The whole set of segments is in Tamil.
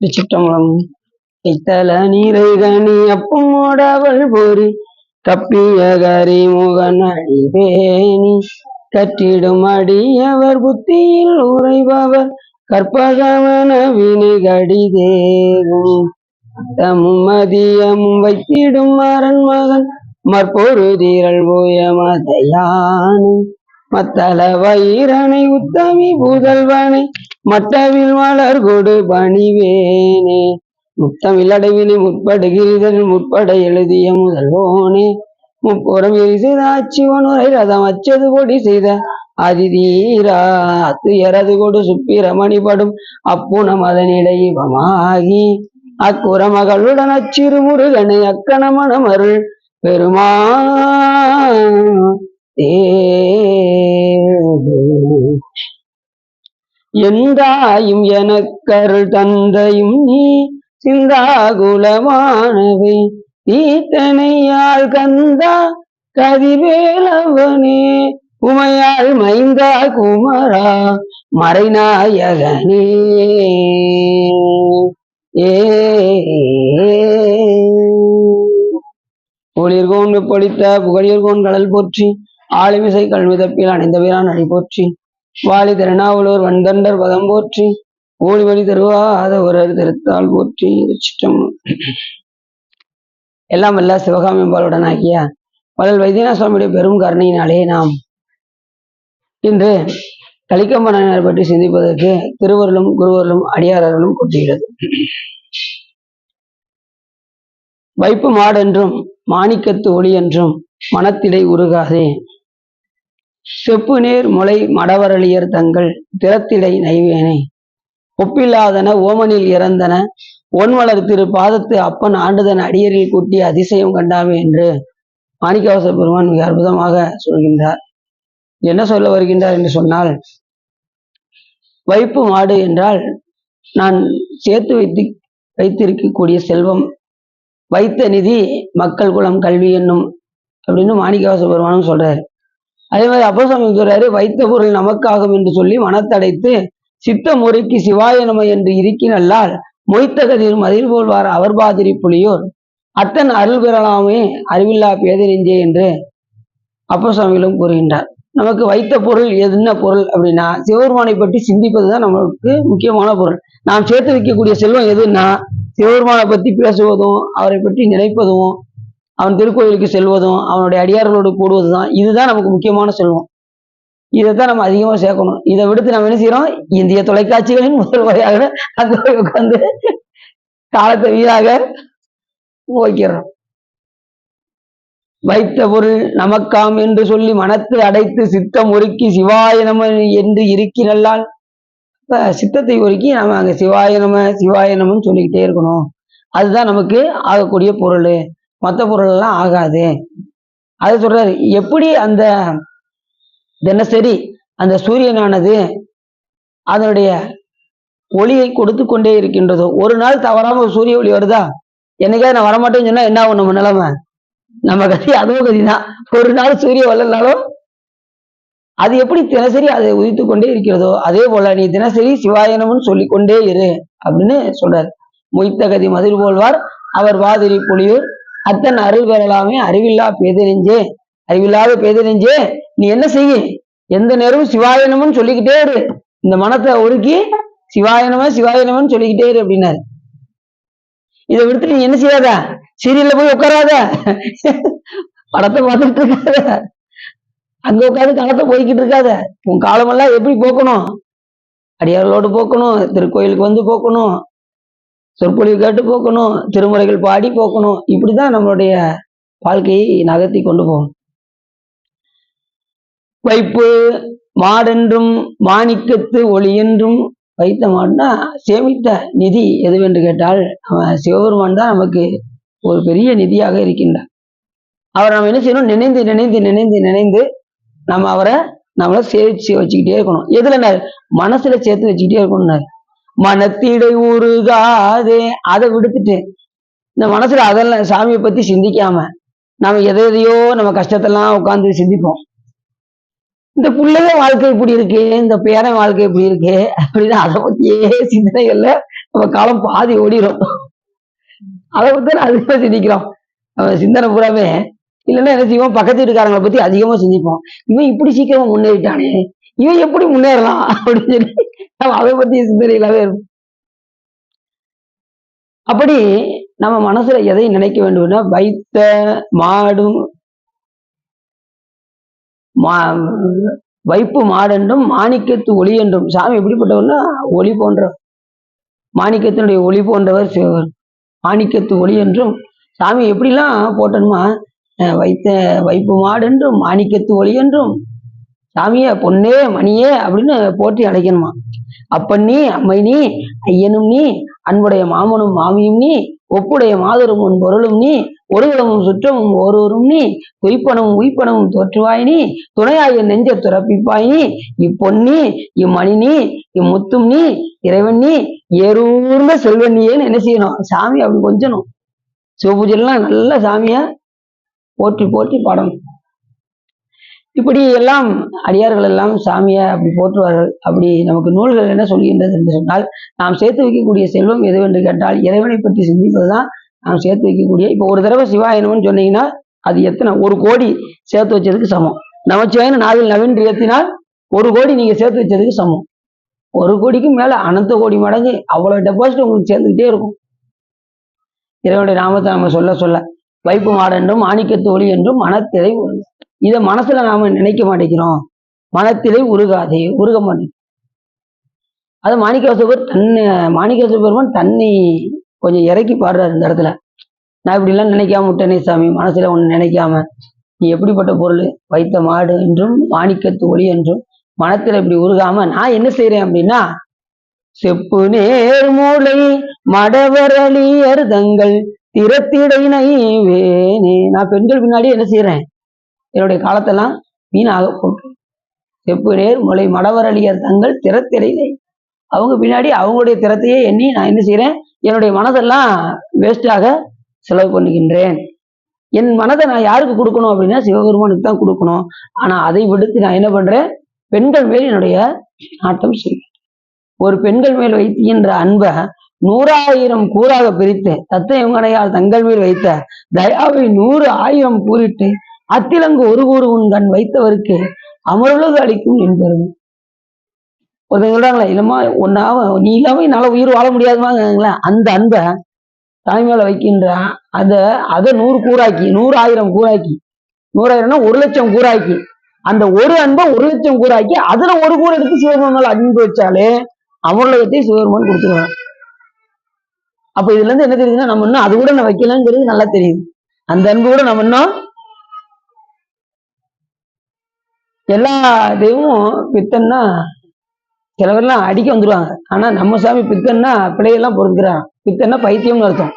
சிற்றம்பலம். இத்தல நீரை கனி அப்பமோடவள் போரி கப்பிய கரிமுகன் அடிபேணி கற்றிடும் அடியவர் புத்தியில் உறைபவர் கற்பகவன வினை கடிதேகும் தமும் மதியமும் வைத்திடும் அரண் மகன் மற்பொருதிரள் போய மதையானு மத்தள வயிறனை உத்தமி புதல்வனை மட்டவில் மலர் கொடு பணிவேனே முத்தமிழ் அடைவினை முற்படுகிறதன் முற்பட எழுதிய முதல்வோனே முப்புறம் எரிசெய்த அச்சிவனுரை ரதம் அச்சது பொடி செய்த அதிதீரா துயரது கொடு சுப்பிரமணிபடும் அப்புணம் அதனிடையமாகி அக்குற மகளுடன் அச்சிறு முருகனை அக்கணமணம் அருள் பெருமா எந்தாயும் எனக்கருள் தந்தையும் நீ சிந்தாகுலமானவை தீத்தனையாள் கந்தா கதிவேலவனே உமையாள் மைந்தா குமரா மறைநாயகனே ஒளிர்கோன் பொழித்த புகழியர்கோன் கடல் போற்றி ஆளுமிசை கல்விதப்பில் அணைந்த வீரான் அடி போற்றி வாலி திருநாவலூர் வந்தண்டர் பதம் போற்றி ஊழிவழி தருவாத ஒரு திருத்தால் போற்றி. சிற்றம் எல்லாம் வல்ல சிவகாமியம்பாளுடன் ஆகிய வள்ளல் வைத்தியநாத சுவாமியுடைய பெரும் கருணையினாலே நாம் இன்று கலிக்கம்பனர் பற்றி சிந்திப்பதற்கு திருவருளும் குருவருளும் அடியாரர்களும் கொட்டுகிறது. வைப்பு மாடென்றும் மாணிக்கத்து ஒளி என்றும் மனத்திடை உருகாதே செப்பு நேர் முளை மடவரளியர் தங்கள் திறத்திடை நைவேனை ஒப்பில்லாதன ஓமனில் இறந்தன ஒன்மலர் திரு பாதத்து அப்பன் ஆண்டுதன் அடியரில் கூட்டி அதிசயம் கண்டாமே என்று மாணிக்கவாச பெருமான் மிக அற்புதமாக சொல்கின்றார். என்ன சொல்ல வருகின்றார் என்று சொன்னால், வைப்பு மாடு என்றால் நான் சேர்த்து வைத்திருக்கக்கூடிய செல்வம், வைத்த நிதி மக்கள் குலம் கல்வி என்னும் அப்படின்னு மாணிக்கவாச பெருமானும் சொல்றாரு. அதே மாதிரி அப்போஸ்தலன் சொல்றாரு, வைத்த பொருள் நமக்காகும் என்று சொல்லி மனத்தடைத்து சித்த முறைக்கு சிவாய நம என்று இருக்கினல்லால் மொய்த்த கதிர் மதில் போல்வார் அவர் பாதிரி புலியோர் அத்தன் அருள் பெறலாமே அறிவில்லா பேதறிஞ்சே என்று அப்போஸ்தலனும் கூறுகின்றார். நமக்கு வைத்த பொருள் என்ன பொருள் அப்படின்னா, சிவபெருமானை பற்றி சிந்திப்பதுதான் நமக்கு முக்கியமான பொருள். நாம் சேர்த்து வைக்கக்கூடிய செல்வம் எதுன்னா, சிவபெருமானை பற்றி பேசுவதும் அவரை பற்றி நினைப்பதும் அவன் திருக்கோயிலுக்கு செல்வதும் அவனுடைய அடியார்களோடு கூடுவதுதான். இதுதான் நமக்கு முக்கியமான செல்வம். இதைத்தான் நம்ம அதிகமா சேர்க்கணும். இதை விடுத்து நம்ம என்ன செய்யறோம், இந்திய தொலைக்காட்சிகளின் முதல் முறையாக அங்க உட்கார்ந்து காலத்தை வீணாக போய்க்கிறோம். வைத்த பொருள் நமக்காம் என்று சொல்லி மனத்தை அடைத்து சித்தம் ஒருக்கி சிவாய நம என்று இருக்கினல்லால் சித்தத்தை ஒருக்கி நம்ம அங்க சிவாய நமன்னு சொல்லிக்கிட்டே இருக்கணும். அதுதான் நமக்கு ஆகக்கூடிய பொருள், மற்ற பொருள் எல்லாம் ஆகாது. அது சொல்றாரு. எப்படி அந்த தினசரி அந்த சூரியனானது அதனுடைய ஒளியை கொடுத்து கொண்டே இருக்கின்றதோ, ஒரு நாள் தவறாம சூரிய ஒளி வருதா, என்னைக்காவது நான் வரமாட்டேன்னு சொன்னா என்ன ஆகும் நம்ம நிலைமை, நம்ம கதி அதுவும் கதிதான். ஒரு நாள் சூரிய வரலனாலும் அது எப்படி தினசரி அதை உதித்து கொண்டே இருக்கிறதோ, அதே போல நீ தினசரி சிவாயனம்னு சொல்லிக்கொண்டே இரு அப்படின்னு சொல்றாரு. மொய்த்த கதி மதில் போல்வார் அவர் வாதிரி புலியூர் அத்தன் அருள் பெறலாமே அறிவில்லா பேதறிஞ்சே. அறிவில்லாத பேதறிஞ்சே நீ என்ன செய்ய, எந்த நேரமும் சிவாயனம்னு சொல்லிக்கிட்டே இரு. இந்த மனத்தை ஒடுக்கி சிவாயனம்னு சொல்லிக்கிட்டே இரு அப்படின்னாரு. இதை விடுத்து நீ என்ன செய்யாத, சீரியல்ல போய் உட்காராத, படத்தை பார்த்துட்டு இருக்காத, அங்க உட்காந்து காலத்தை போய்கிட்டு இருக்காத. உன் காலமெல்லாம் எப்படி போக்கணும், அடியார்களோடு போக்கணும், திருக்கோயிலுக்கு வந்து போக்கணும், சொற்பொழிவு கேட்டு போக்கணும், திருமுறைகள் பாடி போக்கணும். இப்படிதான் நம்மளுடைய வாழ்க்கையை நகர்த்தி கொண்டு போகணும். வைப்பு மாடென்றும் மாணிக்கத்து ஒளி என்றும், வைத்த மாடுனா சேமித்த நிதி எதுவென்று கேட்டால் சிவபெருமான் தான் நமக்கு ஒரு பெரிய நிதியாக இருக்கின்றார். அவரை நம்ம என்ன செய்யணும், நினைந்து நினைந்து நினைந்து நினைந்து நம்ம அவரை நம்மள சேர்த்து வச்சுக்கிட்டே இருக்கணும். எதுல மனசுல சேர்த்து வச்சுக்கிட்டே இருக்கணும். மனத்திடை உருகாதே, அதை விடுத்துட்டு இந்த மனசுல அதெல்லாம் சாமியை பத்தி சிந்திக்காம நம்ம எதையோ நம்ம கஷ்டத்தெல்லாம் உட்காந்து சிந்திப்போம். இந்த பிள்ளைய வாழ்க்கை இப்படி இருக்கு, இந்த பேரன் வாழ்க்கை இப்படி இருக்கு அப்படின்னு அதை பத்தியே சிந்தனைகள்ல நம்ம காலம் பாதி ஓடிடும். அதை பத்தி அதிகமா சிந்திக்கிறோம். நம்ம சிந்தனை பூராமே இல்லைன்னா என்ன செய்வோம், பக்கத்து வீட்டுக்காரங்களை பத்தி அதிகமா சிந்திப்போம். இவன் இப்படி சீக்கிரமா முன்னேறிட்டானே, இவன் எப்படி முன்னேறலாம் அப்படின்னு சொல்லி நம்ம அதை பத்தி சிந்தனைகளாவே இருக்கும். அப்படி நம்ம மனசுல எதை நினைக்க வேண்டும்னா, வைத்த மாடும் வைப்பு மாடென்றும் மாணிக்கத்து ஒளி என்றும். சாமி எப்படிப்பட்டவர்னா ஒளி போன்ற, மாணிக்கத்தினுடைய ஒளி போன்றவர் சிவவர். மாணிக்கத்து ஒளி என்றும் சாமி எப்படிலாம் போட்டணுமா, வைத்த வைப்பு மாடென்றும் மாணிக்கத்து ஒளி என்றும் சாமிய பொன்னே மணியே அப்படின்னு போற்றி அழைக்கணுமா. அப்பன் நீ அம்மை நீ ஐயனும் நீ அன்புடைய மாமனும் மாமியும் நீ ஒப்புடைய மாதரும் உன் பொருளும் நீ ஒருவரமும் சுற்றமும் ஒருவரும் நீ குறிப்பனமும் உயிப்பனமும் தோற்றுவாய் நீ துணையாய நெஞ்ச துறப்பிப்பாய் நீ இப்பொன்னி இம்மணி நீ இம்முத்தும் நீ இறைவன் நீ ஏறூர்ந்த செல்வன் நீன்னு என்ன செய்யணும், சாமி அப்படி கொஞ்சணும். சிவபூஜைலாம் நல்ல சாமிய போற்றி போற்றி பாடணும். இப்படி எல்லாம் அடியார்கள் எல்லாம் சாமிய அப்படி போற்றுவார்கள். அப்படி நமக்கு நூல்கள் என்ன சொல்கின்றது என்று சொன்னால், நாம் சேர்த்து வைக்கக்கூடிய செல்வம் எதுவென்று கேட்டால் இறைவனை பற்றி சிந்திப்பதுதான் நாம் சேர்த்து வைக்கக்கூடிய. இப்போ ஒரு தடவை சிவாயனம்னு சொன்னீங்கன்னா அது எத்தனை 1 கோடி சேர்த்து வச்சதுக்கு சமம். நமச்சிவாயன நாவில் நவீன் ஏற்றினால் 1 கோடி நீங்க சேர்த்து வச்சதுக்கு சமம். 1 கோடிக்கு மேல அனந்த கோடி மடங்கு அவ்வளவு டெபாசிட் உங்களுக்கு சேர்ந்துக்கிட்டே இருக்கும். இறைவனுடைய நாமத்தை நம்ம சொல்ல சொல்ல வைப்பு மாடென்றும் மாணிக்கத்து ஒளி என்றும் மனத்திரை உருகு. இதை மனசுல நாம நினைக்க மாட்டேங்கிறோம். மனத்திரை உருகாதே, உருக மாட்டேங்குது. அது மாணிக்கவாசகர் பெருமான் தன்னை கொஞ்சம் இறக்கி பாடுறாரு இந்த இடத்துல. நான் இப்படி எல்லாம் நினைக்காம விட்டேனே சாமி, மனசுல ஒண்ணு நினைக்காம, நீ எப்படிப்பட்ட பொருள், வைத்த மாடு என்றும் மாணிக்கத்து ஒளி என்றும் மனத்துல இப்படி உருகாம நான் என்ன செய்யறேன் அப்படின்னா, செப்பு நேர் மூளை மடவரளியர் தங்கள் திறத்திடைனை வேணே. நான் பெண்கள் பின்னாடி என்ன செய்யறேன், என்னுடைய காலத்தெல்லாம் வீணாக போட்டு. செப்பு நேர் முளை மடவரளியர் தங்கள் திறத்திடைனை, அவங்க பின்னாடி அவங்களுடைய திறத்தையே எண்ணி நான் என்ன செய்யறேன், என்னுடைய மனதெல்லாம் வேஸ்டாக செலவு பண்ணுகின்றேன். என் மனதை நான் யாருக்கு கொடுக்கணும் அப்படின்னா சிவபெருமானுக்கு தான் கொடுக்கணும். ஆனா அதை விடுத்து நான் என்ன பண்றேன், பெண்கள் மேல் என்னுடைய நாட்டம் செய்கிறேன். ஒரு பெண்கள் மேல் வைக்கின்ற அன்பை 100,000 கூறாக பிரித்து தத்தையங்கனையால் தங்கள் மேல் வைத்த தயாவை 100,000 கூறிட்டு அத்திலங்கு ஒரு கூறு உன் கண் வைத்தவருக்கு அமருலகு அளிக்கும் என்பது. ஒருத்தங்க சொல்றாங்களா, இல்லம்மா நீ இல்லாம என்னால உயிர் வாழ முடியாதுமாங்களா, அந்த அன்பை தாய் மேல வைக்கின்ற அதை 100 கூறாக்கி 100,000 கூறாக்கி, 100,000னா 1,00,000 கூறாக்கி, அந்த ஒரு அன்பை 1,00,000 கூறாக்கி அதுல 1 கூறு எடுத்து சிவபெருமான் மேல அன்பு வச்சாலே அமர்லகத்தை சிவபெருமான் கொடுத்துருவாங்க. அப்ப இதுல இருந்து என்ன தெரியுதுன்னா, நம்ம இன்னும் அது கூட நான் வைக்கலங்கிறது நல்லா தெரியுது. அந்த அன்பு கூட நம்ம இன்னும் எல்லா தெய்வமும் பித்தன்னா சில பேர்லாம் அடிக்க வந்துருவாங்க. ஆனா நம்ம சாமி பித்தன்னா பிள்ளையெல்லாம் பொறுக்கிறான். பித்தன்னா பைத்தியம்னு அர்த்தம்.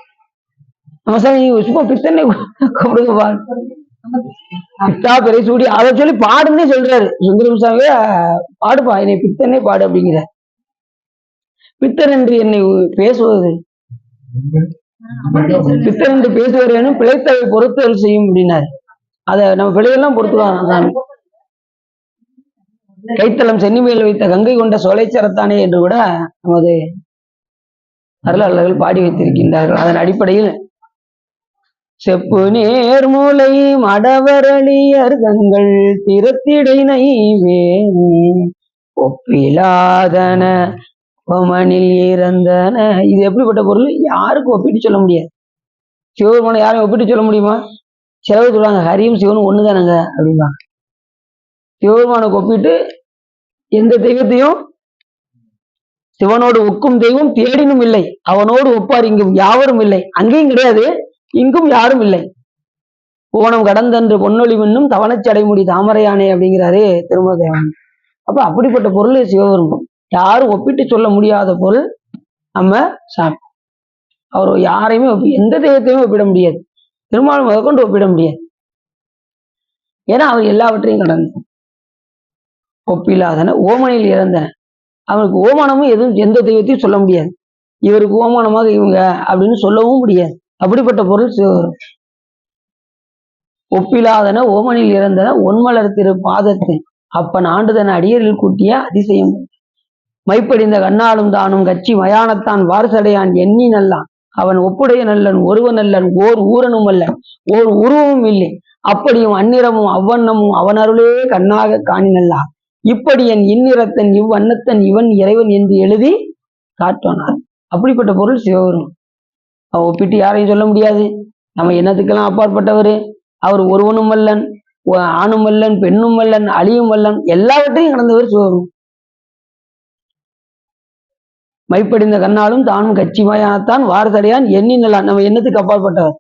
நம்ம சாமி சும்மா பித்தனை கூப்பிடுங்க, பித்தா பிறை சூடி அதை சொல்லி பாடுன்னே சொல்றாரு சுந்தரம் சாமியே. பாடுப்பா, என்னை பித்தனே பாடு அப்படிங்கிற. பித்தன் என்று என்னை பேசுவது, பித்தன் என்று பேசுவது பிழைத்தவை பொறுத்தல் செய்யும் அப்படின்னாரு. அத நம்ம பிள்ளையெல்லாம் பொறுத்துக்கலாம் சாமி. கைத்தளம் சென்னிமேல் வைத்த கங்கை கொண்ட சோலைச்சரத்தானே என்று கூட நமது அருளாளர்கள் பாடி வைத்திருக்கின்றார்கள். அதன் அடிப்படையில் செப்பு நேர்மூலை மடவரளியர் தங்கள் திறத்திடைனை வேணி ஒப்பிலாதன ஓமனில் இறந்தன. இது எப்படிப்பட்ட பொருள், யாருக்கும் ஒப்பிட்டு சொல்ல முடியாது. சிவபெருமானை யாரும் ஒப்பிட்டு சொல்ல முடியுமா? சிலவு சொல்லுவாங்க ஹரியும் சிவனும் ஒண்ணுதானங்க அப்படின்னா. சிவபெருமானுக்கு ஒப்பிட்டு எந்த தெய்வத்தையும் சிவனோடு ஒக்கும் தெய்வம் தேடினும் இல்லை, அவனோடு ஒப்பார் இங்கும் யாவரும் இல்லை. அங்கேயும் கிடையாது, இங்கும் யாரும் இல்லை. பூவனம் கடந்தன்று பொன்னொழி மின்னும் தவணச்சடைமுடி தாமரையானே அப்படிங்கிறாரு திருமல தேவன். அப்ப அப்படிப்பட்ட பொருள் சிவபெருமான். யாரும் ஒப்பிட்டு சொல்ல முடியாத பொருள் நம்ம சாமி. அவர் யாரையுமே எந்த தெய்வத்தையுமே ஒப்பிட முடியாது. திருமால் முதற்கொண்டு ஒப்பிட முடியாது. ஏன்னா அவர் எல்லாவற்றையும் கடந்து ஒப்பில்லாதன ஓமனில் இறந்தன. அவனுக்கு ஓமானமும் எதுவும் எந்த தெய்வத்தையும் சொல்ல முடியாது. இவருக்கு ஓமானமாக இவங்க அப்படின்னு சொல்லவும் முடியாது. அப்படிப்பட்ட பொருள் சிவபெருமான். ஒப்பிலாதன ஓமனில் இறந்தன ஒன்மலர் திரு பாதத்தை அப்பன் ஆண்டுதன் அடியரில் கூட்டிய அதிசயம். மைப்படிந்த கண்ணாலும் தானும் கட்சி மயானத்தான் வாரசடையான் எண்ணி நல்லான் அவன் ஒப்புடைய நல்லன் ஒருவன் அல்லன் ஓர் ஊரனும் அல்லன் ஓர் உருவமும் இல்லை அப்படியும் அந்நிறமும் அவ்வண்ணமும் அவன் அருளே கண்ணாக காணி நல்லான் இப்படி என் இந்நிறத்தன் இவ்வண்ணத்தன் இவன் இறைவன் என்று எழுதி காட்டுவானார். அப்படிப்பட்ட பொருள் சிவபெருமான். அவன் ஒப்பிட்டு யாரையும் சொல்ல முடியாது. நம்ம என்னத்துக்கெல்லாம் அப்பாற்பட்டவர். அவர் ஒருவனும் அல்லன், ஆணும் அல்லன், பெண்ணும் அல்லன், அழியும் அல்லன், எல்லாவற்றையும் கடந்தவர் சிவபெருமான். மைப்படிந்த கண்ணாலும் தானும் கட்சி மயானத்தான் வாரசடையான் எண்ணி நல்லான். நம்ம எண்ணத்துக்கு அப்பாற்பட்டவர்.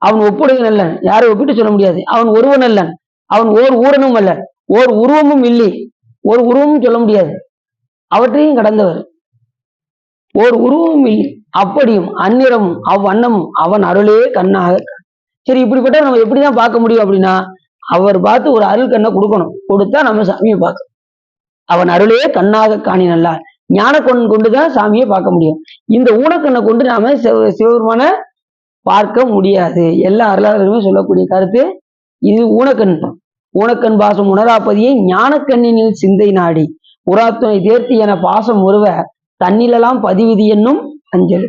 அவன் ஒப்புடைய நல்லன், யாரை ஒப்பிட்டு சொல்ல முடியாது. அவன் ஒருவன் அல்லன், அவன் ஓர் ஊரனும் அல்லன், ஓர் உருவமும் இல்லை, ஒரு உருவமும் சொல்ல முடியாது. அவற்றையும் கடந்தவர். ஓர் உருவமும் இல்லை அப்படியும் அந்நிறமும் அவ்வண்ணமும் அவன் அருளே கண்ணாக. சரி, இப்படிப்பட்ட நம்ம எப்படிதான் பார்க்க முடியும் அப்படின்னா, அவர் பார்த்து ஒரு அருள் கண்ணை கொடுக்கணும். கொடுத்தா நம்ம சாமியை பார்க்கணும். அவன் அருளே கண்ணாக காணி நல்லார். ஞான கண் கொண்டுதான் சாமியை பார்க்க முடியும். இந்த ஊனக்கண்ணை கொண்டு நாம சிவபெருமான பார்க்க முடியாது. எல்லா அருளாளர்களுமே சொல்லக்கூடிய கருத்து இது. ஊனக்கண் ஊனக்கண் பாசம் உணராப்பதியை ஞானக்கண்ணினில் சிந்தை நாடி உராத்துணை தேர்த்தி என பாசம் உருவ தன்னிலெல்லாம் பதிவிதி என்னும் அஞ்சல்.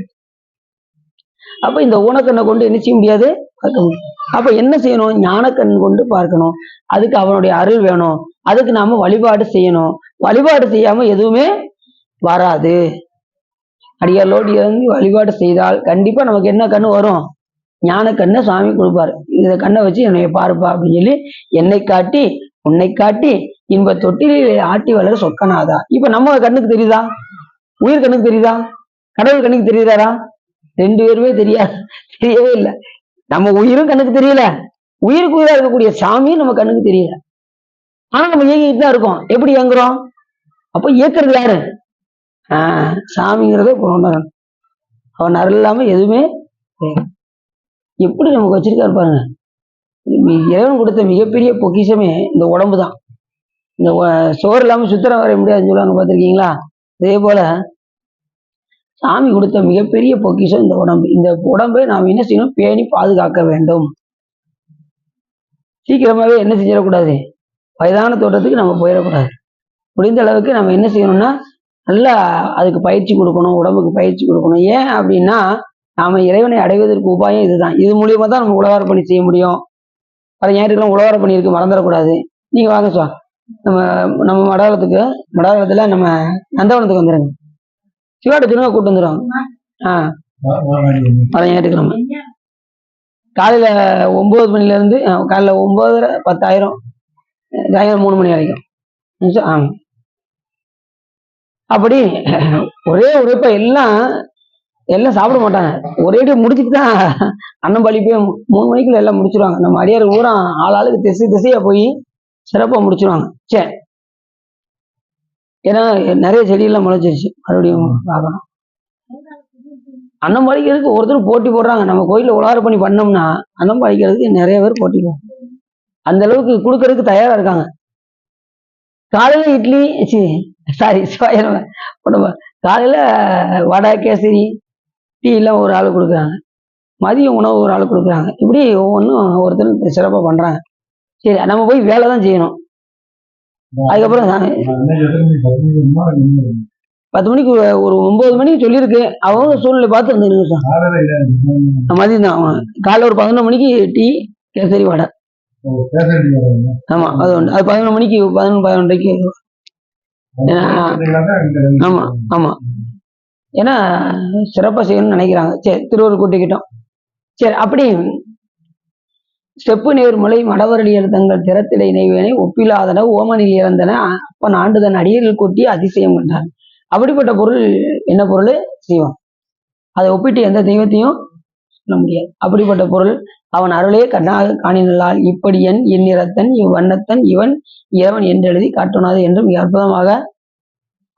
அப்ப இந்த ஊனக்கண்ணை கொண்டு என்ன செய்ய முடியாது, பார்க்க முடியும். அப்ப என்ன செய்யணும், ஞானக்கண் கொண்டு பார்க்கணும். அதுக்கு அவனுடைய அருள் வேணும். அதுக்கு நாம வழிபாடு செய்யணும். வழிபாடு செய்யாம எதுவுமே வராது. அடியாரோடு இறங்கி வழிபாடு செய்தால் கண்டிப்பா நமக்கு என்ன கண்ணு வரும், ஞான கண்ணை சாமி கொடுப்பாரு. இந்த கண்ணை வச்சு என்னை பாருப்பா அப்படின்னு சொல்லி என்னை காட்டி உன்னை காட்டி இன்ப தொட்டிலே ஆட்டி வளர சொக்கனாதா. இப்ப நம்ம கண்ணுக்கு தெரியுதா, உயிர் கண்ணுக்கு தெரியுதா, கடவுள் கண்ணுக்கு தெரியுதாரா? ரெண்டு பேருமே தெரியவே இல்லை. நம்ம உயிரும் கண்ணுக்கு தெரியல, உயிருக்கு உயிரா இருக்கக்கூடிய சாமியும் நம்ம கண்ணுக்கு தெரியல. ஆனா நம்ம இயங்கிட்டு தான் இருக்கோம். எப்படி இயங்குறோம்? அப்ப இயக்குறது யாரு? சாமிங்கிறத உணரணும். அவன் அருள் இல்லாம எதுவுமே எப்படி நமக்கு வச்சிருக்காரு பாருங்க. இறைவன் கொடுத்த மிகப்பெரிய பொக்கிஷமே இந்த உடம்பு தான். இந்த சோறு இல்லாம சுத்தரம் வர முடியாதுன்னு சொல்லுவாங்க, பார்த்திருக்கீங்களா? அதே போல சாமி கொடுத்த மிகப்பெரிய பொக்கிஷம் இந்த உடம்பு. இந்த உடம்பை நாம் என்ன செய்யணும், பேணி பாதுகாக்க வேண்டும். சீக்கிரமாவே என்ன செஞ்சிடக்கூடாது, வயதான தோட்டத்துக்கு நம்ம போயிடக்கூடாது. முடிந்த அளவுக்கு நம்ம என்ன செய்யணும்னா நல்லா அதுக்கு பயிற்சி கொடுக்கணும், உடம்புக்கு பயிற்சி கொடுக்கணும். ஏன் அப்படின்னா, நாம இறைவனை அடைவதற்கு உபாயம் இதுதான். இது மூலியமா தான் நம்ம உழவார பணி செய்ய முடியும். பல ஞாயிற்றுக்கிழமை உழவார பணி இருக்கு, மறந்துடக்கூடாது. நீங்க வாங்க சார், நம்ம மடாலயத்துல நம்ம நந்தவனத்துக்கு வந்துடுங்க. சிவாட்ட திரும்ப கூட்டு வந்துடுவாங்க. பல ஞாயிற்றுக்கிழமை காலையில 9 மணில இருந்து காலையில 9:30 10,000 சாயங்காலம் 3 மணி வரைக்கும். ஆமா, அப்படி ஒரே உழைப்ப எல்லாம் சாப்பிட மாட்டாங்க. ஒரே முடிச்சுட்டு தான் அன்னம் பழிப்பே 3 மணிக்குள்ள எல்லாம் முடிச்சிருவாங்க. நம்ம அடியார் ஊரா ஆளாளுக்கு திசையா போய் சிறப்பா முடிச்சிருவாங்க. சரி, ஏன்னா நிறைய செடியெல்லாம் முளைச்சிருச்சு. மறுபடியும் பார்க்கணும். அன்னம் பழிக்கிறதுக்கு ஒருத்தர் போட்டி போடுறாங்க. நம்ம கோயில்ல உழவார பண்ணி பண்ணோம்னா அன்னம் பழிக்கிறதுக்கு நிறைய பேர் போட்டி போடுறாங்க. அந்த அளவுக்கு கொடுக்கறதுக்கு தயாரா இருக்காங்க. காலையில இட்லி காலையில வடை, கேசரி, டீ எல்லாம் ஒரு ஆள் கொடுக்குறாங்க. மதியம் உணவு ஒரு ஆள் கொடுக்குறாங்க. இப்படி ஒவ்வொன்றும் ஒருத்தர் சிறப்பாக பண்றாங்க. சரி, நம்ம போய் வேலை தான் செய்யணும். அதுக்கப்புறம் 10 மணிக்கு ஒரு 9 மணிக்கு சொல்லியிருக்கு. அவங்க சூழ்நிலை பார்த்து வந்துருங்க சார். மதியம் தான். காலைல ஒரு 11 மணிக்கு டீ, கேசரி, வடை. ஆமா, அது ஒன்று. அது 11 மணிக்கு 11:30க்கு. ஆமா ஆமா, ஏன்னா சிறப்பா செய்யணும்னு நினைக்கிறாங்க. சரி, திருவள்ளுவர் கூட்டிக்கிட்டோம். சரி, அப்படி செப்பு நேர் முளை மடவரடியர் தங்கள் திறத்திடை நெய்வேனை ஒப்பில்லாதன ஓமனில் இறந்தன அப்பன் ஆண்டுதன் அடியர்கள் கூட்டி அதிசயம் கண்டார். அப்படிப்பட்ட பொருள் என்ன பொருள்? சிவம். அதை ஒப்பிட்டு எந்த தெய்வத்தையும் சொல்ல முடியாது. அப்படிப்பட்ட பொருள் அவன் அருளே கண்ணாக காணினலால் இப்படி என் இந்நிறத்தன் இவ்வண்ணத்தன் இவன் இறைவன் என்று எழுதி காட்டுனாது என்று மிக அற்புதமாக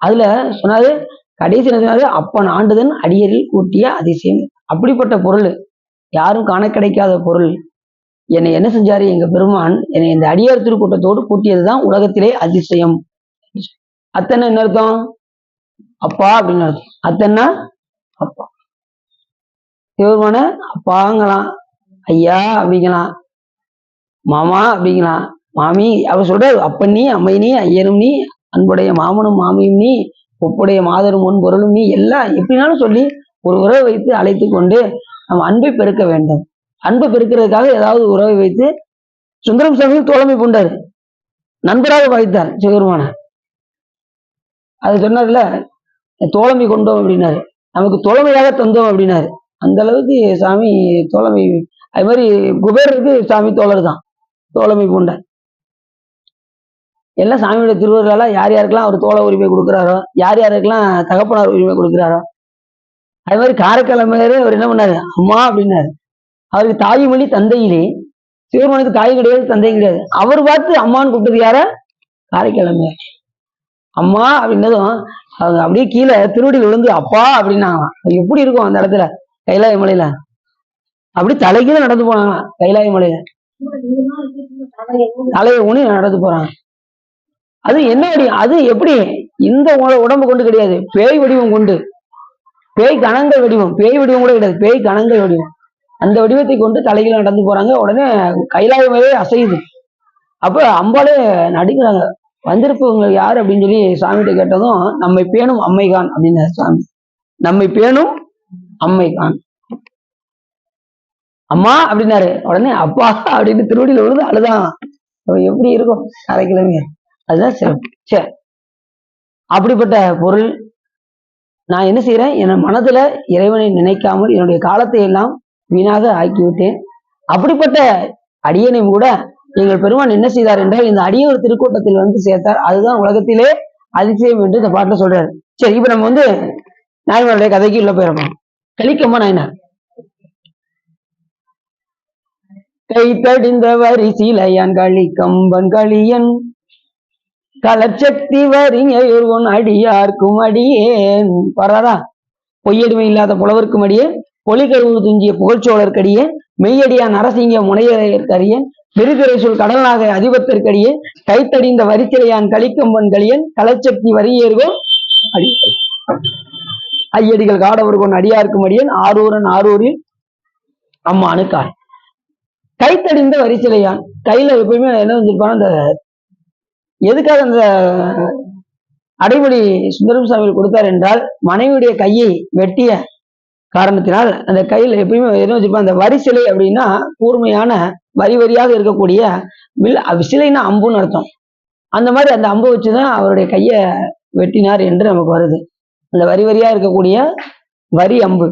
அதுல சொன்னாது. கடைசி சொன்னாது, அப்பன் ஆண்டுதன் அடியரில் கூட்டிய அதிசயம். அப்படிப்பட்ட பொருள், யாரும் காண கிடைக்காத பொருள். என்னை என்ன செஞ்சாரு எங்க பெருமான், என்னை இந்த அடியார் திருக்கூட்டத்தோடு கூட்டியதுதான் உலகத்திலே அதிசயம். அத்தனை என்ன அர்த்தம்? அப்பா அப்படின்னு அர்த்தம். அத்தன்னா அப்பா. சிவபெருமான அப்பாங்களாம், ஐயா அப்படிங்கலாம், மாமா அப்படிங்கலாம், மாமி அவர் சொல்றாரு, அப்பன் நீ, அம்மை நீ, ஐயனும் நீ, அன்புடைய மாமனும் மாமியும் நீ, ஒப்புடைய மாதரும் முன் பொருளும் நீ, எல்லாம் எப்படினாலும் சொல்லி ஒரு உறவை வைத்து அழைத்து கொண்டு நம்ம அன்பை பெருக்க வேண்டும். அன்பை பெருக்கிறதுக்காக ஏதாவது உறவை வைத்து சுந்தரம் சாமியும் தோழமை கொண்டாரு, நண்பராக பாவித்தார் சிவபெருமான. அது சொன்னார்ல, தோழமை கொண்டோம் அப்படின்னாரு, நமக்கு தோழமையாக தந்தோம் அப்படின்னாரு. அந்த அளவுக்கு சாமி தோழமை. அது மாதிரி குபேரருக்கு சாமி தோழர் தான், தோழமை கொண்டார். எல்லாம் சாமியோட திருவருளால யார் யாருக்கெல்லாம் அவர் தோழ உரிமை கொடுக்குறாரோ, யார் யாருக்கெல்லாம் தகப்பனார் உரிமை கொடுக்குறாரோ. அது மாதிரி காரைக்கிழமையாரு அவர் என்ன பண்ணாரு, அம்மா அப்படின்னாரு. அவருக்கு தாய்மொழி தந்தையிலே, சிவபெருமானுக்கு தாய் கிடையாது, தந்தை கிடையாது. அவர் பார்த்து அம்மான்னு கூப்பிட்டது யார, காரைக்கிழமையார். அம்மா அப்படின்னதும் அவங்க அப்படியே கீழே திருவடியில் விழுந்து அப்பா அப்படின்னாங்களாம். எப்படி இருக்கும் அந்த இடத்துல கைலாய மலையில, அப்படி தலைகீழ நடந்து போனாங்களாம் கைலாய மலையில, தலையை ஊனி நடந்து போறாங்க. அது என்ன வடிவம், அது எப்படி இந்த உடம்பு கொண்டு கிடையாது, பேய் வடிவம் கொண்டு, பேய் கணங்கள் வடிவம், பேய் வடிவம் கூட கிடையாது, பேய் கணங்கள் வடிவம், அந்த வடிவத்தை கொண்டு தலைகீழ நடந்து போறாங்க. உடனே கைலாய மலையே அசையுது. அப்ப அம்பாலே நடுக்கிறாங்க. வந்திருப்பவங்க யார் அப்படின்னு சொல்லி சாமிகிட்ட கேட்டதும், நம்மை பேணும் அம்மைகான் அப்படின்னாரு சாமி. நம்மை பேணும் அம்மைகான், அம்மா அப்படின்னாரு. உடனே அப்பா அப்படின்னு திருவடியில விழுந்து அழுதான். எப்படி இருக்கும் அரைக்கிழமைய, அதுதான் சிறப்பு. சரி, அப்படிப்பட்ட பொருள் நான் என்ன செய்யறேன், என் மனதுல இறைவனை நினைக்காமல் என்னுடைய காலத்தை எல்லாம் வீணாக ஆக்கிவிட்டேன். அப்படிப்பட்ட அடியனை கூட எங்கள் பெருமான் என்ன செய்தார் என்றால், இந்த அடியோர் திருக்கூட்டத்தில் வந்து சேர்த்தார். அதுதான் உலகத்திலே அதிசயம் என்று இந்த பாட்டுல சொல்றாரு. சரி, இப்ப நம்ம வந்து நாயன்மாருடைய கதைக்கு உள்ள போயிருக்கோம். கலிக்கம்மா நாயனார். கை தடிந்த வரிசீலையான் கலிக்கம்பன் களியன் களச்சக்தி வரிஞர் அடியார்க்கும் அடியேன் பரரா, பொய்யடிமை இல்லாத புலவர்க்கும் அடியேன், பொலிகருவு துஞ்சிய புகழ்ச்சோழர்க்கடியே, மெய்யடியான் அரசிங்க முனையற்கரியன், விருதுரை சொல் கடல்நாக அதிபத்திற்கடியே, கைத்தடிந்த வரிச்சிலையான் கலிக்கம்பன் களியன் களச்சக்தி வரியேர்கோ அடி, ஐயடிகள் காடவர் கொண்டு அடியார்க்கும் அடியேன், ஆரூரன் ஆரூரில் அம்மானுக்காய். கைத்தடிந்த வரிச்சிலையான், கையில எப்பயுமே என்ன வச்சிருப்பான, அந்த எதுக்காக அந்த அடைமொழி சுந்தரம் சாமியில் கொடுத்தார் என்றால், மனைவியுடைய கையை வெட்டிய காரணத்தினால் அந்த கையில் எப்பயுமே என்ன வச்சிருப்பாங்க, அந்த வரிசிலை அப்படின்னா கூர்மையான வரி வரியாக இருக்கக்கூடிய சிலைன்னா அம்புன்னு அர்த்தம். அந்த மாதிரி அந்த அம்பு வச்சுதான் அவருடைய கையை வெட்டினார் என்று நமக்கு வருது. அந்த வரி வரியா இருக்கக்கூடிய வரி அம்பு,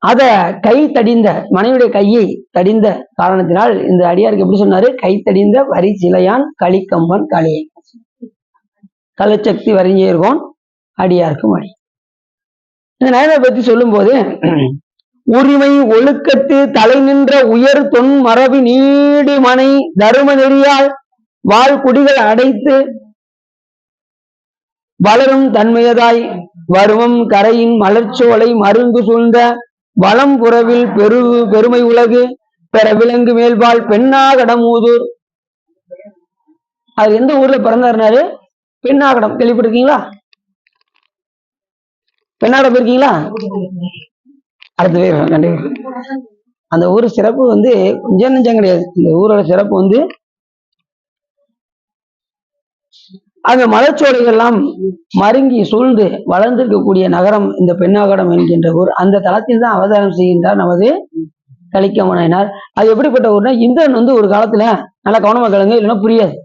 அத கை தடிந்த மனைவியுடைய கையை தடிந்த காரணத்தினால் இந்த அடியாருக்கு எப்படி சொன்னாரு, கை தடிந்த வரி சிலையான் கலிக்கம்பன் களியை, களச்சக்தி வரிஞ்சேர்கோன் அடியாருக்கும் அடி. இந்த நயனை பத்தி சொல்லும் போது, உரிமை ஒழுக்கத்து தலை நின்ற உயர் தொன் மரபு நீடு மனை தரும நெறியால் வாழ் குடிகள் அடைத்து வளரும் தன்மையதாய் வருவம் கரையின் மலர்ச்சோலை மருந்து சூழ்ந்த வளம் புறவில் பெருமை உலகு பெற விலங்கு மேல்பால் பெண்ணாகடமூதூர். அவர் எந்த ஊர்ல பிறந்தாருனாரு, பெண்ணாகடம் கேள்விப்பட்டிருக்கீங்களா? பெண்ணாகடம் இருக்கீங்களா? அடுத்த பேர் கண்டிப்பா. அந்த ஊர் சிறப்பு வந்து கொஞ்சம் நெஞ்சம் கிடையாது. இந்த ஊரோட சிறப்பு வந்து அந்த மலர்ச்சோலைகள் எல்லாம் மருங்கி சூழ்ந்து வளர்ந்திருக்கக்கூடிய நகரம் இந்த பெண்ணாகடம் என்கின்ற ஊர். அந்த தளத்தில் தான் அவதாரம் செய்கின்றார் நமது கலிக்கம்பன் நாயனார். அது எப்படிப்பட்ட ஊர்னா, இந்திரன் வந்து ஒரு காலத்துல, நல்லா கவனமா கேளுங்க இல்லைன்னா புரியாது,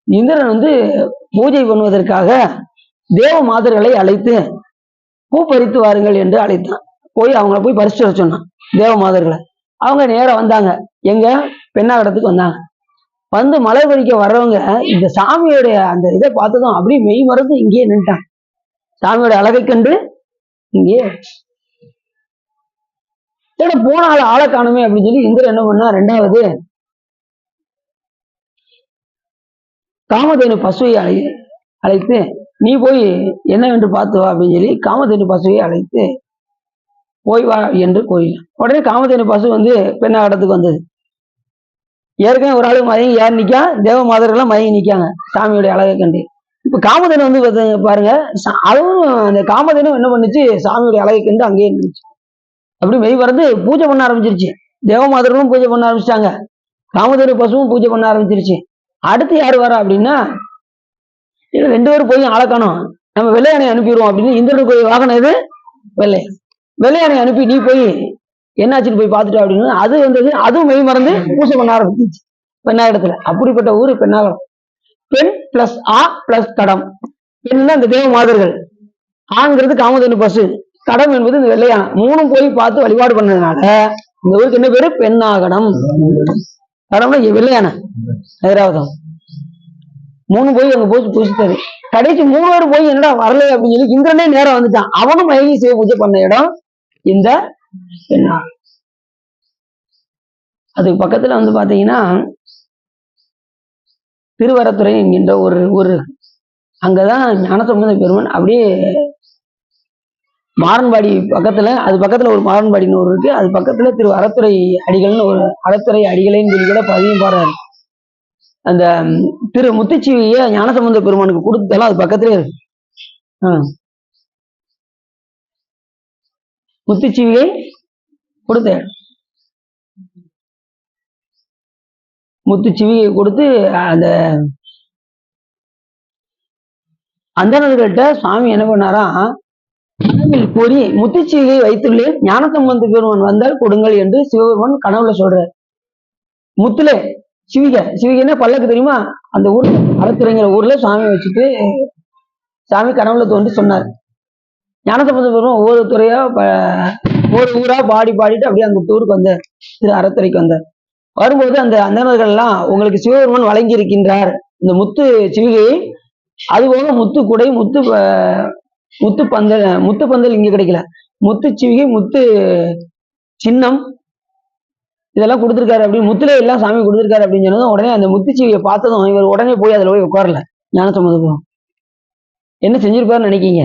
இந்திரன் வந்து பூஜை பண்ணுவதற்காக தேவ மாதர்களை அழைத்து பூ பறித்து வாருங்கள் என்று அழைத்தான். போய் அவங்கள போய் பறிச்சுட்டு வர சொன்னான் தேவ மாதர்களை. அவங்க நேரம் வந்தாங்க, எங்க பெண்ணாகடத்துக்கு வந்தாங்க. வந்து மலை பறிக்க வர்றவங்க இந்த சாமியோடைய அந்த இதை பார்த்ததும் அப்படியே மெய் மறந்து இங்கேயே நின்ட்டான். சாமியோட அழகை கண்டு இங்கேயே போன ஆளை காணுமே அப்படின்னு சொல்லி இந்திரன் என்ன பண்ணா, ரெண்டாவது காமதேனு பசுவை அழைத்து நீ போய் என்னவென்று பார்த்து வா அப்படின்னு சொல்லி காமதேனு பசுவை அழைத்து போய் வா என்று கோயில். உடனே காமதேனு பசு வந்து பெண்ணாகடத்துக்கு வந்தது. ஏற்கனவே ஒரு ஆளுக்கு மயங்கி யார் நிக்கா, தேவ மாதர்கள்லாம் மயங்கி நிக்காங்க சாமியுடைய அழகை கண்டு. இப்ப காமதேனு வந்து பாருங்க, அதுவும் அந்த காமதேனும் என்ன பண்ணுச்சு, சாமியுடைய அழகை கண்டு அங்கேயே இருந்துச்சு. அப்படி மெய் மறந்து பூஜை பண்ண ஆரம்பிச்சிருச்சு. தேவ மாதர்களும் பூஜை பண்ண ஆரம்பிச்சிட்டாங்க, காமதேனு பசுவும் பூஜை பண்ண ஆரம்பிச்சிருச்சு. அடுத்து யார் வரா அப்படின்னா, 2 பேரும் போய் அளக்கணும், நம்ம வெள்ளையானை அனுப்பிடுவோம் அப்படின்னு இந்திரனுக்கு வாகனம் எது? வெள்ளையானை அனுப்பி நீ போய் என்னாச்சுன்னு போய் பார்த்துட்டு அப்படின்னு அது வந்தது. அதுவும் மெய் மறந்து பூஜை பண்ண ஆரம்பிச்சிச்சு பெண்ணாயிடத்துல. அப்படிப்பட்ட ஊரு பெண்ணாகரம். பெண் பிளஸ் ஆ பிளஸ் கடம். பெண்ணுன்னா இந்த தேவ மாதர்கள், ஆங்கிறது காமதேனு பசு, கடம் என்பது இந்த வெள்ளையானை. 3 போய் பார்த்து வழிபாடு பண்ணதுனால இந்த ஊருக்கு என்ன பேரு? பெண்ணாகடம். கடம்னா வெள்ளையானை ஐராவதம். 3 போய் அங்க போச்சு பூசிட்டாரு. கடைசி 3 பேர் போய் என்னடா வரல அப்படின்னு சொல்லி இந்திரனே நேரம் வந்துட்டான். அவனும் மயங்கி சிவ பூஜை பண்ண இடம் இந்த பெண்ணா. அதுக்கு பக்கத்துல வந்து பாத்தீங்கன்னா திருவரத்துறை என்கின்ற ஒரு ஊர். அங்கதான் ஞானசம்பந்த பெருமான் அப்படியே மாறன்பாடி பக்கத்துல, அது பக்கத்துல ஒரு மாறன்பாடின்னு ஒரு இருக்கு, அது பக்கத்துல திரு அறத்துறை அடிகள்னு ஒரு அறத்துறை அடிகளைன்னு சொல்லி கூட பதியம் பாடுறாரு. அந்த திரு முத்துச்சிவிய ஞானசம்பந்த பெருமானுக்கு கொடுத்ததெல்லாம் அது பக்கத்திலே இருக்கு. முத்துச்சிவியை கொடுத்த முத்துச்சிவியை கொடுத்து அந்த அந்தணர்கள்ட்ட சுவாமி என்ன பண்ணாரா, கூறி முத்துச்சிவியை வைத்துள்ளேன், ஞானசம்பந்த பெருமான் வந்தால் கொடுங்கள் என்று சிவபெருமான் கனவுல சொல்றார். முத்துல சிவிகைன்னா பல்லக்கு தெரியுமா? அந்த ஊர் அறத்துறைங்கிற ஊர்ல சுவாமி வச்சுட்டு சாமி கனவுல தோன்றி சொன்னார். ஞானசம்பந்த பெருமான் ஒவ்வொரு துறையா ஒரு ஊரா பாடிட்டு அப்படியே அந்த ஊருக்கு வந்தார், திரு அறத்துறைக்கு வந்தார். வரும்போது அந்த அந்தணர்கள் எல்லாம் உங்களுக்கு சிவபெருமான் வழங்கி இருக்கின்றார் இந்த முத்து சிவிகையை, அதுபோக முத்து குடை, முத்து பந்தல் இங்க கிடைக்கல, முத்து சிவிகை, முத்து சின்னம் இதெல்லாம் கொடுத்துருக்காரு அப்படின்னு, முத்துல எல்லாம் சாமி கொடுத்துருக்காரு அப்படின்னு சொன்னதும் உடனே அந்த முத்துச்சிவியை பார்த்ததும் இவர் உடனே போய் அதுல போய் உட்காரல. ஞானசம்பந்தம் என்ன செஞ்சிருப்பாருன்னு நினைக்கீங்க?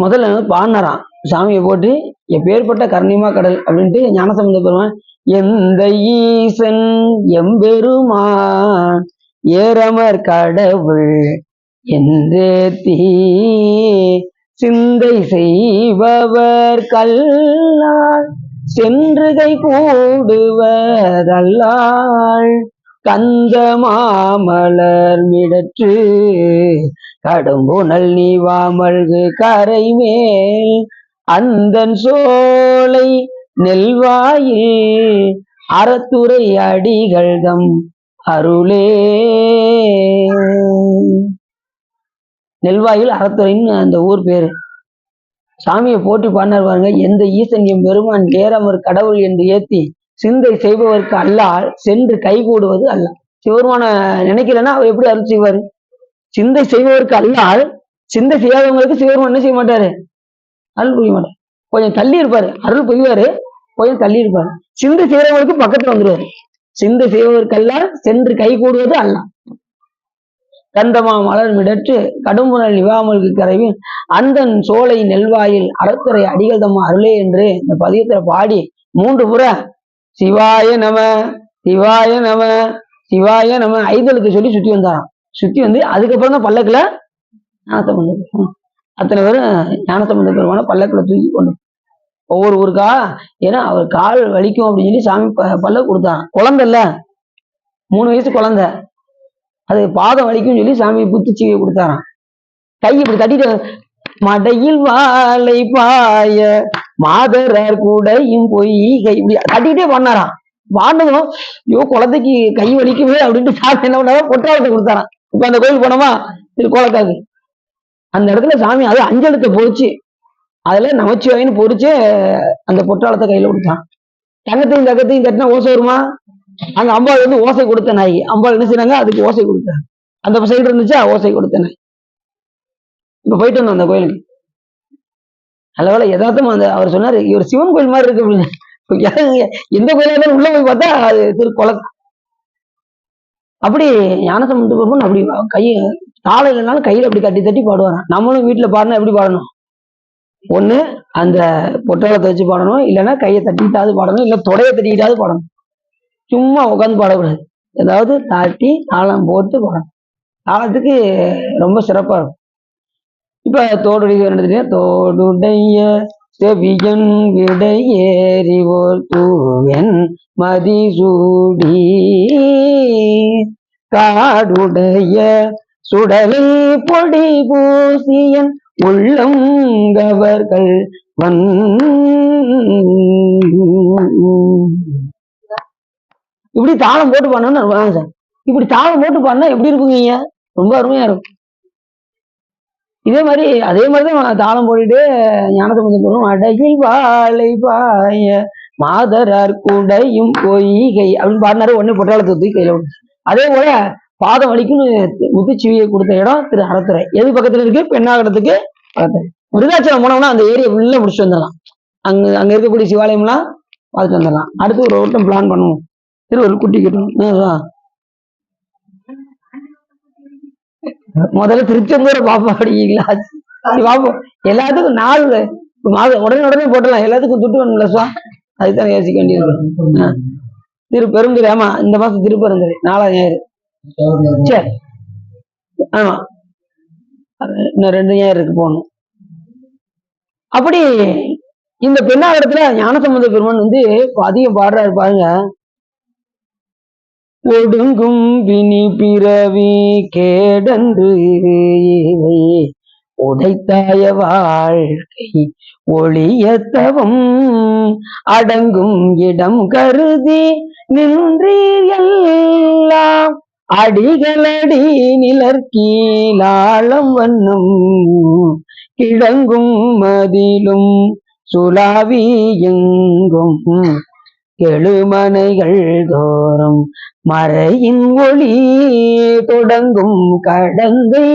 முதல்ல பாடினாராம் சாமியை போட்டு, எப்பேற்பட்ட கருணிமா கடல் அப்படின்ட்டு ஞானசம்பந்த பெருமான், எந்த ஈசன் எம்பெருமான் ஏரமர் கடவுள் என்றேத்தி சிந்தை செய்பவர் கல்லால் சென்று கை கூடுவதல்லாள் கந்த மாமலர் மிடற்று கடும்புணல் நீவாமல்கு கரை மேல் அந்தன் சோலை நெல்வாயில் அறத்துறை அடிகள் தம் அருளே. நெல்வாயில் அறத்துறைன்னு அந்த ஊர் பேரு. சாமியை போட்டு பாடினார் பாருங்க, எந்த ஈசன் எம் பெருமான் ஏறமர் கடவுள் என்று ஏத்தி சிந்தை செய்பவருக்கு அல்லால் சென்று கைகூடுவது அல்ல. சிவபெருமான நினைக்கலன்னா அவர் எப்படி அருள் செய்வாரு? சிந்தை செய்பவருக்கு அல்லால், சிந்தை செய்யாதவங்களுக்கு சிவபெருமான் என்ன செய்ய மாட்டாரு? அருள் புரிய மாட்டார். கொஞ்சம் தள்ளி இருப்பாரு, அருள் புரிவாரு, கொஞ்சம் தள்ளி இருப்பாரு. சிந்தை செய்யறவங்களுக்கு பக்கத்துல வந்துருவாரு. சிந்தை செய்பவருக்கு அல்லால் சென்று கை கூடுவது அல்ல. கந்தமா மலர் மிடற்று கடும்புணல் நிவாமலுக்கு கரைவின் அந்தன் சோலை நெல்வாயில் அறத்துறை அடிகள் தம் அருளே என்று இந்த பதியத்துல பாடி 3 முறை சிவாய நம சிவாய நம சிவாய நம 5 எழுத்து சொல்லி சுத்தி வந்தாராம். சுத்தி வந்து அதுக்கப்புறம் தான் பல்லக்குல ஞானசம்பந்த அத்தனை பேரும் ஞானசம்பந்த பெருமான பல்லக்குல தூக்கி கொண்டு ஒவ்வொரு ஊருக்கா. ஏன்னா அவர் கால் வலிக்கும் அப்படின்னு சொல்லி சாமி பல்லக்கு கொடுத்தாராம். குழந்தை இல்ல, 3 வயசு குழந்தை, அது பாதம் வலிக்கும் சொல்லி சாமி புத்துச்சிவியை கொடுத்தாராம். கை இப்படி தட்டிட்டு மடையில் வாழை பாய மாதரார் கூடையும் பொய்கை இப்படி தட்டிக்கிட்டே பண்ணாராம். பாண்டதும் ஐயோ குழந்தைக்கு கை வலிக்குமே அப்படின்ட்டு சாமி என்ன பண்ணாரா, பொற்றாளத்தை கொடுத்தாராம். இப்ப அந்த கோயில் போனோமா திரு கோலக்காக்கு, அந்த இடத்துல சாமி அது 5 எழுத்தை பொறிச்சு அதுல நமச்சிவாயின்னு பொறிச்சு அந்த பொற்றாளத்தை கையில கொடுத்தான். தங்கத்தையும் தங்கத்தையும் தட்டினா ஓசை வருமா? அங்க அம்பாள் வந்து ஓசை கொடுத்த நாய். அம்பாள் என்ன செய்றாங்க, அதுக்கு ஓசை கொடுத்தாங்க. அந்த சைடு இருந்துச்சா ஓசை கொடுத்த நாய். இப்ப போயிட்டு வந்தோம் அந்த கோயிலுக்கு. நல்லவேளை யதார்த்தமா அந்த அவர் சொன்னாரு, இவர் சிவன் கோயில் மாதிரி இருக்கு அப்படின்னு. எந்த கோயிலா இருந்தாலும் உள்ள போய் பார்த்தா அது திரு கொலக்கா. அப்படி ஞானசம்பந்த பெருமான் அப்படி கை தாளம் இல்லைனாலும் கையில அப்படி தட்டி தட்டி பாடுவாராம். நம்மளும் வீட்டுல பாடணும், எப்படி பாடணும்? ஒண்ணு அந்த பொற்றாளத்தை வச்சு பாடணும், இல்லைன்னா கையை தட்டிக்கிட்டாவது பாடணும், இல்ல தொடைய தட்டிக்கிட்டாவது பாடணும். சும்மா உட்காந்து பாடக்கூடாது, ஏதாவது தாட்டி தாளம் போட்டு பாடணும். தாளத்துக்கு ரொம்ப சிறப்பா இருக்கும். இப்ப தோடுடைய தோடுடைய செவியன் விடையேறி ஓர் தூவன் மதிசூடி காடுடைய சுடலை பொடி பூசியன் உள்ளம் கவர்கள் இப்படி தாளம் போட்டு பண்ணா சார். இப்படி தாளம் போட்டு பண்ணா எப்படி இருக்குங்க? ரொம்ப அருமையா இருக்கும். அதே மாதிரிதான் தாளம் போட்டுட்டு ஞானசம்பந்தர் பெருமான் அடையில் வாழை பாய மாதரார் குடையும் பொய்கை அப்படின்னு பாடினாரு. உடனே பொட்டாளத்தை தூக்கி கையில விட்டு. அதே போல பாதம் வலிக்குன்னு முத்துச்சிவியை கொடுத்த இடம் திரு அறத்துறை. எது பக்கத்துல இருக்கு? பெண்ணாகடத்துக்கு பக்கத்துல. விருதாச்சலம் போனோம்னா அந்த ஏரியா உள்ள முடிச்சுட்டு வந்துடலாம். அங்க இருக்கக்கூடிய சிவாலயம் எல்லாம் பார்த்துட்டு வந்துடலாம். அடுத்து ஒரு ஓட்டம் பிளான் பண்ணுவோம். திருவள்ளூர் குட்டி கட்டும். முதல்ல திருச்செந்தூரை பாப்பா அப்படிங்களா? பாப்போம். எல்லாத்துக்கும் நாள் உடனே போட்டலாம். எல்லாத்துக்கும் துட்டு வேணும்ல சுவா, அதுதான் யோசிக்க வேண்டியது. திருப்பெருந்துறை. ஆமா, இந்த மாசம் திருப்பெருந்துறை 4ஆம் ஞாயிறு. சரி, ஆமா, இன்னும் 2 ஞாயிறு இருக்கு போகணும். அப்படி இந்த பெண்ணாகரத்துல ஞானசம்பந்த பெருமான் அதிகம் பாடுறாரு பாருங்க. ஒடுங்கும் வினி பிறவி கேடன்று உடைத்தாய வாழ்க்கை ஒளியத்தவம் அடங்கும் இடம் கருதி நின்றீரெல்லாம் அடிகளடி நிலர்கீழாளம் வண்ணம் கிழங்கும் மதிலும் சுலாவி எங்கும் எழுமனைகள் தோறும் மறையின் ஒளி தொடங்கும் கடந்தை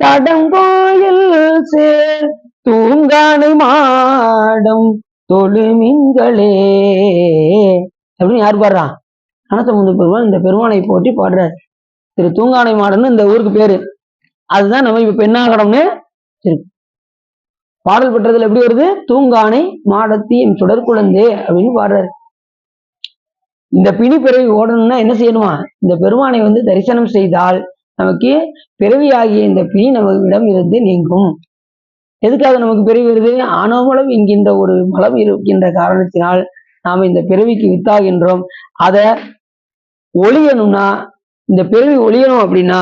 தடங்கோயில் சேர் தூங்கானை மாடம் தொழுமீன்களே அப்படின்னு யார் பாடுறான்? ஞானசம்பந்த பெருமான் இந்த பெருமானை போற்றி பாடுறார். திரு தூங்கானை மாடம்னு இந்த ஊருக்கு பேரு. அதுதான் நம்ம இப்ப பெண்ணாகடம்னு இருக்கு. பாடல் பெற்றதுல எப்படி வருது? தூங்கானை மாடத்தி என் சுடர் குழந்தே அப்படின்னு பாடுறாரு. இந்த பிணி பிறவி ஓடணும்னா என்ன செய்யணுமா? இந்த பெருமானை தரிசனம் செய்தால் நமக்கு பிறவி ஆகிய இந்த பிணி நம்மிடம் இருந்து நீங்கும். எதுக்காக நமக்கு பிறவி வருது? ஆணவமலம் என்கின்ற ஒரு மலம் இருக்கின்ற காரணத்தினால் நாம இந்த பிறவிக்கு வித்தாகின்றோம். அத ஒழியணும்னா, இந்த பிறவி ஒழியணும் அப்படின்னா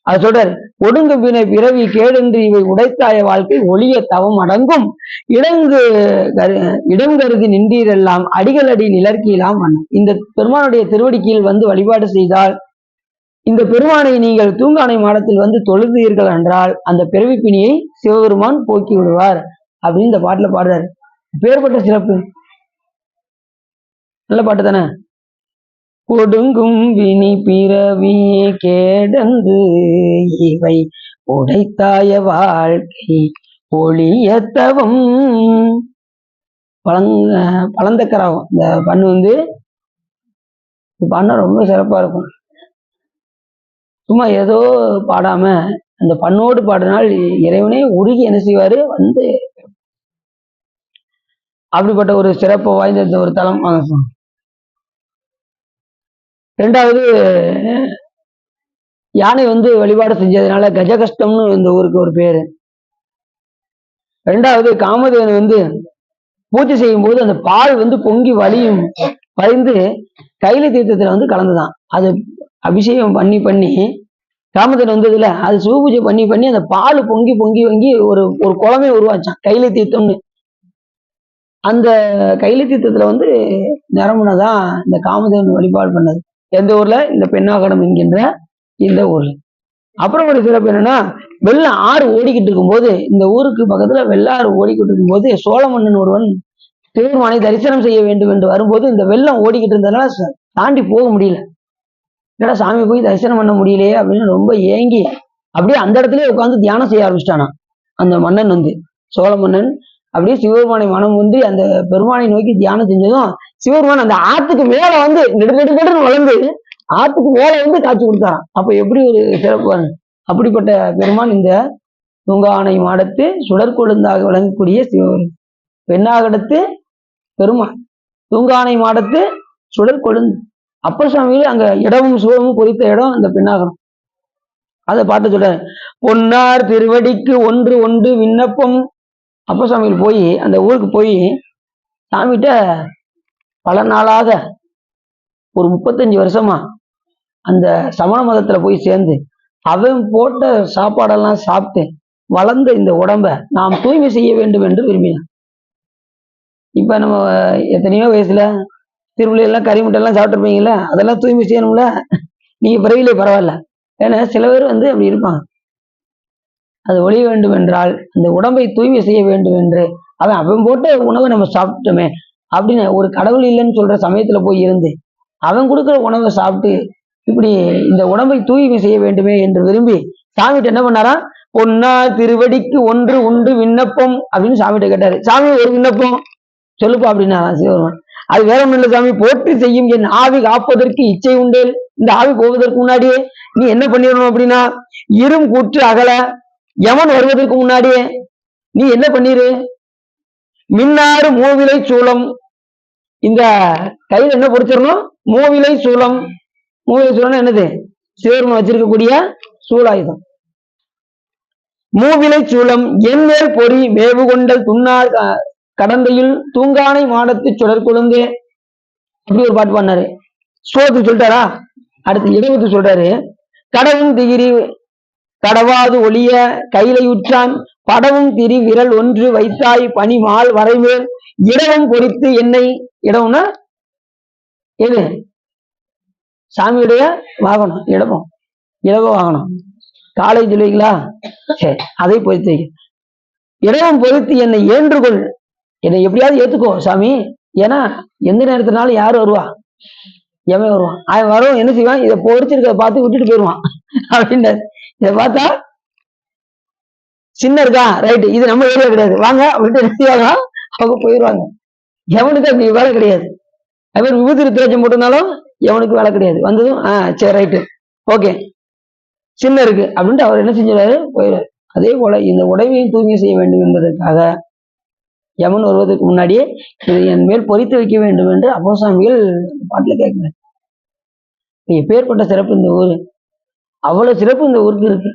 அது சொல்றார். ஒடுங்கு பிணை பிறவி கேடென்று இவை உடைத்தாய வாழ்க்கை ஒளிய தவம் அடங்கும் இடம் கருதி நின்றீரெல்லாம் அடிகளடி நிலர்கீழாம் வண்ணம். இந்த பெருமானுடைய திருவடி கீழ் வழிபாடு செய்தால், இந்த பெருமானை நீங்கள் தூங்கானை மாடத்தில் தொழுதீர்கள் என்றால் அந்த பிறவி பிணியை சிவபெருமான் போக்கி விடுவார் அப்படின்னு இந்த பாட்டுல பாடுறாரு. பேர்பட்ட சிறப்பு. நல்ல பாட்டு தானே? ஒடுங்கும் வினி பிறவி கேடந்து இவை உடைத்தாய வாழ்க்கை ஒளியத்தவம். பழந்தக்கராகும் இந்த பண்ணு பண்ண ரொம்ப சிறப்பா இருக்கும். சும்மா ஏதோ பாடாம அந்த பண்ணோடு பாடினால் இறைவனே உருகி என்ன செய்வாரு அப்படிப்பட்ட ஒரு சிறப்பு வாய்ந்த ஒரு தலம். ரெண்டாவது, யானை வழிபாடு செஞ்சதுனால கஜகஷ்டம்னு இந்த ஊருக்கு ஒரு பேரு. ரெண்டாவது, காமதேவன் பூஜை செய்யும் போது அந்த பால் பொங்கி வழிந்து கையில தீர்த்தத்துல கலந்துதான். அது அபிஷேகம் பண்ணி காமதேவன் வந்ததுல அது சிவபூஜை பண்ணி அந்த பால் பொங்கி ஒரு குளமே உருவாச்சான் கையில தீர்த்தம்னு. அந்த கையில தீர்த்தத்துல நிரம்புனதான் இந்த காமதேவன் வழிபாடு பண்ணது. எந்த ஊர்ல? இந்த பெண்ணாகடம் என்கின்ற இந்த ஊர்ல. அப்புறம் ஒரு சிறப்பு என்னன்னா, வெள்ள ஆறு ஓடிக்கிட்டு இருக்கும்போது, இந்த ஊருக்கு பக்கத்துல வெள்ளாறு ஓடிக்கிட்டு இருக்கும்போது சோழ மன்னன் ஒருவன் பெருமானை தரிசனம் செய்ய வேண்டும் என்று வரும்போது இந்த வெள்ளம் ஓடிக்கிட்டு இருந்ததுனால தாண்டி போக முடியல. என்னடா சாமி போய் தரிசனம் பண்ண முடியலையே அப்படின்னு ரொம்ப ஏங்கி அப்படியே அந்த இடத்துலயே உட்காந்து தியானம் செய்ய ஆரம்பிச்சிட்டானா அந்த மன்னன் சோழ மன்னன். அப்படியே சிவபெருமானை மனம் அந்த பெருமானை நோக்கி தியானம் செஞ்சதும் சிவபெருமான் அந்த ஆத்துக்கு மேல நெடுநெடுன்னு வளர்ந்து ஆத்துக்கு மேல காட்சி கொடுத்தாராம். அப்ப எப்படி ஒரு சிறப்பு! அப்படிப்பட்ட பெருமான் இந்த தூங்கானை மாடத்து சுடற்கொழுந்தாக விளங்கக்கூடிய சிவபெருமான். பெண்ணாகடத்து பெருமான் தூங்கானை மாடத்து சுடற்கொழுந்து. அப்பர் சுவாமிகள் அங்க இடமும் சுவமும் பொறித்த இடம் அந்த பெண்ணாகரம். அதை பாட்டு சொல்ற. பொன்னார் திருவடிக்கு ஒன்று ஒன்று விண்ணப்பம் அப்பசாமிகள் போய் அந்த ஊருக்கு போய் சாமிகிட்ட பல நாளாக ஒரு 35 வருஷமா அந்த சமண மதத்துல போய் சேர்ந்து அவன் போட்ட சாப்பாடெல்லாம் சாப்பிட்டு வளர்ந்த இந்த உடம்ப நாம் தூய்மை செய்ய வேண்டும் என்று விரும்பினான். இப்ப நம்ம எத்தனையோ வயசுல திருவிழையெல்லாம் கறிமுட்டெல்லாம் சாப்பிட்டுருப்பீங்களா, அதெல்லாம் தூய்மை செய்யணும்ல. நீங்க பிறவிலே பரவாயில்ல. ஏன்னா சில பேர் வந்து அப்படி இருப்பாங்க. அது ஒழிய வேண்டும் என்றால் அந்த உடம்பை தூய்மை செய்ய வேண்டும் என்று அவன் போட்ட உணவை நம்ம சாப்பிட்டோமே அப்படின்னு ஒரு கடவுள் இல்லைன்னு சொல்ற சமயத்துல போய் இருந்து அவன் கொடுக்குற உணவை சாப்பிட்டு இப்படி இந்த உடம்பை தூய்மை செய்ய வேண்டுமே என்று விரும்பி சாமிகிட்ட என்ன பண்ணாரா, பொன்னா திருவடிக்கு ஒன்று உண்டு விண்ணப்பம் அப்படின்னு சாமிகிட்ட கேட்டாரு. சாமி ஒரு விண்ணப்பம் சொல்லுப்பா அப்படின்னா சிவபெருமான். அது வேற ஒண்ணும் இல்லை சாமி, போற்றி செய்யும் என் ஆவி காப்பதற்கு இச்சை உண்டேல். இந்த ஆவி போவதற்கு முன்னாடியே நீ என்ன பண்ணிடணும் அப்படின்னா, இரும் கூற்று அகல யமன் வருவதற்கு முன்னாடியே நீ என்ன பண்ணிரு, மின்னாறு மூவிலை சூளம், இந்த கையில என்ன பொறிச்சிடணும், மூவிலை சூளம். மூவிலை சூளம்னா என்னது, சிவபெருமான் வச்சிருக்கக்கூடிய சூலாயுதம். மூவிலை சூளம் என் மேல் பொறி மேவு கொண்டல் துண்ணார் கடந்தையில் தூங்கானை மாடத்து சுடர் கொழுந்தே. அப்படி ஒரு பாட்டு பண்ணாரு. சோத்துக்கு சொல்லிட்டாரா, அடுத்து இடவுக்கு சொல்றாரு. கடவும் திகிரி கடவாது ஒளிய கையிலையுற்றான் படவும் திரி விரல் ஒன்று வைத்தாய் பனி மால் வரைமேல் இடவும் பொறித்து என்னை. இடம்னா எது, சாமியுடைய வாகனம் இடமும். இடவ வாகனம் காலை சொல்லுவீங்களா, சரி அதை பொறுத்து வைக்க. இடமும் பொறுத்து என்னை ஏன்றுகொள், என்னை எப்படியாவது ஏத்துக்கோ சாமி. ஏன்னா எந்த நேரத்தினாலும் யாரு வருவா, எவன் வருவான். அவன் வரும் என்ன செய்வான், இதை பொறிச்சிருக்க பார்த்து விட்டுட்டு போயிடுவான் அப்படின்றாரு. இதை பார்த்தா சின்ன இருக்கா, ரைட்டு இது நம்ம ஏரியா கிடையாது வாங்க அப்படின்ட்டு என்ன செய்வாங்க, அவங்க போயிடுவாங்க. எவனுக்கு அப்படி வேலை கிடையாது. அவன் விபூதி ருத்ராட்சம் போட்டிருந்தாலும் எவனுக்கு வேலை கிடையாது. வந்ததும் சரி ரைட்டு ஓகே சின்ன இருக்கு அப்படின்ட்டு அவர் என்ன செஞ்சாரு, போயிடுவார். அதே போல இந்த உடமையும் தூய்மை செய்ய வேண்டும் என்பதற்காக யமன் வருவதற்கு முன்னாடியே இதை என் மேல் பொறித்து வைக்க வேண்டும் என்று அப்போஸ்தலர்கள் பாட்டுல கேட்கிறார். எப்பேற்பட்ட சிறப்பு இந்த ஊரு, அவ்வளவு சிறப்பு இந்த ஊருக்கு இருக்கு.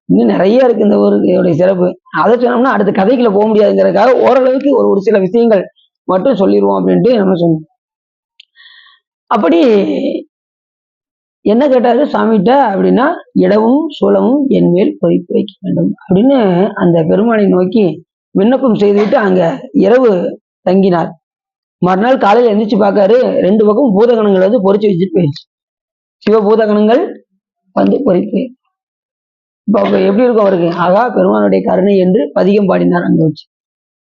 இன்னும் நிறைய இருக்கு இந்த ஊருக்கு சிறப்பு. அதை சொன்னோம்னா அடுத்த கதைக்குள்ள போக முடியாதுங்கிறதுக்காக ஓரளவுக்கு ஒரு சில விஷயங்கள் மட்டும் சொல்லிடுவோம் அப்படின்ட்டு நம்ம சொன்னோம். அப்படி என்ன கேட்டாரு சாமிகிட்ட அப்படின்னா, இடமும் சூலமும் என் மேல் பொறித்து வைக்க வேண்டும் அப்படின்னு அந்த பெருமானை நோக்கி விண்ணப்பம் செய்துவிட்டு அங்க இரவு தங்கினார். மறுநாள் காலையில எந்திரிச்சு பார்க்காரு, 2 பக்கம் பூதகணங்கள் வந்து பொறிச்சு வச்சுட்டு போயிடுச்சு. சிவபூதகணங்கள் வந்து பொறித்து. இப்ப எப்படி இருக்கும் அவருக்கு, ஆகா பெருமானுடைய கருணை என்று பதிகம் பாடினார். அங்க வச்சு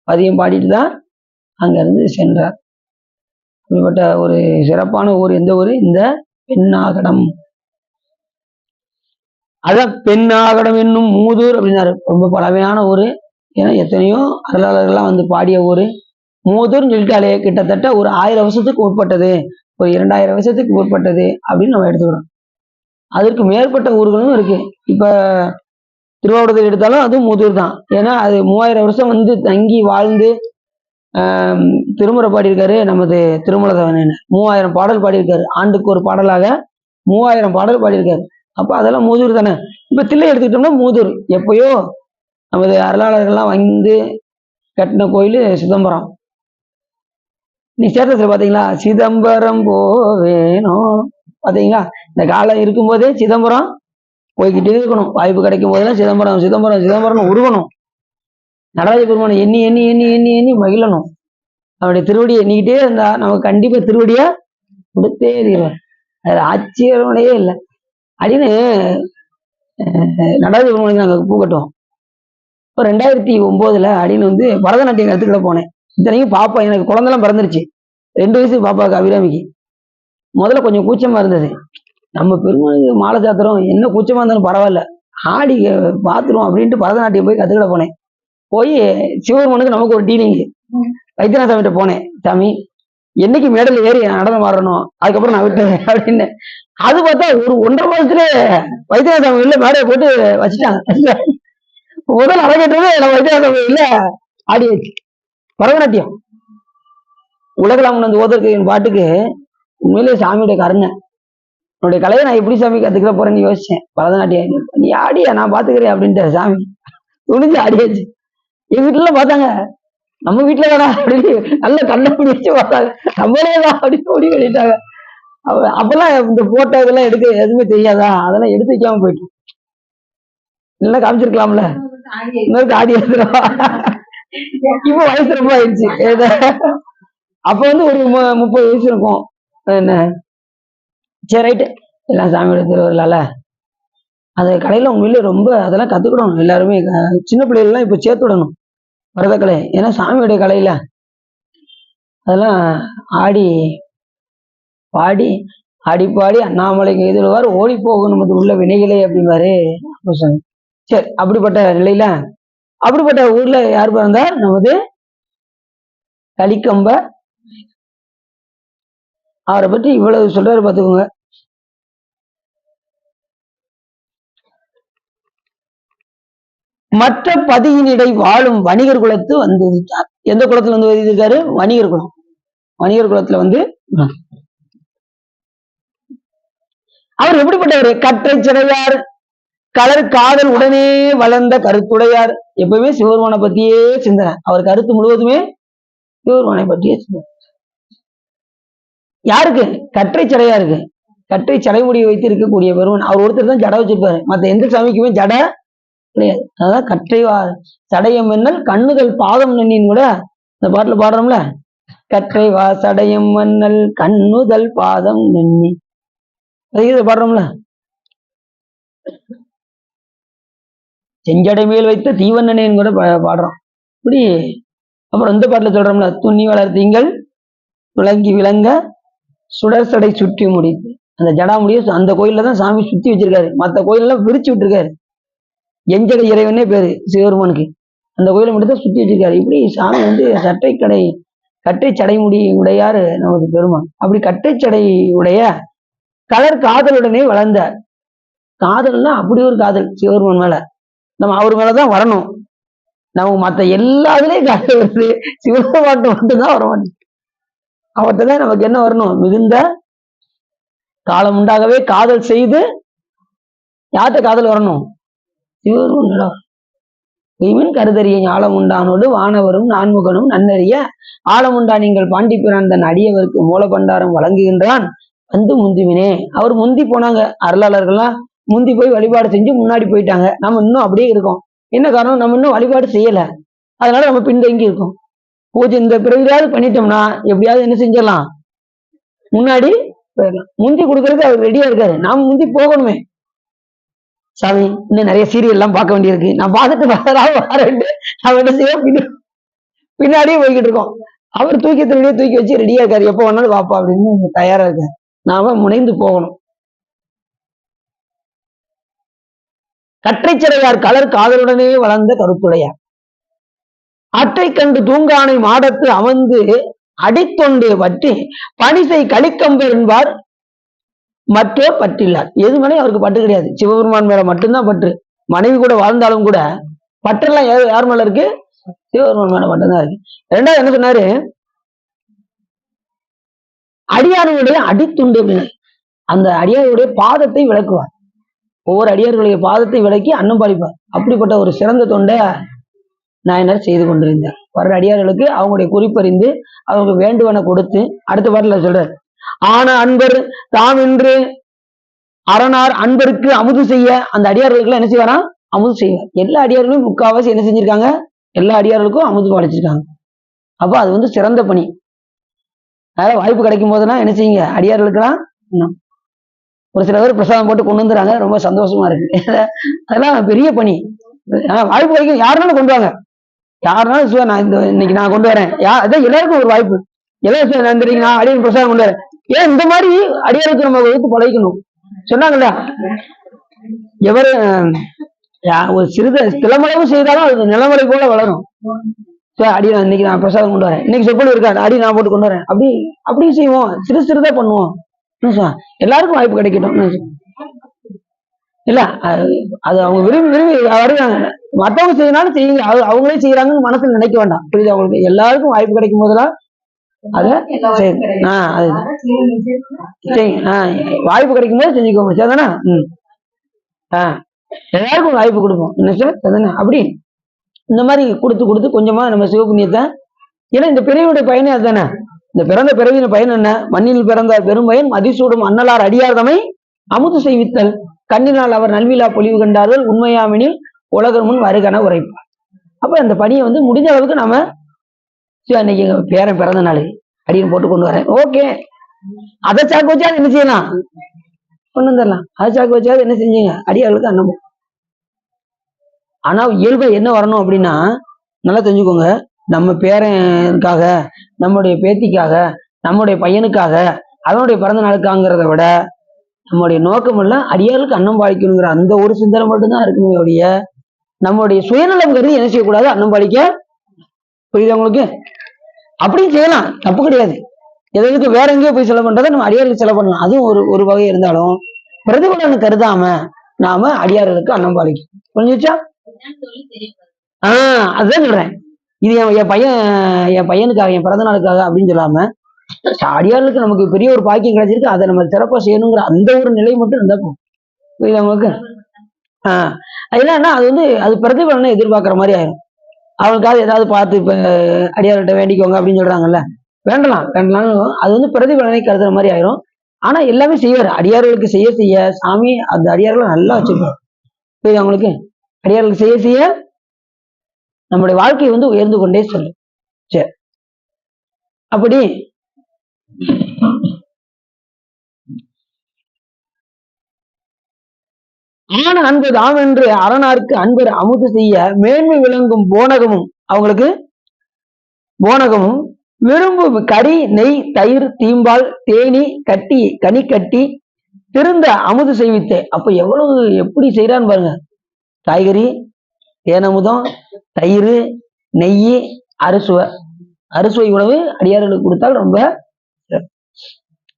பதிகம் பாடிட்டு தான் அங்க இருந்து சென்றார். அப்படிப்பட்ட ஒரு சிறப்பான ஊர் எந்த ஊரு, இந்த பெண்ணாகடம். அதான் பெண்ணாகடம் என்னும் மூதூர் அப்படின்னாரு. ரொம்ப பழமையான ஊரு. ஏன்னா எத்தனையோ அருளாளர்கள்லாம் வந்து பாடிய ஊரு. மூதூர்னு சொல்லிட்டாலே கிட்டத்தட்ட ஒரு 1000 வருஷத்துக்கு உட்பட்டது, ஒரு 2000 வருஷத்துக்கு உட்பட்டது அப்படின்னு நம்ம எடுத்துக்கிறோம். அதற்கு மேற்பட்ட ஊர்களும் இருக்கு. இப்ப திருவாவூரத்தில் எடுத்தாலும் அதுவும் மூதூர் தான். ஏன்னா அது 3000 வருஷம் வந்து தங்கி வாழ்ந்து திருமுறை பாடியிருக்காரு நமது திருமலதேவன். 3000 பாடல் பாடியிருக்காரு. ஆண்டுக்கு ஒரு பாடலாக 3000 பாடல் பாடியிருக்காரு. அப்ப அதெல்லாம் மூதூர் தானே. இப்ப தில்லை எடுத்துக்கிட்டோம்னா மூதூர். எப்பயோ நமது அருளாளர்கள்லாம் வந்து கட்டின கோயில் சிதம்பரம். நீ சேத்தத்துல பாத்தீங்களா, சிதம்பரம் போவேணும் பாத்தீங்களா. இந்த காலம் இருக்கும்போதே சிதம்பரம் போய்கிட்டே இருக்கணும். வாய்ப்பு கிடைக்கும் போதெல்லாம் சிதம்பரம் சிதம்பரம் சிதம்பரம் உருவணும். நடராஜ பெருமானை எண்ணி எண்ணி எண்ணி எண்ணி எண்ணி மகிழணும். அவருடைய திருவடியை எண்ணிக்கிட்டே இருந்தா நமக்கு கண்டிப்பா திருவடியா கொடுத்தே இருக்கிறார். அதுல ஆச்சரியமே இல்லை அப்படின்னு நடராஜ பெருமானுக்கு நாங்க பூ கட்டுவோம். இப்போ 2009 அப்படின்னு வந்து பரதநாட்டியம் கற்றுக்கிட போனேன். இத்தனைக்கும் பாப்பா எனக்கு குழந்தைலாம் பிறந்துருச்சு. 2 வயசு பாப்பாவுக்கு அபிராமிக்கு. முதல்ல கொஞ்சம் கூச்சமா இருந்தது. நம்ம பெருமாளுக்கு மாலை சாத்திரம், என்ன கூச்சமா இருந்தாலும் பரவாயில்ல ஆடி பார்த்துருவோம் அப்படின்ட்டு பரதநாட்டியம் போய் கற்றுக்கிட போனேன். போய் சிவபெருமானுக்கு நமக்கு ஒரு டீலிங். வைத்தியநாத சாமிகிட்ட போனேன், சாமி என்னைக்கு மேடல் ஏறி நடனம் ஆடணும், அதுக்கப்புறம் நான் விட்டேன் அப்படின்னு. அது பார்த்தா ஒரு 1.5 மாதத்துல வைத்தியநாத சாமி உள்ள மேடையை போட்டு வச்சுட்டாங்க. முதல் அரங்கேற்றமே நம்ம வைத்தியநாத சாமி உள்ள ஆடியாச்சு. பரதநாட்டியம் உலகலாம் வந்து ஓதற்கு என் பாட்டுக்கு உண்மையிலேயே சாமியுடைய கருணை. என்னுடைய கலையை நான் எப்படி சாமி கத்துக்கிற போறேன்னு யோசிச்சேன். பரதநாட்டியம் நீ ஆடியா நான் பாத்துக்கிறேன் அப்படின்ட்டு சாமி துணிஞ்சு ஆடியாச்சு. எங்க வீட்டுல பார்த்தாங்க, நம்ம வீட்டுல தானா அப்படின்னு நல்ல கண்ணப்படி வச்சு பார்த்தாங்க, நம்மளே தான் அப்படின்னு முடிவு பண்ணிட்டாங்க. அப்பெல்லாம் இந்த போட்டோ இதெல்லாம் எடுக்க எதுவுமே தெரியாதா, அதெல்லாம் எடுத்து வைக்காம போயிட்டோம். நல்லா காமிச்சிருக்கலாம்ல, இன்னொரு ஆடி எடுத்துருவா. இப்ப வயசு ரொம்ப ஆயிடுச்சு. அப்ப வந்து ஒரு 30 வயசு இருக்கும். என்ன சரி ரைட்டு, எல்லாம் சாமியோட திருவருளால அந்த கலையில உண்மையிலே ரொம்ப அதெல்லாம் கத்துக்கிடணும் எல்லாருமே. சின்ன பிள்ளைகள்லாம் இப்ப சேர்த்து விடணும் பரதக்கலை. ஏன்னா சாமியுடைய கலையில அதெல்லாம் ஆடி பாடி ஆடி பாடி அண்ணாமலைக்கு எதிர்வார் ஓடி போகும் நமது உள்ள வினைகளே அப்படின்பாரு. சரி, அப்படிப்பட்ட நிலையில அப்படிப்பட்ட ஊர்ல யார் பிறந்தா, நமது கலிக்கம்ப. அவரை பற்றி இவ்வளவு சொல்றாரு பார்த்துக்கோங்க. மற்ற பதியினிடை வாழும் வணிகர் குலத்து வந்து எந்த குலத்துல வந்து இருக்காரு? வணிகர் குலம். வணிகர் குலத்துல வந்து அவர் எப்படிப்பட்டவர்? கற்றை சிறையார் கலர் காதல் உடனே வளர்ந்த கருத்துடையார். எப்பவுமே சிவபெருமானை பத்தியே சிந்தனை, அவர் கருத்து முழுவதுமே சிவபெருமானை பற்றியே சிந்தனை. யாருக்கு? கற்றை சிறையாருக்கு. கற்றை சடைமுடியை வைத்து இருக்கக்கூடிய பெருமன் அவர் ஒருத்தர் தான் ஜடை வச்சிருப்பாரு, மத்த எந்த சாமிக்குமே ஜடை கிடையாது. அதான் கற்றைவா சடையம் என்னல் கண்ணுதல் பாதம் நன்னின்னு கூட இந்த பாட்டுல பாடுறோம்ல, கற்றைவா சடையம் மன்னல் கண்ணுதல் பாதம் நன்னி, அதை பாடுறோம்ல. செஞ்சடை மேல் வைத்த தீவண்ணனேன்னு கூட பாடுறோம் இப்படி. அப்புறம் இந்த பாட்டுல சொல்றோம்ல, துணி வளர்த்தீங்கள் விளங்கி விளங்க சுடர் சடை சுற்றி முடித்து. அந்த ஜடாமுடிய அந்த கோயில்ல தான் சாமி சுத்தி வச்சிருக்காரு, மற்ற கோயிலெல்லாம் விரிச்சு விட்டுருக்காரு. எஞ்சடை இறைவனே பேரு சிவபெருமானுக்கு, அந்த கோயிலை மட்டும் தான் சுத்தி வச்சிருக்காரு. இப்படி சாமி வந்து கட்டை சடைமுடி உடையார் நமது பெருமான். அப்படி கட்டை சடை உடைய கலர் காதலுடனே வளர்ந்த. காதல்னா அப்படி ஒரு காதல் சிவபெருமான் மேல, நம்ம அவர் மேலதான் வரணும். நமக்கு மற்ற எல்லாத்துலயும் காதல் வருது, சிவபெருமான் மட்டும்தான் வர மாட்டேன். அவர்கிட்ட தான் நமக்கு என்ன வரணும்? மிகுந்த காலம் உண்டாகவே காதல் செய்து. யார்கிட்ட காதல் வரணும்? சிவபெருமான் கருதறிய ஞாலம் உண்டானோடு வானவரும் நான்முகனும் நன்னறிய ஆழம் உண்டா நீங்கள் பாண்டிப்பிரான் தன் அடியவருக்கு மூல பண்டாரம் வழங்குகின்றான் வந்து முந்திவினே. அவர் முந்தி போனாங்க, அருளாளர்கள்லாம் முந்தி போய் வழிபாடு செஞ்சு முன்னாடி போயிட்டாங்க. நம்ம இன்னும் அப்படியே இருக்கோம். என்ன காரணம்? நம்ம இன்னும் வழிபாடு செய்யல, அதனால நம்ம பின்தங்கி இருக்கோம். பூஜை இந்த பிறவியாவது பண்ணிட்டோம்னா எப்படியாவது என்ன செஞ்சிடலாம், முன்னாடி போயிடலாம். முந்தி கொடுக்கறதுக்கு அவர் ரெடியா இருக்காரு, நாம முந்தி போகணுமே. சாமி இன்னும் நிறைய சீரியல் எல்லாம் பார்க்க வேண்டியிருக்கு, நான் பார்த்துட்டு பின்னாடியே போய்கிட்டு இருக்கோம். அவர் தூக்கி வச்சு ரெடியா இருக்காரு, எப்ப வேணாலும் பாப்பா அப்படின்னு தயாரா இருக்காரு. நாம முனைந்து போகணும். கற்றைச்சிறையார் கலர் காதலுடனே வளர்ந்த கருத்துடையார் அற்றை கண்டு தூங்கானை மாடத்து அமர்ந்து அடித்தொண்டே பற்றி பணிசை கலிக்கம்பு என்பார். மற்றோ பற்றில்லார். எது மேலே அவருக்கு பற்று கிடையாது, சிவபெருமான் மேல மட்டும்தான் பற்று. மனைவி கூட வாழ்ந்தாலும் கூட பற்றெல்லாம் யார் மேல இருக்கு? சிவபெருமான் மேல மட்டும்தான் இருக்கு. ரெண்டாவது என்ன சொன்னாரு? அடியார்களுடைய அடித்துண்டு அப்படின்னு, அந்த அடியாருடைய பாதத்தை விளக்குவார். ஒவ்வொரு அடியார்களுடைய பாதத்தை விளக்கி அன்னம் பாலிப்பார். அப்படிப்பட்ட ஒரு சிறந்த தொண்டை நாயனர் செய்து கொண்டிருந்தார். வர்ற அடியார்களுக்கு அவங்களுடைய குறிப்பறிந்து அவங்களுக்கு வேண்டுவன கொடுத்து, அடுத்த பாட்டில் சொல்றார், ஆன அன்பர் தாம் என்று அரணார் அன்பருக்கு அமுது செய்ய. அந்த அடியார்களுக்கு என்ன செய்வாரா? அமுது செய்வார். எல்லா அடியார்களும் முக்காவாசி என்ன செஞ்சிருக்காங்க? எல்லா அடியார்களுக்கும் அமுது படைச்சிருக்காங்க. அப்ப அது வந்து சிறந்த பணி. அதனால வாய்ப்பு கிடைக்கும் போதெல்லாம் என்ன செய்யுங்க, அடியார்களுக்கெல்லாம். ஒரு சில பேர் பிரசாதம் போட்டு கொண்டு வந்துறாங்க, ரொம்ப சந்தோஷமா இருக்கு. அதெல்லாம் பெரிய பணி. வாய்ப்பு கிடைக்கும், யாருனாலும் கொண்டு வாங்க, யாருனாலும் நான் இன்னைக்கு நான் கொண்டு வரேன். அதான் எல்லாருக்கும் ஒரு வாய்ப்பு. எல்லாரும் நான் அடியார் பிரசாதம் கொண்டு வரேன். ஏன் இந்த மாதிரி அடியாருக்கு நம்ம வைத்து பழகிக்கணும். சொன்னாங்கல்ல, எவரு ஒரு சிறிது திலமளவு செய்தாலும் அது நிலமலை போல வளரும். அடி நான் இன்னைக்கு நான் பிரசாதம் கொண்டு வரேன், இன்னைக்கு சொற்பொழி இருக்காது, அடி நான் போட்டு கொண்டு வரேன், அப்படி செய்வோம், சிறு சிறுதா பண்ணுவோம். எல்லாருக்கும் வாய்ப்பு கிடைக்கட்டும் இல்ல. அது அவங்க விரும்பி வருவாங்க. மத்தவங்க செய்யனாலும் செய்யுங்க, அவங்களே செய்யறாங்கன்னு மனசுல நினைக்க வேண்டாம். புரியுது அவங்களுக்கு? எல்லாருக்கும் வாய்ப்பு கிடைக்கும் போதெல்லாம் வாய்ப்பு கிடைக்கும் போது செஞ்சுக்கோங்க. சரிதானே? எல்லாருக்கும் வாய்ப்பு கொடுப்போம். என்ன சார்? சரிதானே? அப்படி இந்த மாதிரி கொடுத்து கொடுத்து கொஞ்சமா நம்ம சிவபுண்ணியத்தை, ஏன்னா இந்த பிறவியுடைய பயனே அதுதானே. இந்த பிறந்த பிறவியின் பயன் என்ன? மண்ணில் பிறந்தார் பெரும்பயன் மதிசூடும் அன்னலார் அடியார்தமை அமுது செய்வித்தல், கண்ணினால் அவர் நல்விழா பொலிவு கண்டார்கள் உண்மையாமெனில் உலகர் முன் வருகன உரைப்பார். அப்ப அந்த பணியை வந்து முடிஞ்ச அளவுக்கு நாம இன்னைக்கு எங்க பேரன் பிறந்த நாள் அப்படின்னு போட்டு கொண்டு வரேன், ஓகே. அதை சாக்கு வச்சா என்ன செய்யலாம், கொண்டு வந்துடலாம். அதை சாக்கு வச்சா என்ன செஞ்சீங்க, அடியார்களுக்கு அன்னம். ஆனா இயல்பை என்ன வரணும் அப்படின்னா, நல்லா தெரிஞ்சுக்கோங்க, நம்ம பேரனுக்காக, நம்முடைய பேத்திக்காக, நம்முடைய பையனுக்காக, அவனுடைய பிறந்த நாளுக்காங்கிறத விட நம்முடைய நோக்கம் எல்லாம் அடியார்களுக்கு அன்னம் பாலிக்கணுங்கிற அந்த ஒரு சிந்தனை மட்டும்தான் இருக்குமே ஒழிய, நம்முடைய சுயநலம் கருதி என்ன செய்யக்கூடாது, அன்னம் பாலிக்க. புரியுது உங்களுக்கு? அப்படியும் செய்யலாம், தப்பு கிடையாது. எதுக்கு வேற எங்கேயோ போய் செலவு பண்றதை நம்ம அடியார்களுக்கு செலவு பண்ணலாம், அதுவும் ஒரு வகை இருந்தாலும் பிரதிபலனை கருதாம நாம அடியார்களுக்கு அன்னம் பாலிக்கும். புரிஞ்சுச்சா? அதுதான் சொல்றேன். இது என் பையனுக்காக, என் பிறந்த நாளுக்காக அப்படின்னு சொல்லாம, அடியார்களுக்கு நமக்கு பெரிய ஒரு பாக்கியம் கிடைச்சிருக்கு, அதை நம்ம சிறப்பா செய்யணுங்கிற அந்த ஒரு நிலை மட்டும் இருந்தா போகும். புரியுது உங்களுக்கு? என்னன்னா அது வந்து அது பிரதிபலனை எதிர்பார்க்கிற மாதிரி ஆயிரும். அவனுக்காக ஏதாவது பார்த்து இப்ப அடியார்கிட்ட வேண்டிக்கோங்க அப்படின்னு சொல்றாங்கல்ல, வேண்டலாம் அது வந்து பிரதிபலனை கருதுற மாதிரி ஆயிரும். ஆனா எல்லாமே செய்வாரு, அடியார்களுக்கு செய்ய செய்ய சாமி அந்த அடியார்களை நல்லா வச்சிருப்பாரு. புரியுது அவங்களுக்கு? அடியார்களுக்கு செய்ய செய்ய நம்முடைய வாழ்க்கை வந்து உயர்ந்து கொண்டே சொல்லும். சரி, அப்படி ஆன அன்பு தாம் என்று அரணாருக்கு அன்பர் அமுது செய்ய மேன்மை விளங்கும் போனகமும், அவங்களுக்கு போனகமும் விரும்பு கறி நெய் தயிர் தீம்பால் தேனி கட்டி கனி கட்டி திருந்த அமுது செய்வித்தே. அப்ப எவ்வளவு எப்படி செய்யறான்னு பாருங்க. காய்கறி, தேனமுதம், தயிர், நெய், அறுசுவை உணவு அடியார்களுக்கு கொடுத்தால் ரொம்ப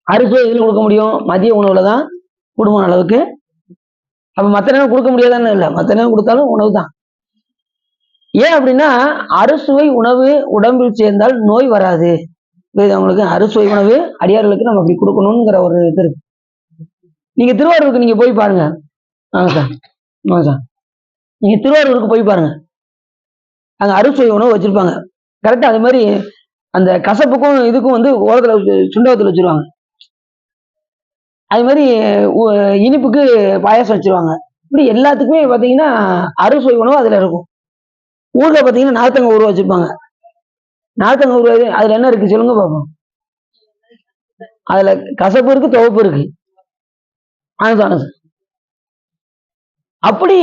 அறுசுவை எதுல கொடுக்க முடியும், மதிய உணவுலதான் குடும்ப அளவுக்கு. அப்ப மத்த நேரம் கொடுக்க முடியாதான்னு இல்லை, மத்த நேரம் கொடுத்தாலும் உணவு தான். ஏன் அப்படின்னா அறுசுவை உணவு உடம்பில் சேர்ந்தால் நோய் வராது. அவங்களுக்கு அறுசுவை உணவு அடியார்களுக்கு நம்ம அப்படி கொடுக்கணுங்கிற ஒரு இது இருக்கு. நீங்க திருவாரூருக்கு நீங்க போய் பாருங்க. சார் நீங்க திருவாரூருக்கு போய் பாருங்க, அங்க அறுசுவை உணவு வச்சிருப்பாங்க. கரெக்டா அது மாதிரி அந்த கசப்புக்கும் இதுக்கும் வந்து ஓரத்துல சுண்டகத்துல வச்சிருவாங்க. அது மாதிரி இனிப்புக்கு பாயாசம் வச்சிருவாங்க. இப்படி எல்லாத்துக்குமே பாத்தீங்கன்னா அறுசுவை உணவு அதுல இருக்கும். ஊர்ல பாத்தீங்கன்னா நார்த்தங்க ஊறுகாய் வச்சிருப்பாங்க. நார்த்தங்க ஊறுகாய் அதுல என்ன இருக்கு சொல்லுங்க பாப்போம். அதுல கசப்பு இருக்கு, துவப்பு இருக்கு. அப்படி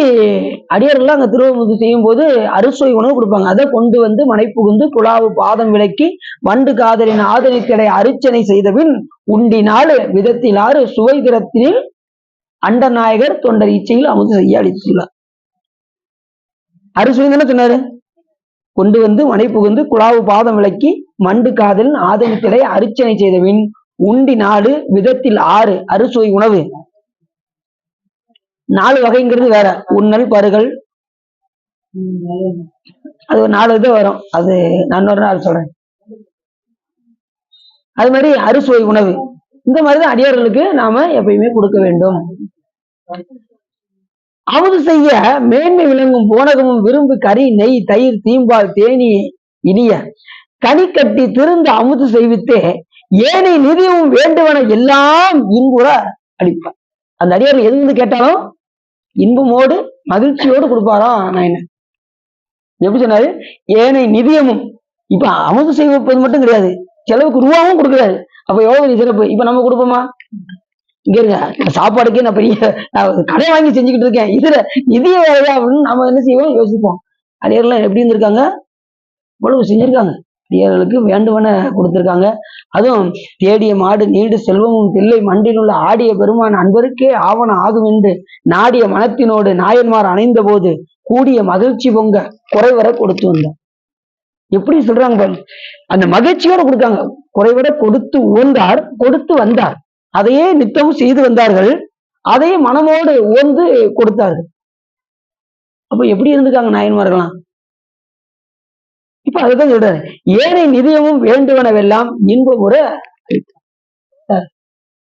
அடியார்கள் அங்க திருவமுது செய்யும் போது அறுசுவை உணவு கொடுப்பாங்க. அதை கொண்டு வந்து மனைப்புகுந்து குழாவு பாதம் விளக்கி வண்டு காதலின் ஆதரித்தடை அரிச்சனை செய்தபின் உண்டினாலு விதத்திலாறு சுவை திறத்தில் அண்டநாயகர் தொண்டர் இச்சையில் அமுது செய்ய அளித்துள்ளார். அறுசுவை தானே சொன்னாரு. கொண்டு வந்து மனைப்புகுந்து குழாவு பாதம் விளக்கி மண்டு காதலின் ஆதரித்தடை அரிச்சனை செய்தபின் உண்டினாலு விதத்தில் 6 அறுசுவை உணவு. 4 வகைங்கிறது வேற, உண்ணல் பருகல், அது ஒரு 4 இது வரும், அது நான் ஒரு நாள் சொல்றேன். அது மாதிரி அறுசுவை உணவு இந்த மாதிரிதான் அடியார்களுக்கு நாம எப்பயுமே கொடுக்க வேண்டும். அமுது செய்ய மேன்மை விளங்கும் போனகமும் விரும்பு கறி நெய் தயிர் தீம்பால் தேனி இனிய கனி கட்டி திருந்த அமுது செய்வித்தே ஏனை நிதியும் வேண்டுவன எல்லாம் இன்புற அளிப்பார். அந்த அடியார்கள் எது வந்து கேட்டாலும் இன்பமோடு மகிழ்ச்சியோடு கொடுப்பாராம். நான் என்ன எப்படி சொன்னாரு, ஏனை நிதியமும். இப்ப அமுது செய்வது மட்டும் கிடையாது, செலவுக்கு ரூபாவும் கொடுக்குறாரு. அப்ப எவ்வளவு சிறப்பு. இப்ப நம்ம கொடுப்போமா? இங்க இருங்க, சாப்பாடுக்கே நான் பெரிய கடை வாங்கி செஞ்சுக்கிட்டு இருக்கேன், இதுல நிதிய வேலையா அப்படின்னு நம்ம என்ன செய்வோம், யோசிப்போம். அடியார்கள் எப்படி இருந்திருக்காங்க, இவ்வளவு செஞ்சிருக்காங்க, அடியார்களுக்கு வேண்டுவன கொடுத்திருக்காங்க. அதுவும் தேடிய மாடு நீடு செல்வமும் தில்லை மண்டில் உள்ள ஆடிய பெருமான் அன்பருக்கே ஆவண ஆகும் என்று நாடிய மனத்தினோடு நாயன்மார் அணைந்த போது கூடிய மகிழ்ச்சி பொங்க குறைவர கொடுத்து வந்தார். எப்படி சொல்றாங்க பாருங்க, அந்த மகிழ்ச்சியோட கொடுக்காங்க. குறைவர கொடுத்து உவந்தார், கொடுத்து வந்தார், அதையே நித்தமும் செய்து வந்தார்கள், அதையே மனமோடு உவந்து கொடுத்தார்கள். அப்ப எப்படி இருந்துக்காங்க நாயன்மார்கள்லாம். இப்ப அதுதான் சொல்றாரு, ஏனை நிதியமும் வேண்டுவனவெல்லாம் இன்பமுற.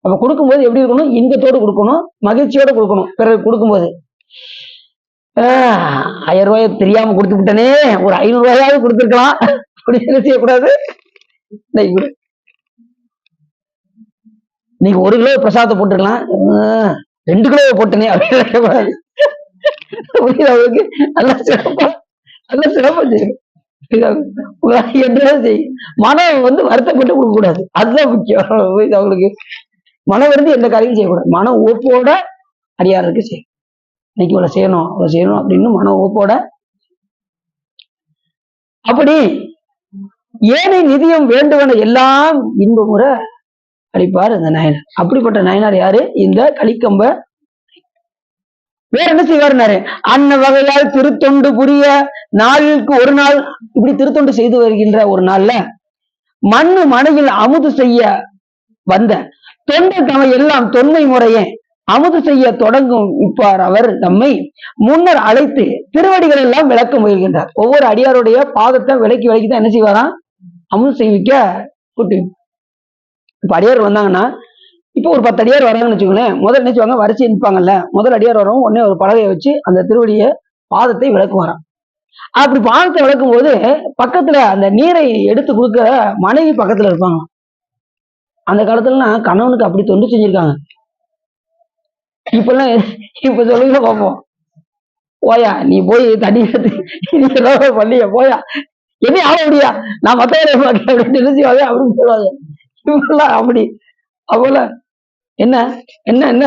அப்ப கொடுக்கும்போது எப்படி இருக்கணும், இன்பத்தோடு கொடுக்கணும், மகிழ்ச்சியோட கொடுக்கணும். பிறகு கொடுக்கும்போது 1000 ரூபாய் தெரியாம கொடுத்து விட்டனே, ஒரு 500 ரூபாயாவது கொடுத்துருக்கலாம் அப்படின்னு என்ன செய்யக்கூடாது. நீங்க 1 கிலோ பிரசாதத்தை போட்டுக்கலாம், 2 கிலோ போட்டனே அப்படின்னு நினைக்கக்கூடாது. அவருக்கு நல்ல சிறப்பா செய்யும். மனம் வருத்தப்பட்டு கொடுக்க கூடாது, அதுதான் முக்கியம். அவங்களுக்கு மனம் வந்து எந்த காரியம் செய்யக்கூடாது, மன ஓப்போட அடியாருக்கு செய்யும். இன்னைக்கு இவ்வளவு செய்யணும் அவ்வளவு செய்யணும் அப்படின்னு மன ஓப்போட. அப்படி ஏனை நிதியம் வேண்டுவன எல்லாம் இன்பமுறை அளிப்பார் இந்த நயனார். அப்படிப்பட்ட நயனார் யாரு? இந்த கலிக்கம்ப. வேற என்ன செய்வாருனாரு, அன்ன வகையால் திருத்தொண்டு புரிய நாளுக்கு ஒரு நாள் இப்படி திருத்தொண்டு செய்து வருகின்ற ஒரு நாள்ல மண்ணு மனையில் அமுது செய்ய வந்த தொண்டை தமை எல்லாம் தொன்மை முறையே அமுது செய்ய தொடங்கும் இப்பார் அவர் நம்மை முன்னர் அழைத்து திருவடிகள் எல்லாம் விளக்க முயல்கின்றார். ஒவ்வொரு அடியாருடைய பாதத்தை விலக்கி தான் என்ன செய்வாராம், அமுது செய்விக்க கூட்டு. இப்ப அடியார் வந்தாங்கன்னா, இப்போ ஒரு 10 அடியார் வராங்கன்னு வச்சுக்கோங்களேன், முதல் நினைச்சுவாங்க வரிசை நிற்பாங்கல்ல, முதல் அடியார் வரவும் உடனே ஒரு பலகையை வச்சு அந்த திருவடிய பாதத்தை விளக்குவாராம். அப்படி பாதத்தை விளக்கும் போது பக்கத்துல அந்த நீரை எடுத்து கொடுக்க மனைவி பக்கத்துல இருப்பாங்க. அந்த காலத்துலலாம் கணவனுக்கு அப்படி தொண்டு செஞ்சிருக்காங்க. இப்ப சொல்லுங்க பார்ப்போம், போயா நீ போய் தண்ணி எடுத்து பண்ணிய போயா, என்ன ஆக முடியா, நான் மத்த வேலையை பார்க்க அப்படின்னு நினைச்சுவாங்க, அப்படின்னு சொல்லுவாங்க. இப்பெல்லாம் அப்படி அவ்வளோ என்ன என்ன என்ன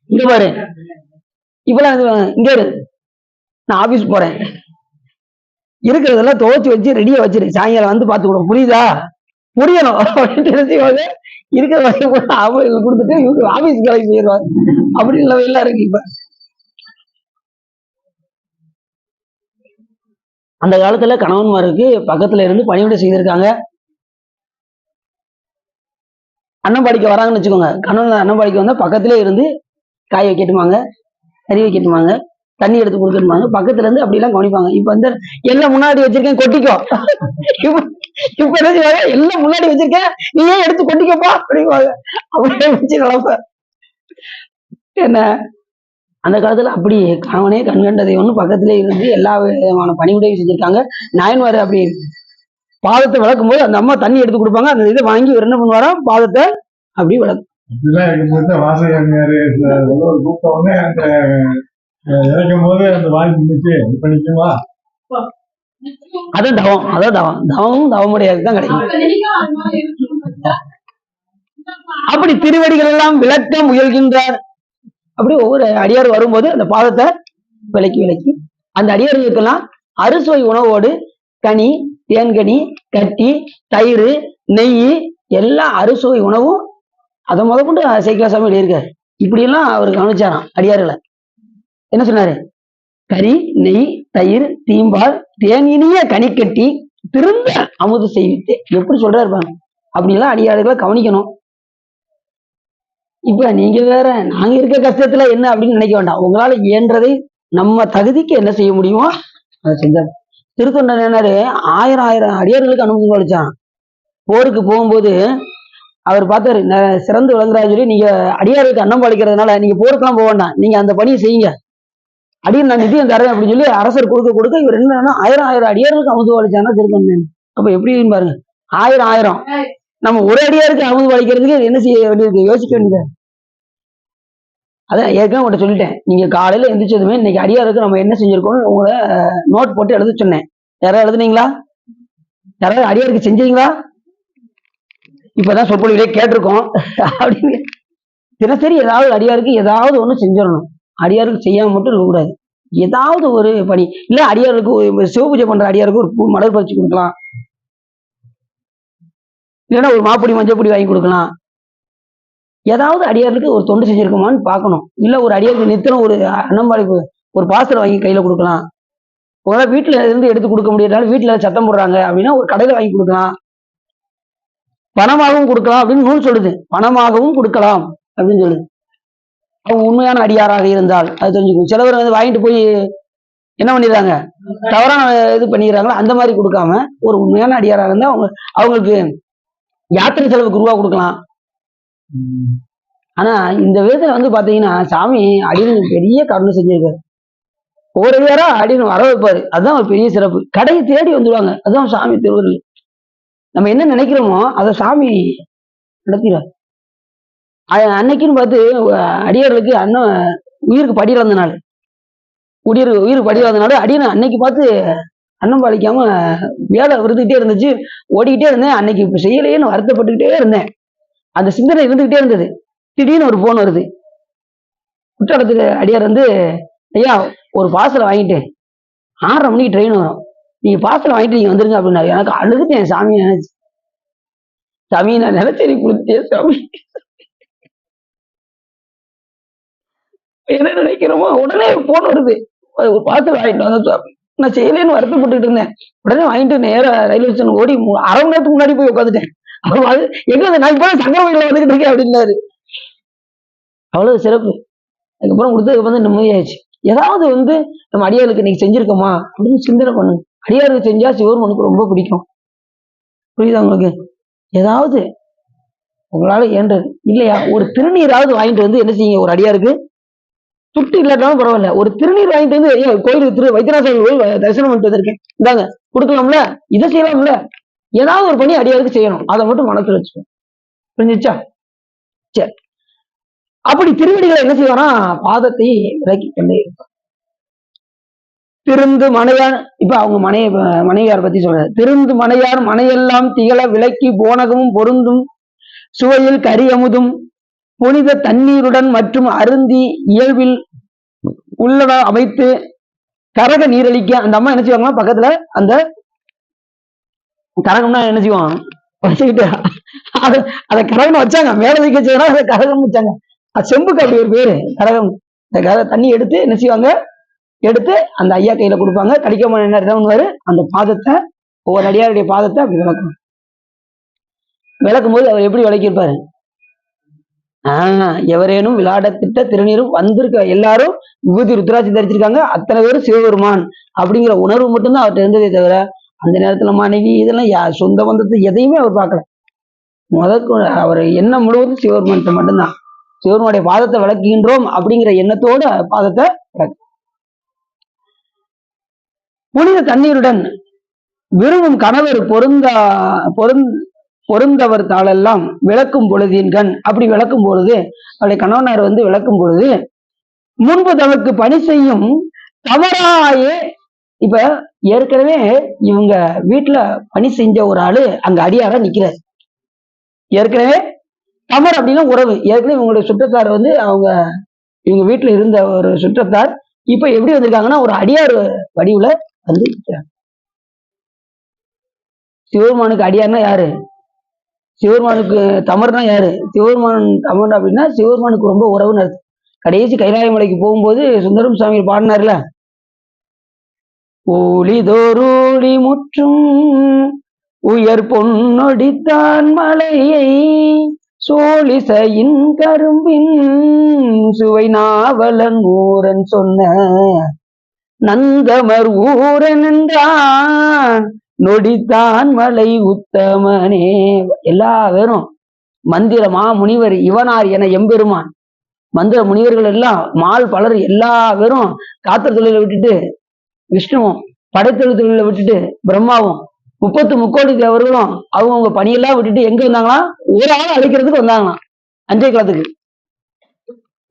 இங்க பாரு, இப்பெல்லாம் இங்க நான் ஆபீஸ் போறேன், இருக்கிறதெல்லாம் துவைச்சு வச்சு ரெடியா வச்சிரு, சாயங்காலம் வந்து பாத்துக்கூட, புரியுதா, புரியணும் அப்படின்னு நினைச்சுவாங்க. இருக்கிற வரைக்கும் கொடுத்துட்டு இவங்க ஆபீஸ் கிளம்பி போயிடுவாங்க. அப்படி எல்லாம் இருக்கு. இப்ப அந்த காலத்துல கணவன்மாருக்கு பக்கத்துல இருந்து பணிவிடை செய்திருக்காங்க. அன்னம்பாடிக்க வராங்கன்னு வச்சுக்கோங்க, கணவன் அன்னம்பாடிக்கு வந்தா பக்கத்திலே இருந்து காய வைக்கட்டுமாங்க, கறி வைக்கட்டுமாங்க, தண்ணி எடுத்து கொடுக்கணுமாங்க, பக்கத்துல இருந்து அப்படி எல்லாம் கவனிப்பாங்க. இப்ப எல்லாம் முன்னாடி வச்சிருக்கேன் கொட்டிக்கோ, இப்ப என்ன செய்வாங்க, எல்லாம் முன்னாடி வச்சிருக்கேன் நீ ஏன் எடுத்து கொட்டிக்கப்பா அப்படிவாங்க. அப்படியே வச்சு கலப்ப என்ன. அந்த காலத்துல அப்படி கணவனே கண்கண்டதை ஒண்ணு பக்கத்திலே இருந்து எல்லா விதமான பணிவிடையும் செஞ்சிருக்காங்க. நாயன்மார் அப்படி பாதத்தை விளக்கும் போது அந்த அம்மா தண்ணி எடுத்து கொடுப்பாங்க, அந்த இதை வாங்கி இவர் என்ன பண்ணுவாரா, பாதத்தை அப்படி விளக்கும். அதான் தவம், அதான் தவம், தவமும் தவமுடையதுதான் கிடைக்கும். அப்படி திருவடிகள் எல்லாம் விளக்க முயல்கின்றார். அப்படி ஒவ்வொரு அடியார் வரும்போது அந்த பாதத்தை விலக்கி அந்த அடியார்களுக்கெல்லாம் அறுசுவை உணவோடு கனி, தேன்கனி, கட்டி, தயிர், நெய் எல்லாம் அறுசுவை உணவும் அதை கொண்டு சேக்கிழார் எழுதியிருக்காரு. இப்படி எல்லாம் அவர் கவனிச்சாராம் அடியார்களை. என்ன சொன்னாரு, கறி, நெய், தயிர், தீம்பால், தேன் இனிய கனி கட்டி திரும்ப அமுது செய்வித்து, எப்படி சொல்றாரு பாருங்க. அப்படி எல்லாம் அடியார்களை கவனிக்கணும். இப்ப நீங்க வேற, நாங்க இருக்க கஷ்டத்துல என்ன அப்படின்னு நினைக்க வேண்டாம். உங்களால இயன்றதை நம்ம தகுதிக்கு என்ன செய்ய முடியுமோ அதை செஞ்சாரு. திருத்தொண்டன் என்னாரு, 1000 அடியார்களுக்கு அனுமதி அளிச்சான். போருக்கு போகும்போது அவர் பார்த்தாரு, சிறந்து விளங்குறாரு சொல்லி, நீங்க அடியாருக்கு அன்னம் அளிக்கிறதுனால நீங்க போருக்கெல்லாம் போக வேண்டாம், நீங்க அந்த பணியை செய்யுங்க, அடியன் நான் நிதியம் தரேன் அப்படின்னு சொல்லி அரசர் கொடுக்க இவர் என்னன்னா 1000 அடியார்களுக்கு அமுது அளிச்சானா திருத்தொண்டன். அப்ப எப்படின்னு பாருங்க, 1000 நம்ம ஒரு அடியாருக்கு அமுது அளிக்கிறதுக்கு என்ன செய்ய வேண்டியிருக்கு, யோசிக்க வேண்டியது. அதான் ஏற்கனவே உங்கள்கிட்ட சொல்லிட்டேன், நீங்க காலையில எந்திரிச்சதுமே இன்னைக்கு அடியாருக்கு நம்ம என்ன செஞ்சிருக்கோம்னு உங்களை நோட் போட்டு எழுத சொன்னேன். யாராவது எழுதுனீங்களா? யாராவது அடியாருக்கு செஞ்சீங்களா? இப்பதான் சொற்பொழிவிலே கேட்டிருக்கோம். அப்படின்னு தினசரி ஏதாவது அடியாருக்கு ஏதாவது ஒண்ணு செஞ்சிடணும். அடியாருக்கு செய்யாம மட்டும் இருக்கக்கூடாது. ஏதாவது ஒரு பணி, இல்ல அடியாருக்கு சிவபூஜை பண்ற அடியாருக்கு ஒரு மலர் பறிச்சு கொடுக்கலாம், இல்லைன்னா ஒரு மாப்பொடி மஞ்சப்பொடி வாங்கி கொடுக்கலாம். ஏதாவது அடியாருக்கு ஒரு தொண்டு செஞ்சிருக்கோமான்னு பார்க்கணும். இல்ல ஒரு அடியாருக்கு நித்தனம் ஒரு அன்னம்பாடிப்பு ஒரு பாசறை வாங்கி கையில கொடுக்கலாம். உங்களால வீட்டுல இருந்து எடுத்து கொடுக்க முடியாதாலும் வீட்டுல சத்தம் போடுறாங்க அப்படின்னா ஒரு கடையில வாங்கி கொடுக்கலாம். பணமாகவும் கொடுக்கலாம் அப்படின்னு நூல் சொல்லுது. பணமாகவும் கொடுக்கலாம் அப்படின்னு சொல்லுது. அவங்க உண்மையான அடியாராக இருந்தால் அது தெரிஞ்சுக்கும். சிலவர் வாங்கிட்டு போய் என்ன பண்ணிடுறாங்க, தவறான இது பண்ணிடுறாங்களோ அந்த மாதிரி கொடுக்காம ஒரு உண்மையான அடியாராக இருந்தா அவங்களுக்கு யாத்திரை செலவுக்கு ரூபா கொடுக்கலாம், ஆனா இந்த விதத்துல வந்து பாத்தீங்கன்னா சாமி அடின்னு பெரிய கருணை செஞ்சிருக்காரு. ஒரு பேரா அடின்னு வர வைப்பாரு. அதுதான் ஒரு பெரிய சிறப்பு. கடையை தேடி வந்துடுவாங்க. அதுதான் சாமி திருவருள். நம்ம என்ன நினைக்கிறோமோ அதை சாமி நடத்திடுவார். அன்னைக்குன்னு பார்த்து அடியார்களுக்கு அண்ணன் உயிருக்கு படி இழந்த நாள், உயிருக்கு படி இழந்த நாள் அடின்னு அன்னைக்கு பார்த்து அன்னம் பாலிக்காம வேலை விருந்துகிட்டே இருந்துச்சு. ஓடிக்கிட்டே இருந்தேன். அன்னைக்கு இப்ப செய்யலையேன்னு வருத்தப்பட்டுக்கிட்டே இருந்தேன். அந்த சிந்தனை இருந்துகிட்டே இருந்தது. திடீர்னு ஒரு போன் வருது. குற்றாலத்துக்கு அடியார் வந்து, ஐயா ஒரு பார்சல் வாங்கிட்டு 6:30 மணிக்கு ட்ரெயின் வரும், நீங்க பார்சல் வாங்கிட்டு நீங்க வந்துருங்க அப்படின்னாரு. எனக்கு அழுதுட்டேன் சாமி நினைச்சு. சாமி நான் நினைச்சேன் நீ கொடுத்தே சாமி. என்ன நினைக்கிறோமோ உடனே போன் வருது, ஒரு பார்சல் வாங்கிட்டு வந்த சாமி. நான் செய்யலேன்னு வருத்தப்பட்டுட்டு இருந்தேன். உடனே வாங்கிட்டு நேரம் ரயில்வே ஸ்டேஷன் ஓடி 1/2 மணி நேரத்துக்கு முன்னாடி போய் உட்காந்துட்டேன். எங்க நான் இப்போ சங்கர வயல வந்துகிட்டு இருக்கேன் அப்படின்னாரு. அவ்வளவு சிறப்பு. அதுக்கப்புறம் கொடுத்ததுக்கு வந்து நிம்மதியாயிடுச்சு. ஏதாவது வந்து நம்ம அடியாருக்கு இன்னைக்கு செஞ்சிருக்கோமா அப்படின்னு சிந்தனை பண்ணுங்க. அடியாருக்கு செஞ்சா சிவருமனுக்கு ரொம்ப பிடிக்கும். புரியுதா உங்களுக்கு? ஏதாவது உங்களால ஏன்றது இல்லையா, ஒரு திருநீராவது வாங்கிட்டு வந்து என்ன செய்யுங்க, ஒரு அடியாருக்கு துட்டு இல்லாட்டாலும் பரவாயில்ல, ஒரு திருநீர் வாங்கிட்டு வந்து கோயிலுக்கு வைத்தியநாதன் கோயில் தரிசனம் பண்ணிட்டு வந்திருக்கேன், இந்தாங்க கொடுக்கலாம்ல, இதை செய்யலாம்ல, ஏதாவது ஒரு பணி அடியாருக்கு செய்யணும். அதை மட்டும் மனசுல வச்சுக்கோ. புரிஞ்சிச்சா? சரி. அப்படி திருவடிகளை என்ன செய்வானா பாதத்தை விலக்கி கொண்டே இருப்பார். திருந்து மனையார், இப்ப அவங்க மனைவியார் பத்தி சொல்றாரு. திருந்து மனையார் மனையெல்லாம் திகழ விலக்கி போனகமும் பொருந்தும் சுவையில் கரி அமுதும் புனித தண்ணீருடன் மற்றும் அருந்தி இயல்பில் உள்ளன அமைத்து கரக நீரழிக்க. அந்த அம்மா என்ன செய்வாங்கன்னா பக்கத்துல அந்த கரகம்னா என்ன செய்வான் வச்சுக்கிட்டு அதை கரகம் வச்சாங்க, மேல வைக்க செய்யணும், அதை கரகம் வச்சாங்க. செம்புக்கு அப்படி ஒரு பேரு கரகம். இந்த தண்ணி எடுத்து என்ன செய்வாங்க, எடுத்து அந்த ஐயா கையில கொடுப்பாங்க. கடிக்காம என்ன பண்ணுவாரு, அந்த பாதத்தை ஒவ்வொரு அடியாருடைய பாதத்தை அப்படி விளக்கணும். விளக்கும் போது அவர் எப்படி விளக்கியிருப்பாரு, எவரேனும் விளையாடத்திட்ட திருநீரும் வந்திருக்க எல்லாரும் விபூதி ருத்ராட்சி தரிச்சிருக்காங்க, அத்தனை பேரும் சிவபெருமான் அப்படிங்கிற உணர்வு மட்டும்தான் அவர்கிட்ட இருந்ததே தவிர அந்த நேரத்துல மனைவி இதெல்லாம் சொந்த பந்தத்தை எதையுமே அவர் பார்க்கல. அவர் எண்ணம் முழுவதும் சிவபெருமான்கிட்ட மட்டும்தான். சிவனுடைய பாதத்தை விளக்குகின்றோம் அப்படிங்கிற எண்ணத்தோட பாதத்தை விளக்கு. புனித தண்ணீருடன் விரும்பும் கணவர் பொருந்தவர் தாளெல்லாம் விளக்கும் பொழுதின் கண். அப்படி விளக்கும் பொழுது அவருடைய கணவனார் வந்து விளக்கும் பொழுது முன்பு தனக்கு பணி செய்யும் தவறாயே, இப்ப ஏற்கனவே இவங்க வீட்டுல பணி செஞ்ச ஒரு ஆளு அங்க அடியாரா நிக்கிறார். ஏற்கனவே தமர் அப்படின்னா உறவு. ஏற்கனவே இவங்களுடைய சுற்றத்தார் வந்து இவங்க வீட்டுல இருந்த ஒரு சுற்றத்தார் இப்ப எப்படி வந்திருக்காங்கன்னா ஒரு அடியார் வடிவுல வந்து நிற்கிறாங்க. சிவபெருமானுக்கு அடியார்னா யாரு, சிவபெருமானுக்கு தமர்னா யாரு, சிவபெருமான் தமர் அப்படின்னா சிவபெருமானுக்கு ரொம்ப உறவுன்னு அர்த்தம். கடைசி கைலாய மலைக்கு போகும்போது சுந்தரம் சாமி பாடினார்ல, ஒளிதோரூழி முற்றும் உயர் பொன்னொடித்தான் மலையை சோழிசையின் கரும்பின் சுவை நாவலன் ஊரன் சொன்ன நந்தமர் ஊரன் என்றான் நொடித்தான் மலை உத்தமனே. எல்லா பேரும் மந்திரமா முனிவர் இவனார் என எம்பெருமான், மந்திர முனிவர்கள் எல்லாம் மால் பலர் எல்லா பேரும் காத்திர தொழிலை விட்டுட்டு விஷ்ணுவும், படைத்தொழில் தொழிலை விட்டுட்டு பிரம்மாவும், 30 முக்கோடி தேவர்களும் அவங்க பணியெல்லாம் விட்டுட்டு எங்க வந்தாங்களாம், ஒரு ஆள் அழைக்கிறதுக்கு வந்தாங்களாம். அஞ்சை காலத்துக்கு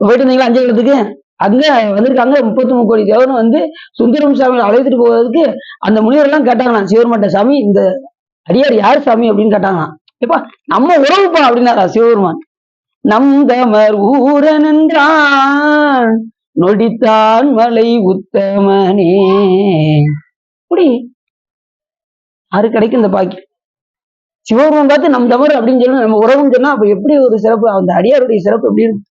போயிட்டு இருந்தீங்களா, அஞ்சை காலத்துக்கு அங்க வந்திருக்காங்க. 30 முக்கோடி தேவரும் வந்து சுந்தரம் சாமி அழைத்துட்டு போவதற்கு அந்த முனிவர் எல்லாம் கேட்டாங்களாம் சிவபெருமான், சாமி இந்த அடியார் யார் சாமி அப்படின்னு கேட்டாங்களாம். எப்பா நம்ம உறவுப்பா அப்படின்னாரா சிவபெருமான். நந்தமர் ஊரன் என்றான் நொடித்தான் மலை உத்தமனே. அப்படி யாரு கிடைக்கும் இந்த பாக்கி, சிவபெருமான் பார்த்து நம் தமர் அப்படின்னு சொல்லி நம்ம உறவுன்னு சொன்னா அப்ப எப்படி ஒரு சிறப்பு, அந்த அடியாருடைய சிறப்பு எப்படி இருக்கும்.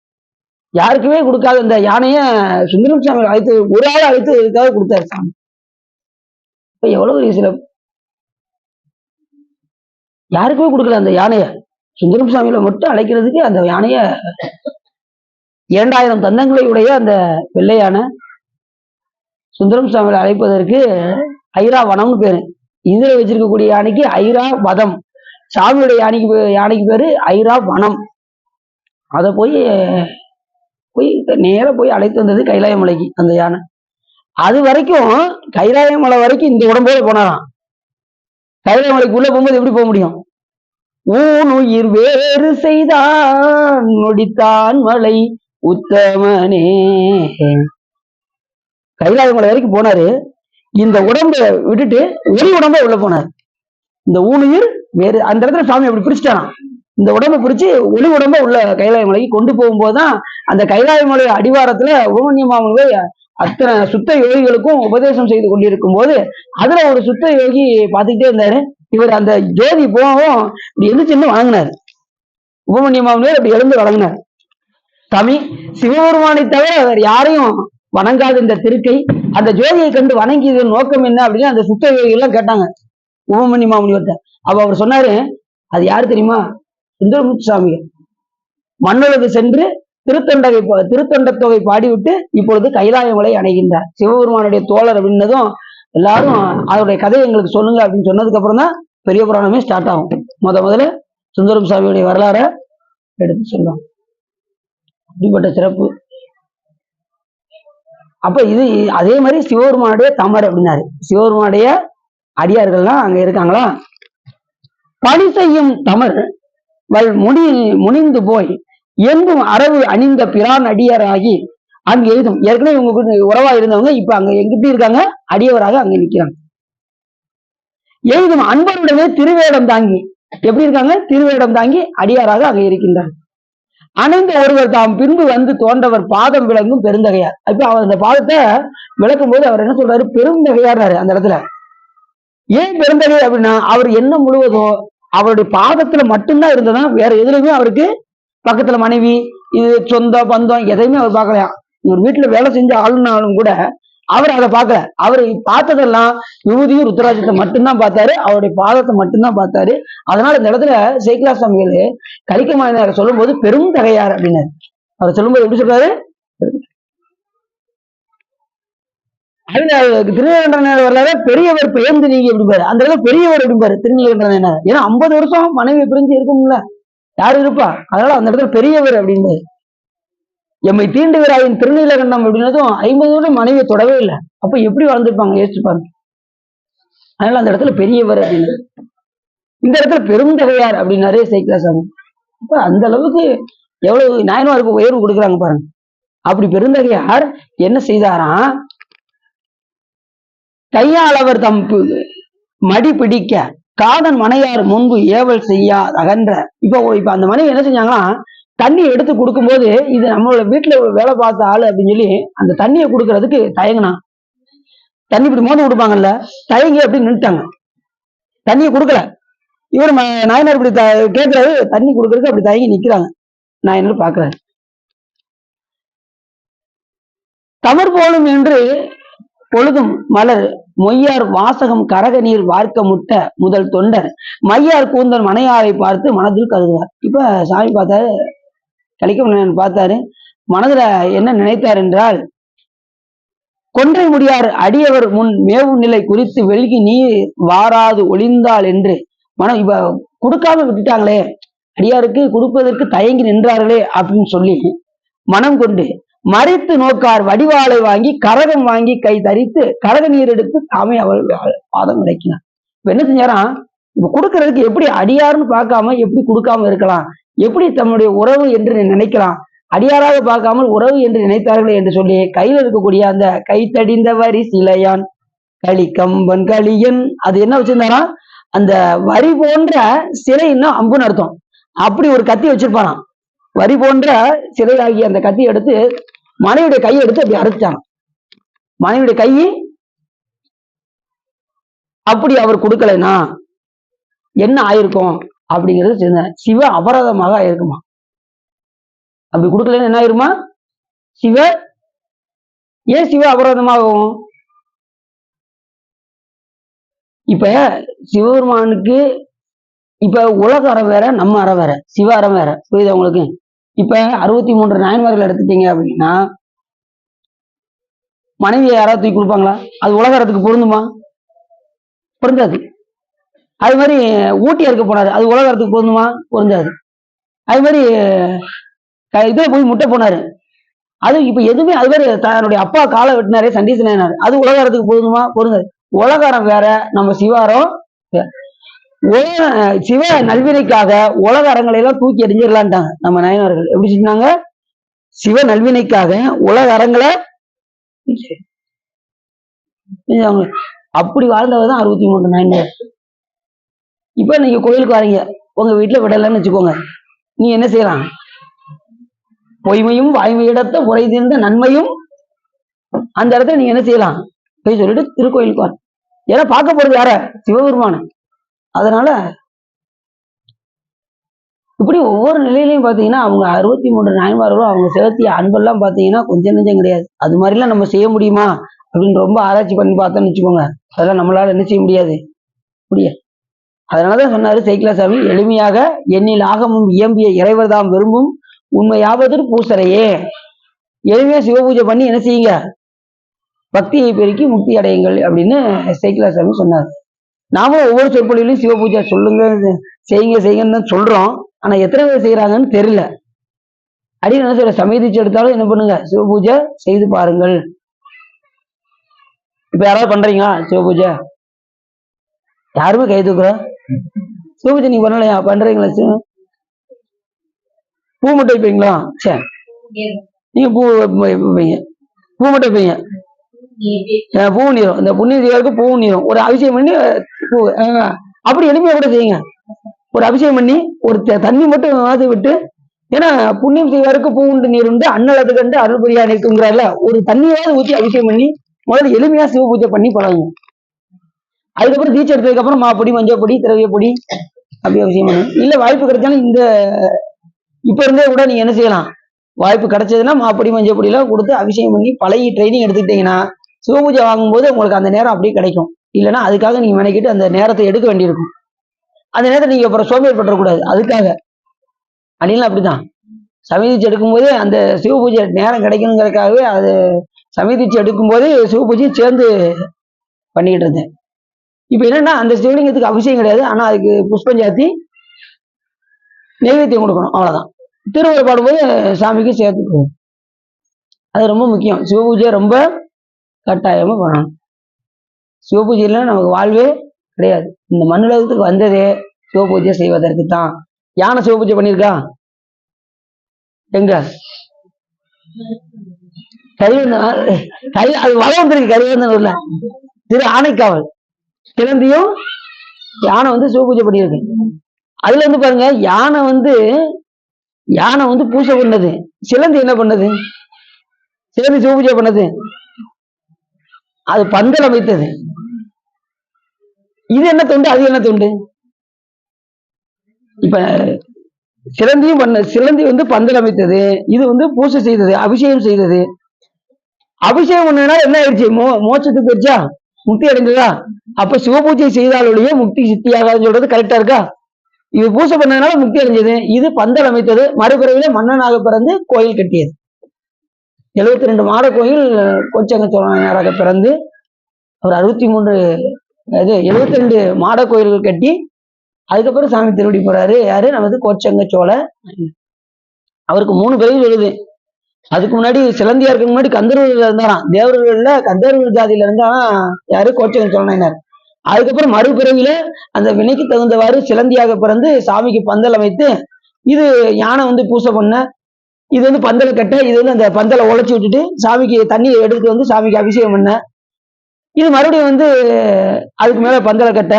யாருக்குமே கொடுக்காத அந்த யானைய சுந்தரம் சாமி அழைத்து ஒரு ஆள் அழைத்து இதுக்காக கொடுத்தாரு சாமி. இப்ப எவ்வளவு சிறப்பு, யாருக்குமே கொடுக்கல அந்த யானைய, சுந்தரம் சாமியில மட்டும் அழைக்கிறதுக்கு அந்த யானைய 2000 தந்தங்களை உடைய அந்த வெள்ளை யானை சுந்தரம் சாமியில அழைப்பதற்கு ஐராவனம்னு பேரு. இதுல வச்சிருக்கக்கூடிய யானைக்கு ஐராவதம், சாமியுடைய யானைக்கு பேரு ஐராவனம். அதை போய் போய் நேர போய் அழைத்து வந்தது கைலாய மலைக்கு அந்த யானை. அது வரைக்கும் கைலாய மலை வரைக்கும் இந்த உடம்போட போனாராம். கைலாய மலைக்கு உள்ள போகும்போது எப்படி போக முடியும்? ஊனுயிர் வேறு செய்தான் நொடித்தான் மலை உத்தமனே. கைலாய மலை வரைக்கும் போனாரு. இந்த உடம்ப விட்டுட்டு ஒரு உடம்ப உள்ள போனார். இந்த ஊனுயிர் வேறு அந்த இடத்துல சாமி அப்படி பிரிச்சுட்டாராம். இந்த உடம்பை பிரிச்சு ஒளி உடம்ப உள்ள கைலாய மலைக்கு கொண்டு போகும்போதுதான் அந்த கைலாய மலை அடிவாரத்துல உபமன்ய மாமன்கள் அத்தனை சுத்த யோகிகளுக்கும் உபதேசம் செய்து கொண்டிருக்கும் போது அதுல ஒரு சுத்த யோகி பார்த்துக்கிட்டே இருந்தாரு. இவர் அந்த ஜோதி போகவும் இப்படி எந்திரிச்சு வணங்கினார். உபமன்ய மாமன்கள் அப்படி எழுந்து வணங்கினார். சாமி, சிவபெருமானை தவிர அவர் யாரையும் வணங்காத இந்த திருக்கை அந்த ஜோதியை கண்டு வணங்கியதன் நோக்கம் என்ன அப்படின்னு அந்த சுத்த யோகிகள் எல்லாம் கேட்டாங்க உபமன்ய மாமுனிவர்கிட்ட. அப்ப அவர் சொன்னாரு, அது யாரு தெரியுமா? சுந்தரமூர்த்தி சுவாமிகள் மண்ணுலகு சென்று திருத்தொண்ட தொகை பாடிவிட்டு இப்பொழுது கைலாய மலை அணைகின்றார். சிவபெருமானுடைய தோழர் அப்படின்னதும் எல்லாரும் அவருடைய கதையை எங்களுக்கு சொல்லுங்க அப்படின்னு சொன்னதுக்கு அப்புறம் தான் பெரிய புராணமே ஸ்டார்ட் ஆகும். முதல்ல சுந்தரம் சுவாமியுடைய வரலாறை எடுத்து சொல்லுவோம். அப்படிப்பட்ட சிறப்பு. அப்ப இது அதே மாதிரி சிவபெருமானுடைய தமர் அப்படின்னாரு. சிவபெருமானுடைய அடியார்கள்லாம் அங்க இருக்காங்களா? பணி செய்யும் தமர் முனிந்து போய் எங்கும் அரவு அணிந்த பிரான் அடியாராகி அங்கு எழுதும். ஏற்கனவே இவங்க உறவா இருந்தவங்க இப்ப அங்க எங்கிட்ட இருக்காங்க, அடியவராக அங்க நிக்கிறாங்க. எழுதும் அன்பருடனே திருவேடம் தாங்கி எப்படி இருக்காங்க? திருவேடம் தாங்கி அடியாராக அங்க இருக்கின்றார். அணைந்த ஒருவர் தாம் பின்பு வந்து தோன்றவர் பாதம் விளங்கும் பெருந்தகையார். இப்ப அவர் அந்த பாதத்தை விளக்கும் போது அவர் என்ன சொல்றாரு? பெருந்தகையார். அந்த இடத்துல ஏன் பெருந்தகை அப்படின்னா அவர் என்ன முழுவதும் அவருடைய பாதத்துல மட்டும்தான் இருந்ததா, வேற எதுலையுமே அவருக்கு பக்கத்துல மனைவி இது சொந்த பந்தம் எதையுமே அவர் பார்க்கலையா. ஒரு வீட்டுல வேலை செஞ்ச ஆளுனாலும் கூட அவர் அதை பார்க்கல. அவர் பார்த்ததெல்லாம் விபூதியும் ருத்ராட்சத்தை மட்டும்தான் பார்த்தாரு, அவருடைய பாதத்தை மட்டும்தான் பார்த்தாரு. அதனால இந்த இடத்துல சேக்கிலா சுவாமிகள் கலிக்கமாயினாரை சொல்லும் போது பெரும் தகையார் அப்படின்னாரு. அவர் சொல்லும்போது எப்படி சொல்றாரு? திருநீலகண்டனர் வரலாறு பெரியவர் பெயர்ந்து நீங்க எப்படிப்பாரு, அந்த இடத்துல பெரியவர் எப்படிப்பாரு திருநீலகண்டனர். ஏன்னா 50 வருஷம் மனைவி பிரிஞ்சு இருக்கும்ல, யாரு இருப்பா? அதனால அந்த இடத்துல பெரியவர் அப்படின்பாரு. எம்மை தீண்டுகிறாயின் திருநீலகண்டம் அப்படின்னதும் 50 வருஷம் மனைவியை தொடவே இல்லை. அப்ப எப்படி வாழ்ந்துருப்பாங்க யோசிச்சுப்பாங்க. அதனால அந்த இடத்துல பெரியவர் அப்படின்னு, இந்த இடத்துல பெருந்தகையார் அப்படின்னாரு சேக்கிலா சாமி. அப்ப அந்த அளவுக்கு எவ்வளவு நாயன்மாருக்கு உயர்வு கொடுக்குறாங்க பாருங்க. அப்படி பெருந்தகையார் என்ன செய்தாராம்? கையால் அவர் தம் மடி பிடிக்க காதன் மனையார் முன்பு ஏவல் செய்யா அகன்ற. இப்ப அந்த மனைவி என்ன செஞ்சாங்கன்னா, தண்ணி எடுத்து கொடுக்கும்போது இது நம்மளோட வீட்டுல வேலை பார்த்த ஆளு அப்படின்னு சொல்லி அந்த தண்ணியை கொடுக்கறதுக்கு தயங்கினா. தண்ணி இப்படி மோந்து கொடுப்பாங்கல்ல, தயங்கி அப்படி நின்றுட்டாங்க, தண்ணியை கொடுக்கல. இவர் நாயனார் இப்படி கேட்கிறாரு, தண்ணி கொடுக்கறதுக்கு அப்படி தயங்கி நிக்கிறாங்க. நாயனார் பாக்குறாரு. தமர் போலும் என்று பொழுதும் மலர் மொய்யார் வாசகம் கரக நீர் வார்க்க முட்ட முதல் தொண்டர் மையார் கூந்தல் மனையாரை பார்த்து மனதில் கருதுவார். இப்ப சாமி பார்த்தாரு, கலிக்க பார்த்தாரு, மனதுல என்ன நினைத்தார் என்றால், கொன்றை முடியார் அடியவர் முன் மேவும் நிலை குறித்து வெள்கி நீர் வாராது ஒளிந்தாள் என்று மனம். இப்ப கொடுக்காம விட்டுட்டாங்களே, அடியாருக்கு கொடுப்பதற்கு தயங்கி நின்றார்களே அப்படின்னு சொல்லி மனம் கொண்டு மறித்து நோக்கார் வடிவாளை வாங்கி கரகம் வாங்கி கை தரித்து கரக நீர் எடுத்து தாமே அவள் பாதம் விளக்கினார். இப்ப என்ன செஞ்சாராம்? இப்ப கொடுக்கறதுக்கு எப்படி அடியாருன்னு பார்க்காம எப்படி கொடுக்காம இருக்கலாம், எப்படி தம்முடைய உறவு என்று நினைக்கலாம், அடியாராக பார்க்காமல் உறவு என்று நினைத்தார்களே என்று சொல்லி கையில் இருக்கக்கூடிய அந்த கைத்தடிந்த வரி சிலையான் களிக்கம்பன் களியன் அது என்ன வச்சிருந்தாராம்? அந்த வரி போன்ற சிலைன்னா அம்புன்னு அர்த்தம். அப்படி ஒரு கத்தி வச்சிருப்பாராம். வரி போன்ற சிலையாகி அந்த கத்தி எடுத்து மனைவியுடைய கையை எடுத்து அப்படி அரைச்சாங்க. மனைவியுடைய கையை அப்படி அவர் கொடுக்கலைன்னா என்ன ஆயிருக்கும் அப்படிங்கிறது சிவ அபராதமாக ஆயிருக்குமா. அப்படி கொடுக்கலன்னு என்ன ஆயிருமா? ஏன் சிவ அபராதமாகும்? இப்ப சிவபெருமானுக்கு இப்ப உலக அறம் வேற, நம்ம அறம் வேற, சிவ அறம் வேற. புரியுதா உங்களுக்கு? இப்ப 63 நாயன்மார்கள் எடுத்துட்டீங்க அப்படின்னா மனைவியை யாராவது தூக்கி கொடுப்பாங்களா? அது உலக அறத்துக்கு பொருந்துமா? பொருந்தாது. அது மாதிரி ஊட்டி இருக்க போனாரு, அது உலக அறத்துக்கு பொருந்துமா? பொருந்தாது. அது மாதிரி இதுல போய் முட்டை போனாரு. அது இப்ப எதுவுமே அது வேற தன்னுடைய அப்பா காலை வெட்டினாரே சண்டீசனாரு, அது உலகாரத்துக்கு போதுமா? பொருங்க. உலகாரம் வேற, நம்ம சிவாரம் சிவ நல்வினைக்காக உலக அறங்களை எல்லாம் தூக்கி எறிஞ்சிடலான்ட்டாங்க நம்ம நாயனர்கள். எப்படி சொன்னாங்க? சிவ நல்வினைக்காக உலக அறங்களை அப்படி வாழ்ந்தவர் தான் 63 நாயன்மார். இப்ப நீங்க கோயிலுக்கு வரீங்க, உங்க வீட்டுல விடலன்னு வச்சுக்கோங்க, நீ என்ன செய்யலாம்? பொய்மையும் வாய்மையிடத்த முறை தீர்ந்த நன்மையும் அந்த இடத்துல நீங்க என்ன செய்யலாம்? போய் சொல்லிட்டு திருக்கோயிலுக்கு வர. ஏன்னா பார்க்க போறது யார? சிவபெருமான. அதனால இப்படி ஒவ்வொரு நிலையிலையும் பாத்தீங்கன்னா அவங்க 63 நாயன்மார்களும் அவங்க செலுத்திய அன்பெல்லாம் பாத்தீங்கன்னா கொஞ்சம் நெஞ்சம் கிடையாது. அது மாதிரிலாம் நம்ம செய்ய முடியுமா அப்படின்னு ரொம்ப ஆராய்ச்சி பண்ணி பார்த்தோம்னு வச்சுக்கோங்க, அதெல்லாம் நம்மளால என்ன செய்ய முடியாது. அதனாலதான் சொன்னாரு சேக்கிழார், எளிமையாக எண்ணில் ஆகமும் இயம்பிய இறைவர் தாம் விரும்பும் உண்மையாவது பூசறையே. எளிமையா சிவபூஜை பண்ணி என்ன செய்யுங்க? பக்தியை பெருக்கி முக்தி அடையுங்கள் அப்படின்னு சேக்கிழார் சொன்னார். நாமளும் ஒவ்வொரு சொற்பொழிலையும் சிவபூஜை சொல்லுங்க, செய்யுங்க செய்யுங்கன்னு தான் சொல்றோம். ஆனா எத்தனை பேர் செய்யறாங்கன்னு தெரியல. அப்படின்னு என்ன சொல்ற, சமயதிச்சு எடுத்தாலும் என்ன பண்ணுங்க, சிவபூஜை செய்து பாருங்கள். இப்ப யாராவது பண்றீங்களா சிவபூஜை? யாருமே கை தூக்குற? சிவபூஜை நீங்க பண்ணலையா? பண்றீங்களா? பூ மட்டும் வைப்பீங்களா? சரி, நீங்க பூ வைப்பீங்க, பூ மட்டும் வைப்பீங்க. பூ நீரும், இந்த புண்ணிய தீபாவளிக்கு பூ நீரும் ஒரு அபிஷேகம் பண்ணி பூ அப்படி எளிமையா கூட செய்யுங்க. ஒரு அபிஷேகம் பண்ணி ஒரு தண்ணி மட்டும் வாசி விட்டு, ஏன்னா புண்ணியம் செய்வாருக்கு பூ உண்டு நீர் உண்டு அன்னலது கண்டு அருள் புரியா நிற்குங்கிறாருல, ஒரு தண்ணியாவது ஊற்றி அபிஷேகம் பண்ணி முதல்ல எளிமையா சிவ பூஜை பண்ணி பழகுங்க. அதுக்கப்புறம் தீட்சை எடுத்ததுக்கு அப்புறம் மாப்பொடி, மஞ்சள் பொடி, திரவிய பொடி அப்படி அபிஷேகம் பண்ணுங்க. இல்ல வாய்ப்பு கிடைச்சாலும் இந்த இப்ப இருந்தே கூட நீங்க என்ன செய்யலாம், வாய்ப்பு கிடைச்சதுன்னா மாப்பொடி மஞ்சள் பொடி எல்லாம் கொடுத்து அபிஷேகம் பண்ணி பழகி ட்ரைனிங் எடுத்துக்கிட்டீங்கன்னா சிவபூஜை வாங்கும்போது உங்களுக்கு அந்த நேரம் அப்படியே கிடைக்கும். இல்லைன்னா அதுக்காக நீங்க மெனக்கிட்டு அந்த நேரத்தை எடுக்க வேண்டியிருக்கும். அந்த நேரத்தை நீங்க அப்புறம் சோம்பேறி பற்றக்கூடாது. அதுக்காக அணிலாம் அப்படிதான் சமீதிச்சு எடுக்கும் போதே அந்த சிவபூஜை நேரம் கிடைக்கணுங்கிறதுக்காகவே அது சமீதிச்சு எடுக்கும் போதே சிவபூஜையை சேர்ந்து பண்ணிக்கிட்டு இருந்தேன். இப்ப என்னன்னா அந்த சிவலிங்கத்துக்கு அபிஷேகம் கிடையாது, ஆனா அதுக்கு புஷ்பம் சாத்தி நைவேத்தியம் கொடுக்கணும், அவ்வளவுதான். திருவள்ளுவர் பாடும்போது சாமிக்கு சேர்த்து, அது ரொம்ப முக்கியம். சிவபூஜை ரொம்ப கட்டாயமா பண்ணணும். சிவபூஜையில நமக்கு வாழ்வே கிடையாது. இந்த மண்ணுலகத்துக்கு வந்ததே சிவபூஜை செய்வதற்கு தான். யானை சிவபூஜை பண்ணியிருக்கா? எங்க அது வளம் வந்துருக்கு கரிவந்தனூர்ல திரு ஆனைக்காவல் சிலந்தியும் யானை சிவபூஜை பண்ணியிருக்கு. அதுல பாருங்க, யானை பூஜை பண்ணது, சிலந்தி என்ன பண்ணது? சிலந்தி சிவபூஜை பண்ணது, அது பந்தல் அமைத்தது. இது என்ன தொண்டு, அது என்ன தொண்டு? இப்ப சிலந்தியும் பண்ண, சிலந்தி பந்தல் அமைத்தது, இது பூஜை செய்தது, அபிஷேகம் செய்தது. அபிஷேகம் பண்ணதுனால என்ன ஆயிடுச்சு? மோட்சத்துக்கு போச்சா? முக்தி அடைந்ததா? அப்ப சிவபூஜை செய்தாலுடைய முக்தி சித்தியாகாதுன்னு சொல்றது கரெக்டா இருக்கா? இது பூஜை பண்ணதுனால முக்தி அடைஞ்சது, இது பந்தல் அமைத்தது, மறுபிறவில மன்னனாக பிறந்து கோயில் கட்டியது. 72 மாட கோயில் கோச்சங்க சோழனாக பிறந்து அவர் 72 மாட கோயில்கள் கட்டி அதுக்கப்புறம் சாமி திருவடி போறாரு. யாரு? நமது கோச்சங்க சோழ. அவருக்கு 3 பிறவி சொல்லுது. அதுக்கு முன்னாடி சிலந்தியா இருக்க முன்னாடி கந்தர்வர்கள் இருந்தாராம். தேவர்கள்ல கந்தர்வ ஜாதியில இருந்தாலும் யாரு? கோச்சங்க சோழனார். அதுக்கப்புறம் மறுபிறவில அந்த வினைக்கு தகுந்தவாறு சிலந்தியாக பிறந்து சாமிக்கு பந்தல் அமைத்து, இது யானை பூசை பண்ண, இது பந்தலை கட்ட, இது அந்த பந்தலை உழைச்சி விட்டுட்டு சாமிக்கு தண்ணி எடுத்து சாமிக்கு அபிஷேகம் பண்ண, இது மறுபடியும் அதுக்கு மேல பந்தலை கட்ட.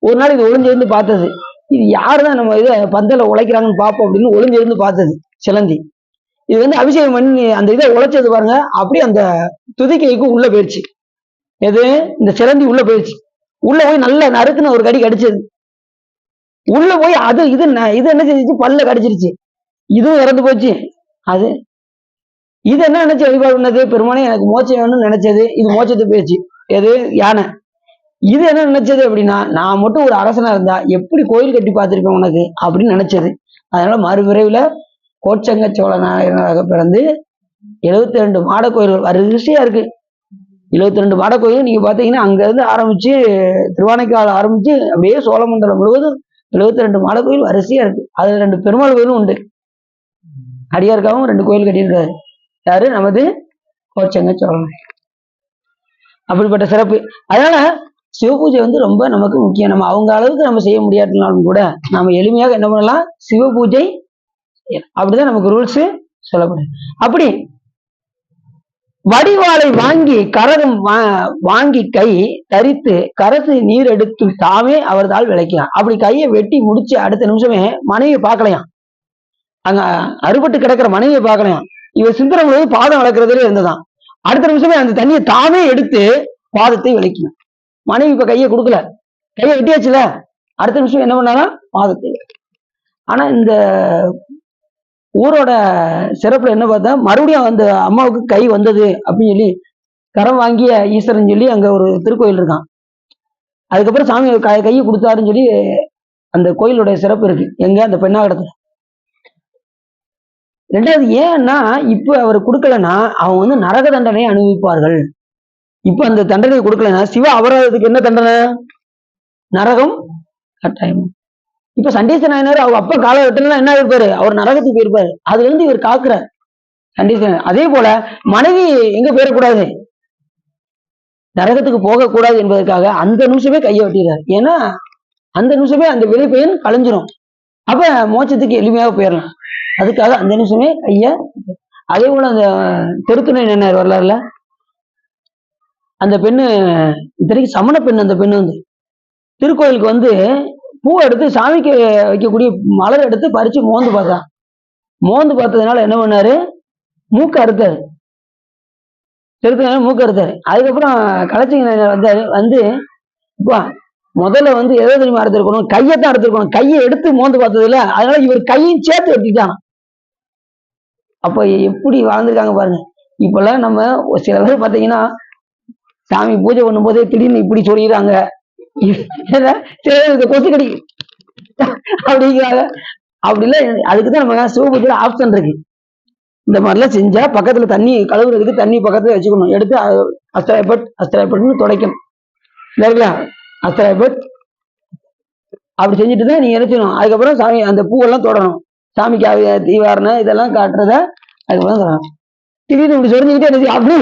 ஒரு நாள் இது ஒளிஞ்சிருந்து பார்த்தது, இது யாருதான் நம்ம இதை பந்தலை உழைக்கிறாங்கன்னு பார்ப்போம் அப்படின்னு ஒளிஞ்சிருந்து பார்த்தது சிலந்தி. இது அபிஷேகம் பண்ணி அந்த இதை உழைச்சது பாருங்க, அப்படி அந்த துதிக்கைக்கு உள்ள போயிடுச்சு. எது? இந்த சிலந்தி உள்ள போயிடுச்சு. உள்ள போய் நல்ல நறுக்குன்னு ஒரு கடி கடிச்சது. உள்ள போய் அது இது என்ன செஞ்சிச்சு? பல்ல கடிச்சிருச்சு. இதுவும் இறந்து போச்சு. இது என்ன நினைச்சு வழிபாடு பண்ணது? பெருமானே எனக்கு மோட்சம் வேணும்னு நினைச்சது, இது மோட்சத்தை போயிடுச்சு. எது? யானை. இது என்ன நினைச்சது அப்படின்னா, நான் மட்டும் ஒரு அரசனா இருந்தா எப்படி கோயில் கட்டி பார்த்திருப்பேன் உனக்கு அப்படின்னு நினைச்சது. அதனால மறுபிறவில கோச்சங்க சோழனாக பிறந்து 72 மாட கோயில்கள் வரிசையா இருக்கு. 72 மாட கோயில் நீங்க பாத்தீங்கன்னா அங்க இருந்து ஆரம்பிச்சு திருவானைக்கால ஆரம்பிச்சு அப்படியே சோழமண்டலம் முழுவதும் 72 மாட கோயில் வரிசையா இருக்கு. அதுல 2 பெருமாள் கோயிலும் உண்டு. அடியாருக்காகவும் 2 கோயில் கட்டியிருக்காரு. யாரு? நமது கோச்சங்க சோழன். அப்படிப்பட்ட சிறப்பு. அதனால சிவபூஜை வந்து ரொம்ப நமக்கு முக்கியம். நம்ம அவங்க அளவுக்கு நம்ம செய்ய முடியாட்டினாலும் கூட நாம எளிமையாக என்ன பண்ணலாம்? சிவபூஜை செய்யலாம். அப்படிதான் நமக்கு ரூல்ஸ் சொல்லப்படுது. அப்படி வடிவாளை வாங்கி கரகம் வாங்கி கை தரித்து கரசு நீர் எடுத்து தாமே அவர்தால் விளைக்கலாம். அப்படி கையை வெட்டி முடிச்சு அடுத்த நிமிஷமே மனைவியை பார்க்கலையாம். அங்க அறுபட்டு கிடக்கிற மனைவியை பார்க்கலையாம். இவர் சிந்தனை பொழுது பாதம் வளர்க்கறதுல இருந்ததான். அடுத்த நிமிஷமே அந்த தண்ணியை தாமே எடுத்து பாதத்தை விளைக்கணும். மனைவி இப்ப கையை கொடுக்கல, கையை வெட்டியாச்சுல, அடுத்த நிமிஷம் என்ன பண்ணாலும் பாதத்தை. ஆனா இந்த ஊரோட சிறப்புல என்ன பார்த்தா மறுபடியும் அந்த அம்மாவுக்கு கை வந்தது அப்படின்னு சொல்லி கரம் வாங்கிய ஈஸ்வரன் சொல்லி அங்க ஒரு திருக்கோயில் இருக்கான். அதுக்கப்புறம் சாமி கையை கொடுத்தாருன்னு சொல்லி அந்த கோயிலுடைய சிறப்பு இருக்கு. எங்க? அந்த பெண்ணாகடத்துல. ரெண்டாவது ஏன்னா இப்ப அவர் கொடுக்கலன்னா அவங்க வந்து நரக தண்டனை அனுபவிப்பார்கள். இப்ப அந்த தண்டனை கொடுக்கலன்னா சிவ அபராதத்துக்கு என்ன தண்டனை? நரகம் கட்டாயம். இப்ப சண்டீச நாயனார் அவங்க அப்பா காலகட்டத்துல என்ன இருப்பாரு? அவர் நரகத்துக்கு போயிருப்பாரு. அதுல இருந்து இவர் காக்குறார் சண்டீச. அதே போல மனைவி எங்க போயிடக்கூடாது, நரகத்துக்கு போகக்கூடாது என்பதற்காக அந்த நிமிஷமே கையை வெட்டிடுறாரு. ஏன்னா அந்த நிமிஷமே அந்த வினை பயன் கலைஞ்சிரும். அப்ப மோட்சத்துக்கு எளிமையாக போயிடலாம். அதுக்காக அந்த நிமிஷமே கைய. அதே போல அந்த தெருத்துணை நினைனார் வரலாறுல அந்த பெண்ணு இத்தனைக்கு சமண பெண். அந்த பெண்ணு வந்து திருக்கோயிலுக்கு வந்து பூ எடுத்து சாமிக்கு வைக்கக்கூடிய மலர் எடுத்து பறிச்சு மோந்து பார்த்தா. மோந்து பார்த்ததுனால என்ன பண்ணாரு? மூக்க அறுத்தாரு. தெருத்துணை மூக்க அறுத்தாரு. அதுக்கப்புறம் கலைச்சிங்க வந்தாரு. வந்து இப்போ முதல்ல வந்து எதை தெரியுமா அறுத்திருக்கணும்? கையத்தான் அறுத்திருக்கணும். கையை எடுத்து மோந்து பார்த்ததுல அதனால இவர் கையும் சேர்த்து வெட்டிட்டான். அப்ப எப்படி வாழ்ந்திருக்காங்க பாருங்க. இப்பெல்லாம் நம்ம சில பேர் பாத்தீங்கன்னா சாமி பூஜை பண்ணும் போதே திடீர்னு இப்படி சொல்லிடுறாங்க, கொசு கடி அப்படிங்கிறாங்க. அப்படி இல்லை. அதுக்குதான் நம்ம சிவபூஜையில ஆப்ஷன் இருக்கு. இந்த மாதிரிலாம் செஞ்சா பக்கத்துல தண்ணி கழுவுறதுக்கு தண்ணி பக்கத்துல வச்சுக்கணும். எடுத்து அஸ்திராயப்பட்டு துடைக்கணும் இல்லைங்களா? அஸ்திராயப்பட் அப்படி செஞ்சுட்டு தான் நீங்க நினைச்சணும். அதுக்கப்புறம் சாமி அந்த பூவெல்லாம் தொடரணும். சாமிக்கு தீவாரணம் இதெல்லாம் காட்டுறத அதுக்கப்புறம் தொடரணும். திடீர்னு இப்படி சொரிஞ்சுக்கிட்டே இருந்துச்சு அப்படி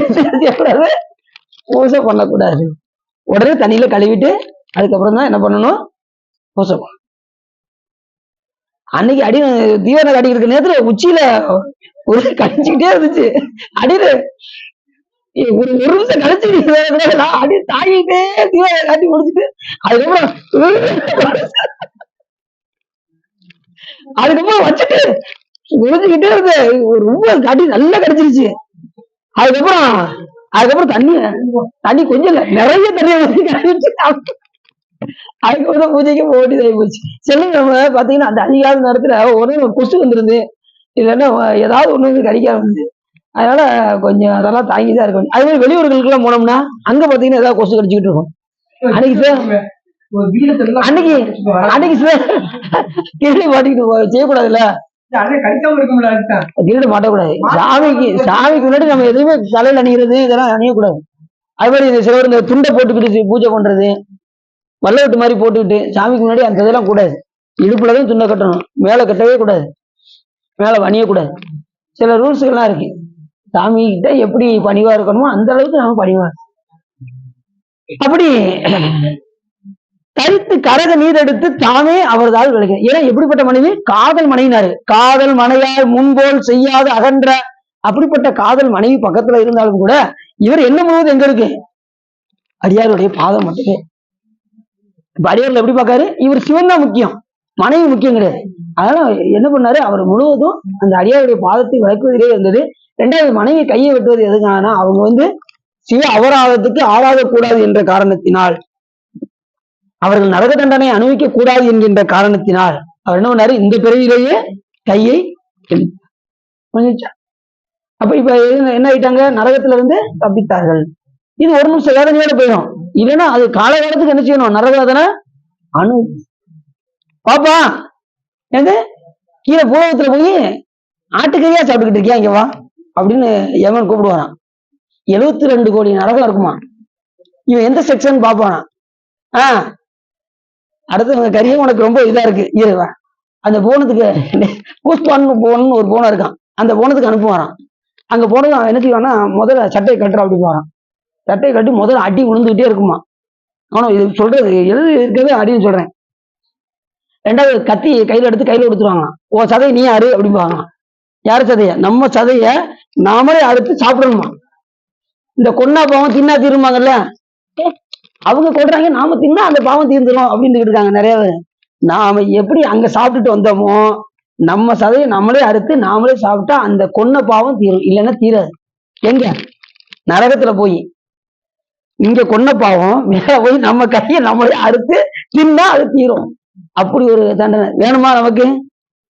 பூசை பண்ணக்கூடாது. உடனே தண்ணியில கழுவிட்டு அதுக்கப்புறம் தான் என்ன பண்ணணும்? பூசை பண்ணணும். அன்னைக்கு அடி தீவாரணம் கட்டி இருக்க நேரத்துல உச்சியில ஒரு கடிச்சுக்கிட்டே இருந்துச்சு. அடியில ஒரு நிமிஷம் கழிச்சு அடி தாங்கிட்டே தீவாரணம் காட்டி முடிச்சுட்டு அதுக்கப்புறம் வச்சுட்டு முடிச்சுக்கிட்டே இருந்த ரொம்ப காட்டி நல்லா கிடைச்சிருச்சு. அதுக்கப்புறம் தண்ணி கொஞ்சம் இல்ல நிறைய தண்ணியை அதுக்கப்புறம் பூஜைக்கு போட்டிதாகி போச்சு. சில நம்ம பாத்தீங்கன்னா அந்த அதிகால நேரத்துல ஒரே ஒரு கொசு வந்துருது, இல்லைன்னா ஏதாவது ஒண்ணு வந்து கடிக்க வந்து. அதனால கொஞ்சம் அதெல்லாம் தாங்கிதான் இருக்கணும். அது மாதிரி வெளியூர்களுக்கு எல்லாம் போனோம்னா அங்க பாத்தீங்கன்னா ஏதாவது கொசு கடிச்சுக்கிட்டு இருக்கும். அன்னைக்கு கிரீடம் மாட்டிக்கிட்டு செய்யக்கூடாதுல்ல, கிரீடம் மாட்டக்கூடாது. சாமிக்கு முன்னாடி நம்ம எதுவுமே தலையில் அணிகிறது இதெல்லாம் அணியக்கூடாது. அது மாதிரி சிலவர் இந்த துண்டை போட்டுக்கிட்டு பூஜை பண்றது, வல்லவட்டு மாதிரி போட்டுக்கிட்டு சாமிக்கு முன்னாடி அந்த இதெல்லாம் கூடாது. இடுப்புலதான் துண்டை கட்டணும், மேல கட்டவே கூடாது, மேல அணியக்கூடாது. சில ரூல்ஸ்கள்லாம் இருக்கு. சாமி கிட்ட எப்படி பணிவா இருக்கணுமோ அந்த அளவுக்கு நாம பணிவா. அப்படி தரித்து கரக நீர் எடுத்து தாமே அவர்தால் விளைக்க. ஏன்னா எப்படிப்பட்ட மனைவி? காதல் மனைவினாரு. காதல் மனையால் முன்போல் செய்யாத அகன்ற அப்படிப்பட்ட காதல் மனைவி பக்கத்துல இருந்தாலும் கூட இவர் என்ன முழுவது எங்க இருக்கு? அடியாருடைய பாதம் மட்டுமே. இப்ப அடியார்ல எப்படி பார்க்காரு? இவர் சிவன் தான் முக்கியம், மனைவி முக்கியம் கிடையாது. அதனால என்ன பண்ணாரு? அவர் முழுவதும் அந்த அடியாருடைய பாதத்தை விளக்குவதிலே இருந்தது. ரெண்டாவது மனைவி கையை வெட்டுவது எதுக்கானா அவங்க வந்து சிவ அபராதத்துக்கு ஆளாகக்கூடாது என்ற காரணத்தினால், அவர்கள் நரக தண்டனை அனுபவிக்க கூடாது என்கின்ற காரணத்தினால் அவர் என்ன பண்ணாரு? இந்த பிறவியிலேயே கையை அப்ப இப்ப என்ன ஆயிட்டாங்க? நரகத்துல இருந்து தப்பித்தார்கள். இது ஒரு நிமிஷம் வேதனையோட போயிடும். இல்லைன்னா அது காலகாலத்துக்கு என்ன செய்யணும்? நரகவேதனை அனு பாப்பா எது கீழே பூலகத்துல போய் ஆட்டுக்கறியா சாப்பிட்டுக்கிட்டு இருக்கியா, இங்க வா அப்படின்னு எவன் கூப்பிடுவாரான். 72 கோடி நரகம் இருக்குமா. இவன் எந்த செக்ஷன் பாப்பானா? அடுத்து கரியும் உனக்கு ரொம்ப இதா இருக்கு, அந்த போனத்துக்கு புஷ்பான்னு போகணும்னு ஒரு போனம் இருக்கான். அந்த போனதுக்கு அனுப்புவாரான். அங்க போனது அவன் என்ன செய்வான்னா முதல்ல சட்டையை கட்டுற அப்படி போறான். சட்டையை கட்டி முதல்ல அடி விழுந்துகிட்டே இருக்குமா. ஆனா இது சொல்றது எழுதி இருக்கவே அடின்னு சொல்றேன். ரெண்டாவது கத்தி கையில எடுத்து கையில கொடுத்துருவாங்க. ஓ சதையை நீ அறு அப்படிம்பாங்க. யாரு சதைய? நம்ம சதைய நாமளே அறுத்து சாப்பிடணுமா. இந்த கொன்னா பாவம் தின்னா தீருமாங்கல்ல, அவங்க கொள்றாங்க, நாம தின்னா அந்த பாவம் தீர்ந்துரும் அப்படின்னு இருக்காங்க நிறைய பேர். நாம எப்படி அங்க சாப்பிட்டுட்டு வந்தோமோ நம்ம சதையை நம்மளே அறுத்து நாமளே சாப்பிட்டா அந்த கொன்ன பாவம் தீரும், இல்லைன்னா தீராது. எங்க? நரகத்துல போய். இங்க கொன்ன பாவம் மேல போய் நம்ம கையை நம்மளே அறுத்து தின்னா அது தீரும். அப்படி ஒரு தண்டனை வேணுமா நமக்கு?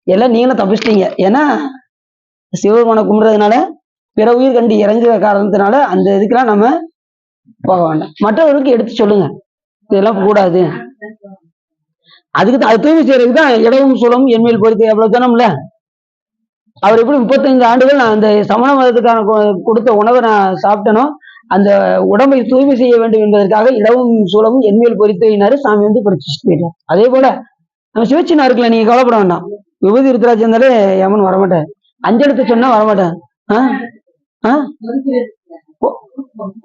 எல்லாம் நீங்களும் தப்பிச்சிட்டீங்க. ஏன்னா சிவபெருமானை கும்பிடுறதுனால பிற உயிர் கண்டு இறங்குற காரணத்தினால அந்த இதுக்கெல்லாம் நம்ம போக வேண்டாம். மற்றவர்களுக்கு எடுத்து சொல்லுங்க இதெல்லாம் கூடாது. அதுக்கு அது தூய்மை செய்யறதுக்கு தான் இடவும் சூழலும் என்மேல் பொறுத்து எவ்வளவு தினம்ல. அவர் எப்படி 35 ஆண்டுகள் நான் அந்த சமண மதத்துக்கான கொடுத்த உணவை நான் சாப்பிட்டனோ அந்த உடம்பை தூய்மை செய்ய வேண்டும் என்பதற்காக இடவும் சூழலும் என்மேல் பொறித்தினாரு. சாமி வந்து பறிச்சுட்டு போயிட்டார். அதே போல நம்ம சிவச்சின்னா இருக்குல்ல, நீங்க கவலைப்பட வேண்டாம். விபூதி இருத்தராஜ் இருந்தாலே யமன் வரமாட்டேன். அஞ்செழுத்து சொன்னா வரமாட்டேன்.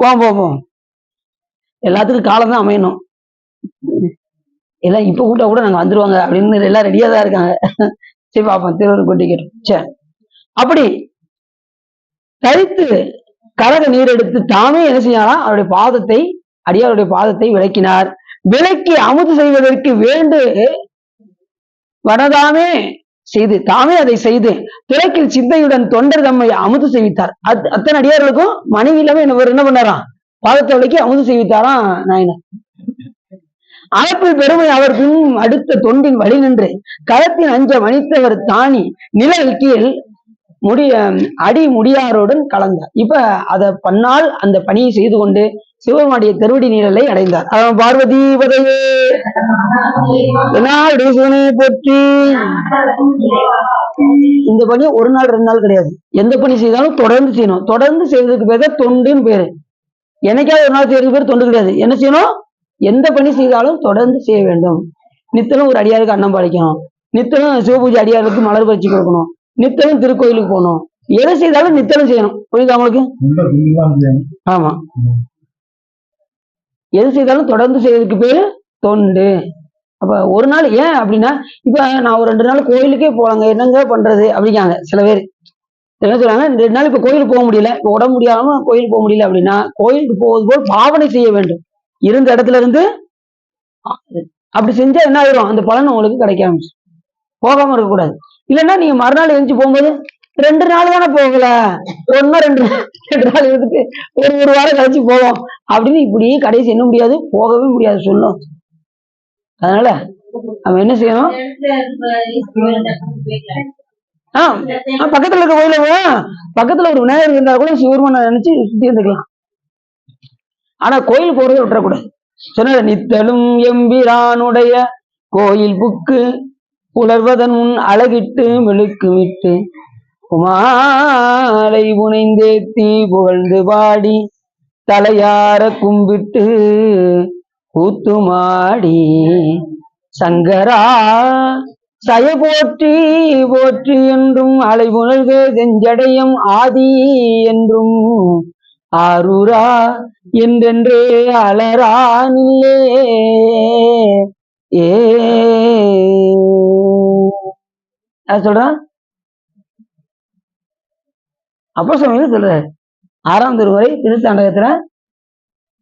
போவோம். எல்லாத்துக்கும் காலம் தான் அமையணும். எல்லாம் இப்ப கூட்ட கூட நாங்க வந்துருவாங்க அப்படின்னு எல்லாம் ரெடியா தான் இருக்காங்க. சரி பாப்போம், திருவள்ளுவர் கொட்டி கேட்டோம். சரி, அப்படி தரித்து கரக நீர் எடுத்து தாமே என்ன செய்யலாம், அவருடைய பாதத்தை அடியாருடைய பாதத்தை விளக்கினார். விளக்கி அமுது செய்வதற்கு வேண்டு வனதாமே செய்து தாமே அதை செய்து திரைக்கில் சிந்தையுடன் தொண்டர் தம்மை அமுது செய்வித்தார். அத்தனை அடியார்களுக்கும் மனைவி இல்லாம என்ன பண்ணாராம், பாதத்தை விளக்கி அமுது செய்வித்தாராம் நாயனர். அழைப்பில் பெருமை அவர் பின் அடுத்த தொண்டின் வழி நின்று களத்தின் அஞ்ச மணித்தவர் தானி நிழல் கீழ் அடி முடியாரோடன் கலந்தார். இப்ப அத பண்ணால் அந்த பணியை செய்து கொண்டு சிவபெருமானுடைய திருவடி நீழலை அடைந்தார். அவன் பார்வதி பதையே போற்றி. இந்த பணி ஒரு நாள் 2 நாள் கிடையாது. எந்த பணி செய்தாலும் தொடர்ந்து செய்யணும். தொடர்ந்து செய்வதற்கு பேர் தான் தொண்டுன்னு பேரு. என்னைக்காவது ஒரு நாள் செய்யறதுக்கு பேர் தொண்டு கிடையாது. என்ன செய்யணும்? எந்த பணி செய்தாலும் தொடர்ந்து செய்ய வேண்டும். நித்தலும் ஒரு அடியாருக்கு அன்னம் படைக்கணும், நித்தலும் சிவபூஜை அடியாருக்கு மலர் பறிச்சு கொடுக்கணும், நித்தலும் திருக்கோயிலுக்கு போகணும். எதை செய்தாலும் நித்தலும் செய்யணும். புரியுதா உங்களுக்கு? ஆமா, எது செய்தாலும் தொடர்ந்து செய்யறதுக்கு பேரு தொண்டு. அப்ப ஒரு நாள் ஏன் அப்படின்னா, இப்ப நான் ஒரு 2 நாள் கோயிலுக்கே போலாங்க, என்னங்க பண்றது அப்படிங்காங்க சில பேர். என்ன சொல்றாங்க, 2 நாள் இப்ப கோயிலுக்கு போக முடியல, இப்ப உடம்பு முடியாம கோயிலுக்கு போக முடியல அப்படின்னா, கோயிலுக்கு போவது போல் பாவனை செய்ய வேண்டும். இருந்த இடத்துல இருந்து அப்படி செஞ்சா என்ன ஆயிரும், அந்த பலன் உங்களுக்கு கிடைக்காம போகாம இருக்கக்கூடாது. இல்லைன்னா நீங்க மறுநாள் எழுந்து போகும்போது 2 நாள் தானே போகல, 1 2 நாள் இருந்துட்டு ஒரு வாரம் கழிச்சு போவோம் அப்படின்னு இப்படி கடைசி என்ன முடியாது, போகவே முடியாது சொல்லும். அதனால நம்ம என்ன செய்யணும், பக்கத்துல இருக்க கோயில பக்கத்துல ஒரு விநாயகர் இருந்தா கூட சிவபெருமானை நினைச்சு சுத்தி இருந்துக்கலாம். ஆனா கோயில் போறதை விட்டுறக்கூடாது. சொன்ன நித்தலும் எம்பிரானுடைய கோயில் புக்கு புலர்வதன் முன் அழகிட்டு மெழுக்கு விட்டு குமாலை புனைந்தேத்தி புகழ்ந்து பாடி தலையார கும்பிட்டு கூத்துமாடி சங்கரா சய போற்றி போற்றி என்றும் அலைபுணர்க செஞ்சடையம் ஆதி என்றும் ஆரூரா என்றென்றே அலரானில்லே ஏ சொல்றான். அப்ப சுவாமிகள் சொல்றாரு, 6ஆம் திருமுறை திருத்தாண்டகத்துல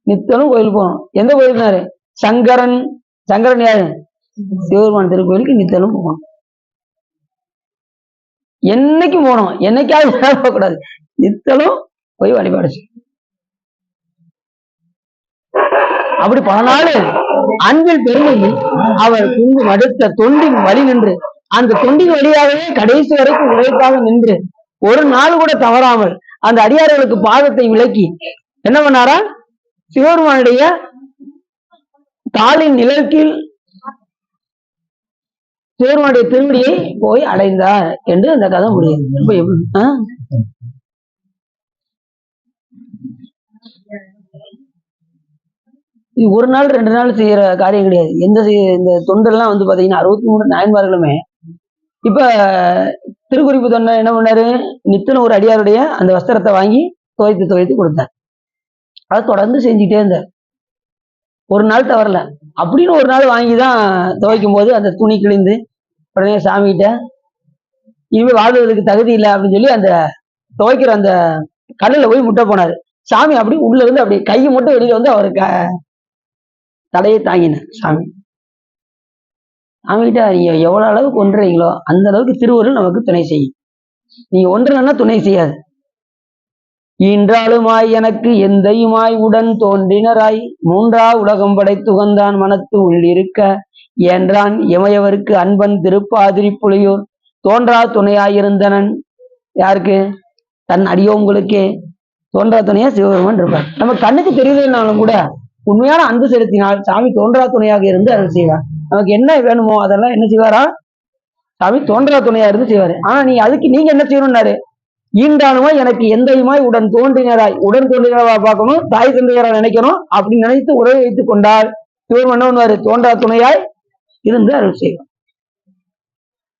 நித்தலும் கோயில் போகணும். எந்த கோயிலுக்குனாரு? சங்கரன். சங்கரன் யாரு? சிவபெருமான் திருக்கோயிலுக்கு நித்தலும் போகணும். என்னைக்கும் போகணும், என்னைக்காவது போகக்கூடாது. நித்தலும் போய் வழிபாடு. அப்படி பல நாள் அன்பில் பெருமையில் அவர் குங்கும் அடுத்த தொண்டின் வழி நின்று அந்த தொண்டின் வழியாகவே கடைசி வரைக்கும் உழைப்பாக நின்று ஒரு நாள் கூட தவறாமல் அந்த அடியார்களுக்கு பாதத்தை விலக்கி என்ன பண்ணாரா, சிவபெருமானுடைய தாளின் நிழல் கீழ் சிவபெருமானுடைய திருவடியை போய் அடைந்தார் என்று அந்த கதை முடியும். இது ஒரு நாள் 2 நாள் செய்யற காரியம் கிடையாது. இந்த தொண்டெல்லாம் வந்து பாத்தீங்கன்னா 63 நாயன்மார்களுமே இப்ப திருக்குறிப்பு தொண்டர் என்ன பண்ணாரு, நித்தன ஒரு அடியாருடைய அந்த வஸ்திரத்தை வாங்கி துவைத்து கொடுத்தார். அதை தொடர்ந்து செஞ்சுட்டே இருந்தார். ஒரு நாள் தவறல. அப்படின்னு ஒரு நாள் வாங்கிதான் துவைக்கும் போது அந்த துணி கிழிந்து உடனே சாமிகிட்ட இனிமே வாழ்வதற்கு தகுதி இல்லை அப்படின்னு சொல்லி அந்த துவைக்கிற அந்த கடல்ல போய் முட்டை போனாரு. சாமி அப்படி உள்ள இருந்து அப்படி கையை மட்டும் வெளியில வந்து அவருக்கு தடையை தாங்கின சாமி. சாமிகிட்ட நீங்க எவ்வளவு அளவுக்கு ஒன்றுறீங்களோ அந்த அளவுக்கு திருவருள் நமக்கு துணை செய்யும். நீங்க ஒன்றுலன்னா துணை செய்யாது. ஈன்றாளுமாய் எனக்கு எந்தையுமாய் உடன் தோன்றினராய் மூன்றா உலகம் படைத்துகந்தான் மனத்து உள்ளிருக்க என்றான் இமையவருக்கு அன்பன் திருப்பாதிரி புலியூர் தோன்றா துணையாயிருந்தனன். யாருக்கு? தன் அடியோங்களுக்கே தோன்றா துணையா சிவபெருமான் இருப்பார். நம்ம கண்ணுக்கு தெரியலனாலும் கூட உண்மையான அன்பு செலுத்தினால் சாமி தோன்றா துணையாக இருந்து அருள் செய்வார். நமக்கு என்ன வேணுமோ அதெல்லாம் என்ன செய்வாரா? சாமி தோன்றா துணையா இருந்து செய்வாரு. ஆனா நீங்க என்ன செய்யணும்னாரு, ஈண்டானுமாய் எனக்கு எந்தையுமாய் உடன் தோன்றினராய். உடன் தோன்றினரா பார்க்கணும், தாய் தந்தையரா நினைக்கணும். அப்படி நினைத்து உறவை வைத்துக் கொண்டால் இவர் பண்ணுவாரு, தோன்றா துணையாய் இருந்து அருள் செய்வார்.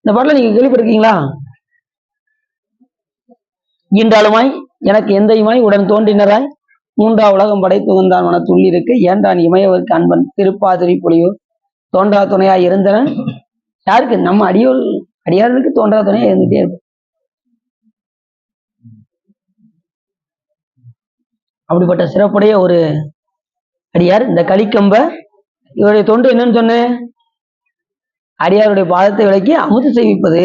இந்த பாட்டில் நீங்க கேள்விப்பட்டிருக்கீங்களா? ஈண்டாளுமாய் எனக்கு எந்தையுமாய் உடன் தோன்றினராய் மூன்றா உலகம் படைத்துகந்தான் மனத்துள்ளி இருக்கு ஏண்டான் இமையவருக்கு அன்பன் திருப்பாதிரி புலியூர் தோன்றா துணையாய் இருந்தனன். யாருக்கு? நம்ம அடியார்களுக்கு தோன்றா துணையா இருந்துட்டே இருக்கு. அப்படிப்பட்ட சிறப்புடைய ஒரு அடியார் இந்த கலிக்கம்ப. இவருடைய தொண்டு என்னன்னு சொன்னேன், அடியாருடைய பாதத்தை விலக்கி அமுது செய்விப்பது.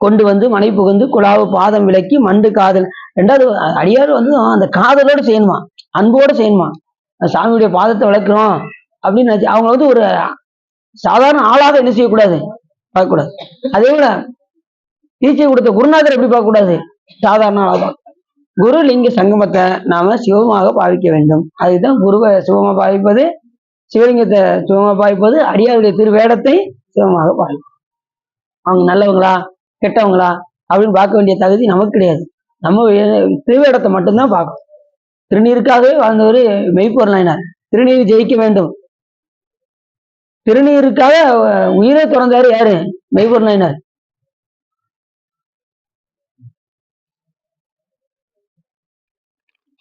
கொண்டு வந்து மனை புகுந்து குழாவு பாதம் விலக்கி மண்டு காதல். ரெண்டாவது அடியார் வந்து அந்த காதலோடு செய்யணுமா, அன்போடு செய்யணுமா. சாமியுடைய பாதத்தை விளக்குறோம் அப்படின்னு நினைச்சு அவங்க வந்து ஒரு சாதாரண ஆளாக என்ன செய்யக்கூடாது, பார்க்கக்கூடாது. அதே போல தீட்சை கொடுத்த குருநாதர் எப்படி பார்க்கக்கூடாது, சாதாரண ஆளாக. குரு லிங்க சங்கமத்தை நாம சிவமாக பாவிக்க வேண்டும். அதுதான் குருவை சிவமா பாவிப்பது, சிவலிங்கத்தை சிவமா பாவிப்பது, அடியாருடைய திருவேடத்தை சிவமாக பாவிப்பது. அவங்க நல்லவங்களா கெட்டவங்களா அப்படின்னு பார்க்க வேண்டிய தகுதி நமக்கு கிடையாது. நம்ம திருவேடத்தை மட்டும்தான் பார்க்கணும். திருநீருக்காகவே வாழ்ந்தவர் மெய்ப்பொருள் நாயனார். திருநீர் ஜெயிக்க வேண்டும், திருநீருக்காக உயிரை துறந்தாரு யாரு? மெய்ப்பொருள் நாயனார்.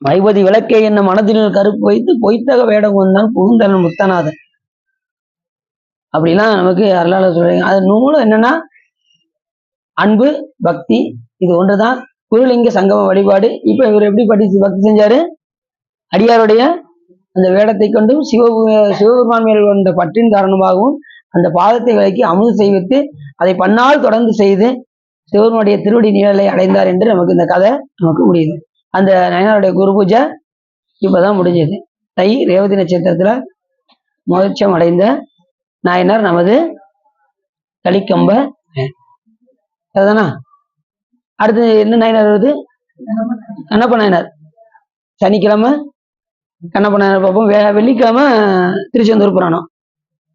மைபதி விளக்கே என்ன மனதில் கருப்பு வைத்து பொய்த்தக வேடம் வந்தான் புகுந்தன் முத்தநாதன். அப்படிலாம் நமக்கு அருளாளர் சொல்றீங்க. அது நூலும் என்னன்னா அன்பு பக்தி இது ஒன்றுதான். குருலிங்க சங்கம வழிபாடு. இப்ப இவர் எப்படி பக்தி செஞ்சாரு, அடியாருடைய அந்த வேடத்தை கொண்டும் சிவபெருமான் மேல் வந்த பற்றின் காரணமாகவும் அந்த பாதத்தை விலக்கி அமுது செய்வித்து அதை பன்னால் தொடர்ந்து செய்து சிவபெருமானுடைய திருவடி நிழலை அடைந்தார் என்று நமக்கு இந்த கதை நமக்கு முடியுது. அந்த நயனாருடைய குரு பூஜை இப்பதான் முடிஞ்சது. தை ரேவதி நட்சத்திரத்துல மோட்சம் அடைந்த நாயனார் நமது கலிக்கம்ப. அதுதானா? அடுத்து என்ன நாயனார் வருது? கண்ணப்ப நாயனார். சனிக்கிழமை கண்ணப்ப நாயனார் பார்ப்போம். வெள்ளிக்கிழமை திருச்செந்தூர் புராணம்.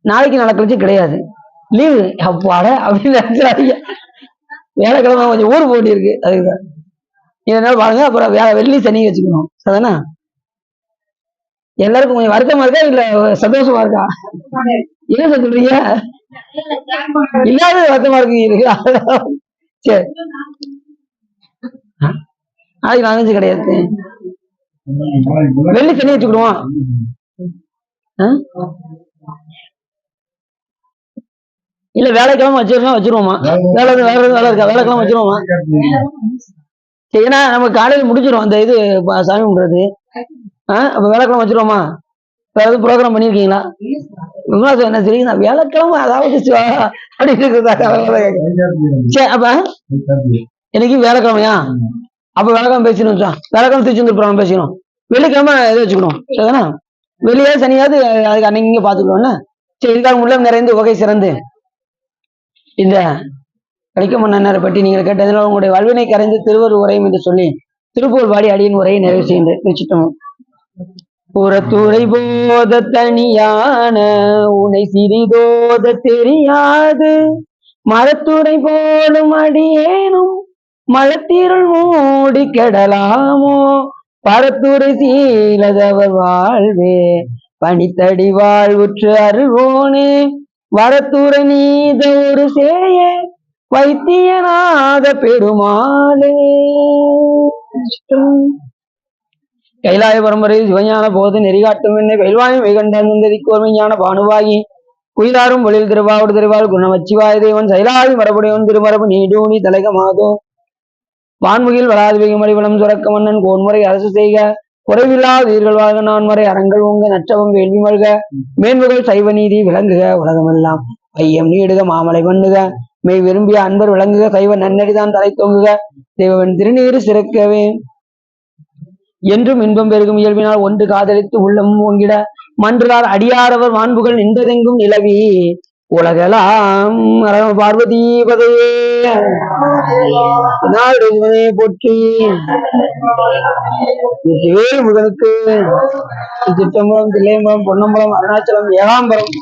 நாளைக்கு நடக்கலச்சு கிடையாது, லீவு. அப்பாட அப்படின்னு நினைச்சாங்க. வேலைக்கிழமை கொஞ்சம் ஊர் போட்டி இருக்கு, அதுக்குதான் இதனால பாருங்க. அப்புறம் வெள்ளி சனி வச்சுக்கணும். அதானா? எல்லாருக்கும் கொஞ்சம் வருத்தமா இருக்கா இல்ல சந்தோஷமா இருக்கா? என்ன சொல்றீங்க? இல்லாத வருத்தமா இருக்கு. சரி, நாளைக்கு நான்வெஜ் கிடையாது. வெள்ளி சனி வச்சுக்கிடுவோம். இல்ல வேலைக்கிழமை வச்சிருவோமா? வேலை இருக்கா? வேலைக்கிழமை வச்சிருவோமா? ஏன்னா நம்ம காலையில முடிச்சிடும் அந்த இது சாமி கும்பிடுறது. அப்ப வேலைக்கிழமை வச்சிருவோமா? வேற எதுவும் ப்ரோக்ராம் பண்ணிருக்கீங்களா? விமலாசம் என்ன தெரியுங்க, வேலைக்கிழமை அதாவது அப்படின்னு. சரி, அப்ப இன்னைக்கு வேலைக்கிழமையா? அப்ப வேலைக்கிழமை பேசணும். வேலைக்கிழமை திருச்செந்தூர் புராணம் பேசணும். வெள்ளிக்கிழமை எதை வச்சுக்கணும். சரிதானா? வெள்ளியாவது சனியாவது அதுக்கு அன்னைக்கு இங்க பாத்துக்கணும்ல. சரி, இதுக்காக உள்ளம் நிறைந்து வகை சிறந்து இந்த கலிக்கம்ப நாயனாரை பற்றி நீங்கள் கேட்டதில் உங்களுடைய வல்வினை கரைந்து திருவருள் உரையும் என்று சொல்லி திருப்பூர் பாடி அடியின் உரையை நிறைவு செய்கின்ற வச்சுட்டோம். புறத்துறை போத தனியான உனை சிறிதோத தெரியாது மரத்துறை போலும் அடியேனும் மலத்திருள் மூடி கெடலாமோ பரத்துறை சீலதவர் வாழ்வே பணித்தடி வாழ்வுற்று அருள்வோனே வரத்துறை நீத ஒரு சேய வைத்தியநாத பெருமாளே. கைலாய பரம்பரை சிவஞான போது நெறிகாட்டும் என்னை பயில்வாயும் வைகண்டந்திக்கு ஒருமையான பானுவாகி குயிலாரும் பொழில் திருவாவூர் திருவாள் குணமச்சிவாய தேவன் செயலாதி மரபுடையவன் திருமரபு நீடூனி தலைக மாதோ வான்முகில் வளாது வெகுமடிவளம் சுரக்க மன்னன் கோன்முறை அரசு செய்க குறைவில்லாத உயிர்கள் வாழ்க நான்மறை அறங்கள் உங்க நற்றவம் வேள்வி மல்க மேன்முகள் சைவ நீதி விளங்குக உலகமெல்லாம் ஐயம் நீடுக மாமலை மண்ணுக மெய் விரும்பிய அன்பர் விளங்குக சைவ நன்னடிதான் தலை தொங்குக தெய்வன் திருநீறு சிறக்கவே என்றும் இன்பம் பெருகும் இயல்பினால் ஒன்று காதலித்து உள்ளம் ஓங்கிட மன்றார் அடியாரவர் மாண்புகள் நின்றதெங்கும் நிலவி உலகெல்லாம் பார்வதி பதையே போற்றி. முகனுக்கு சிற்றம்பலம் தில்லையம்பலம் பொன்னம்பலம் அருணாச்சலம் ஏகாம்பரம்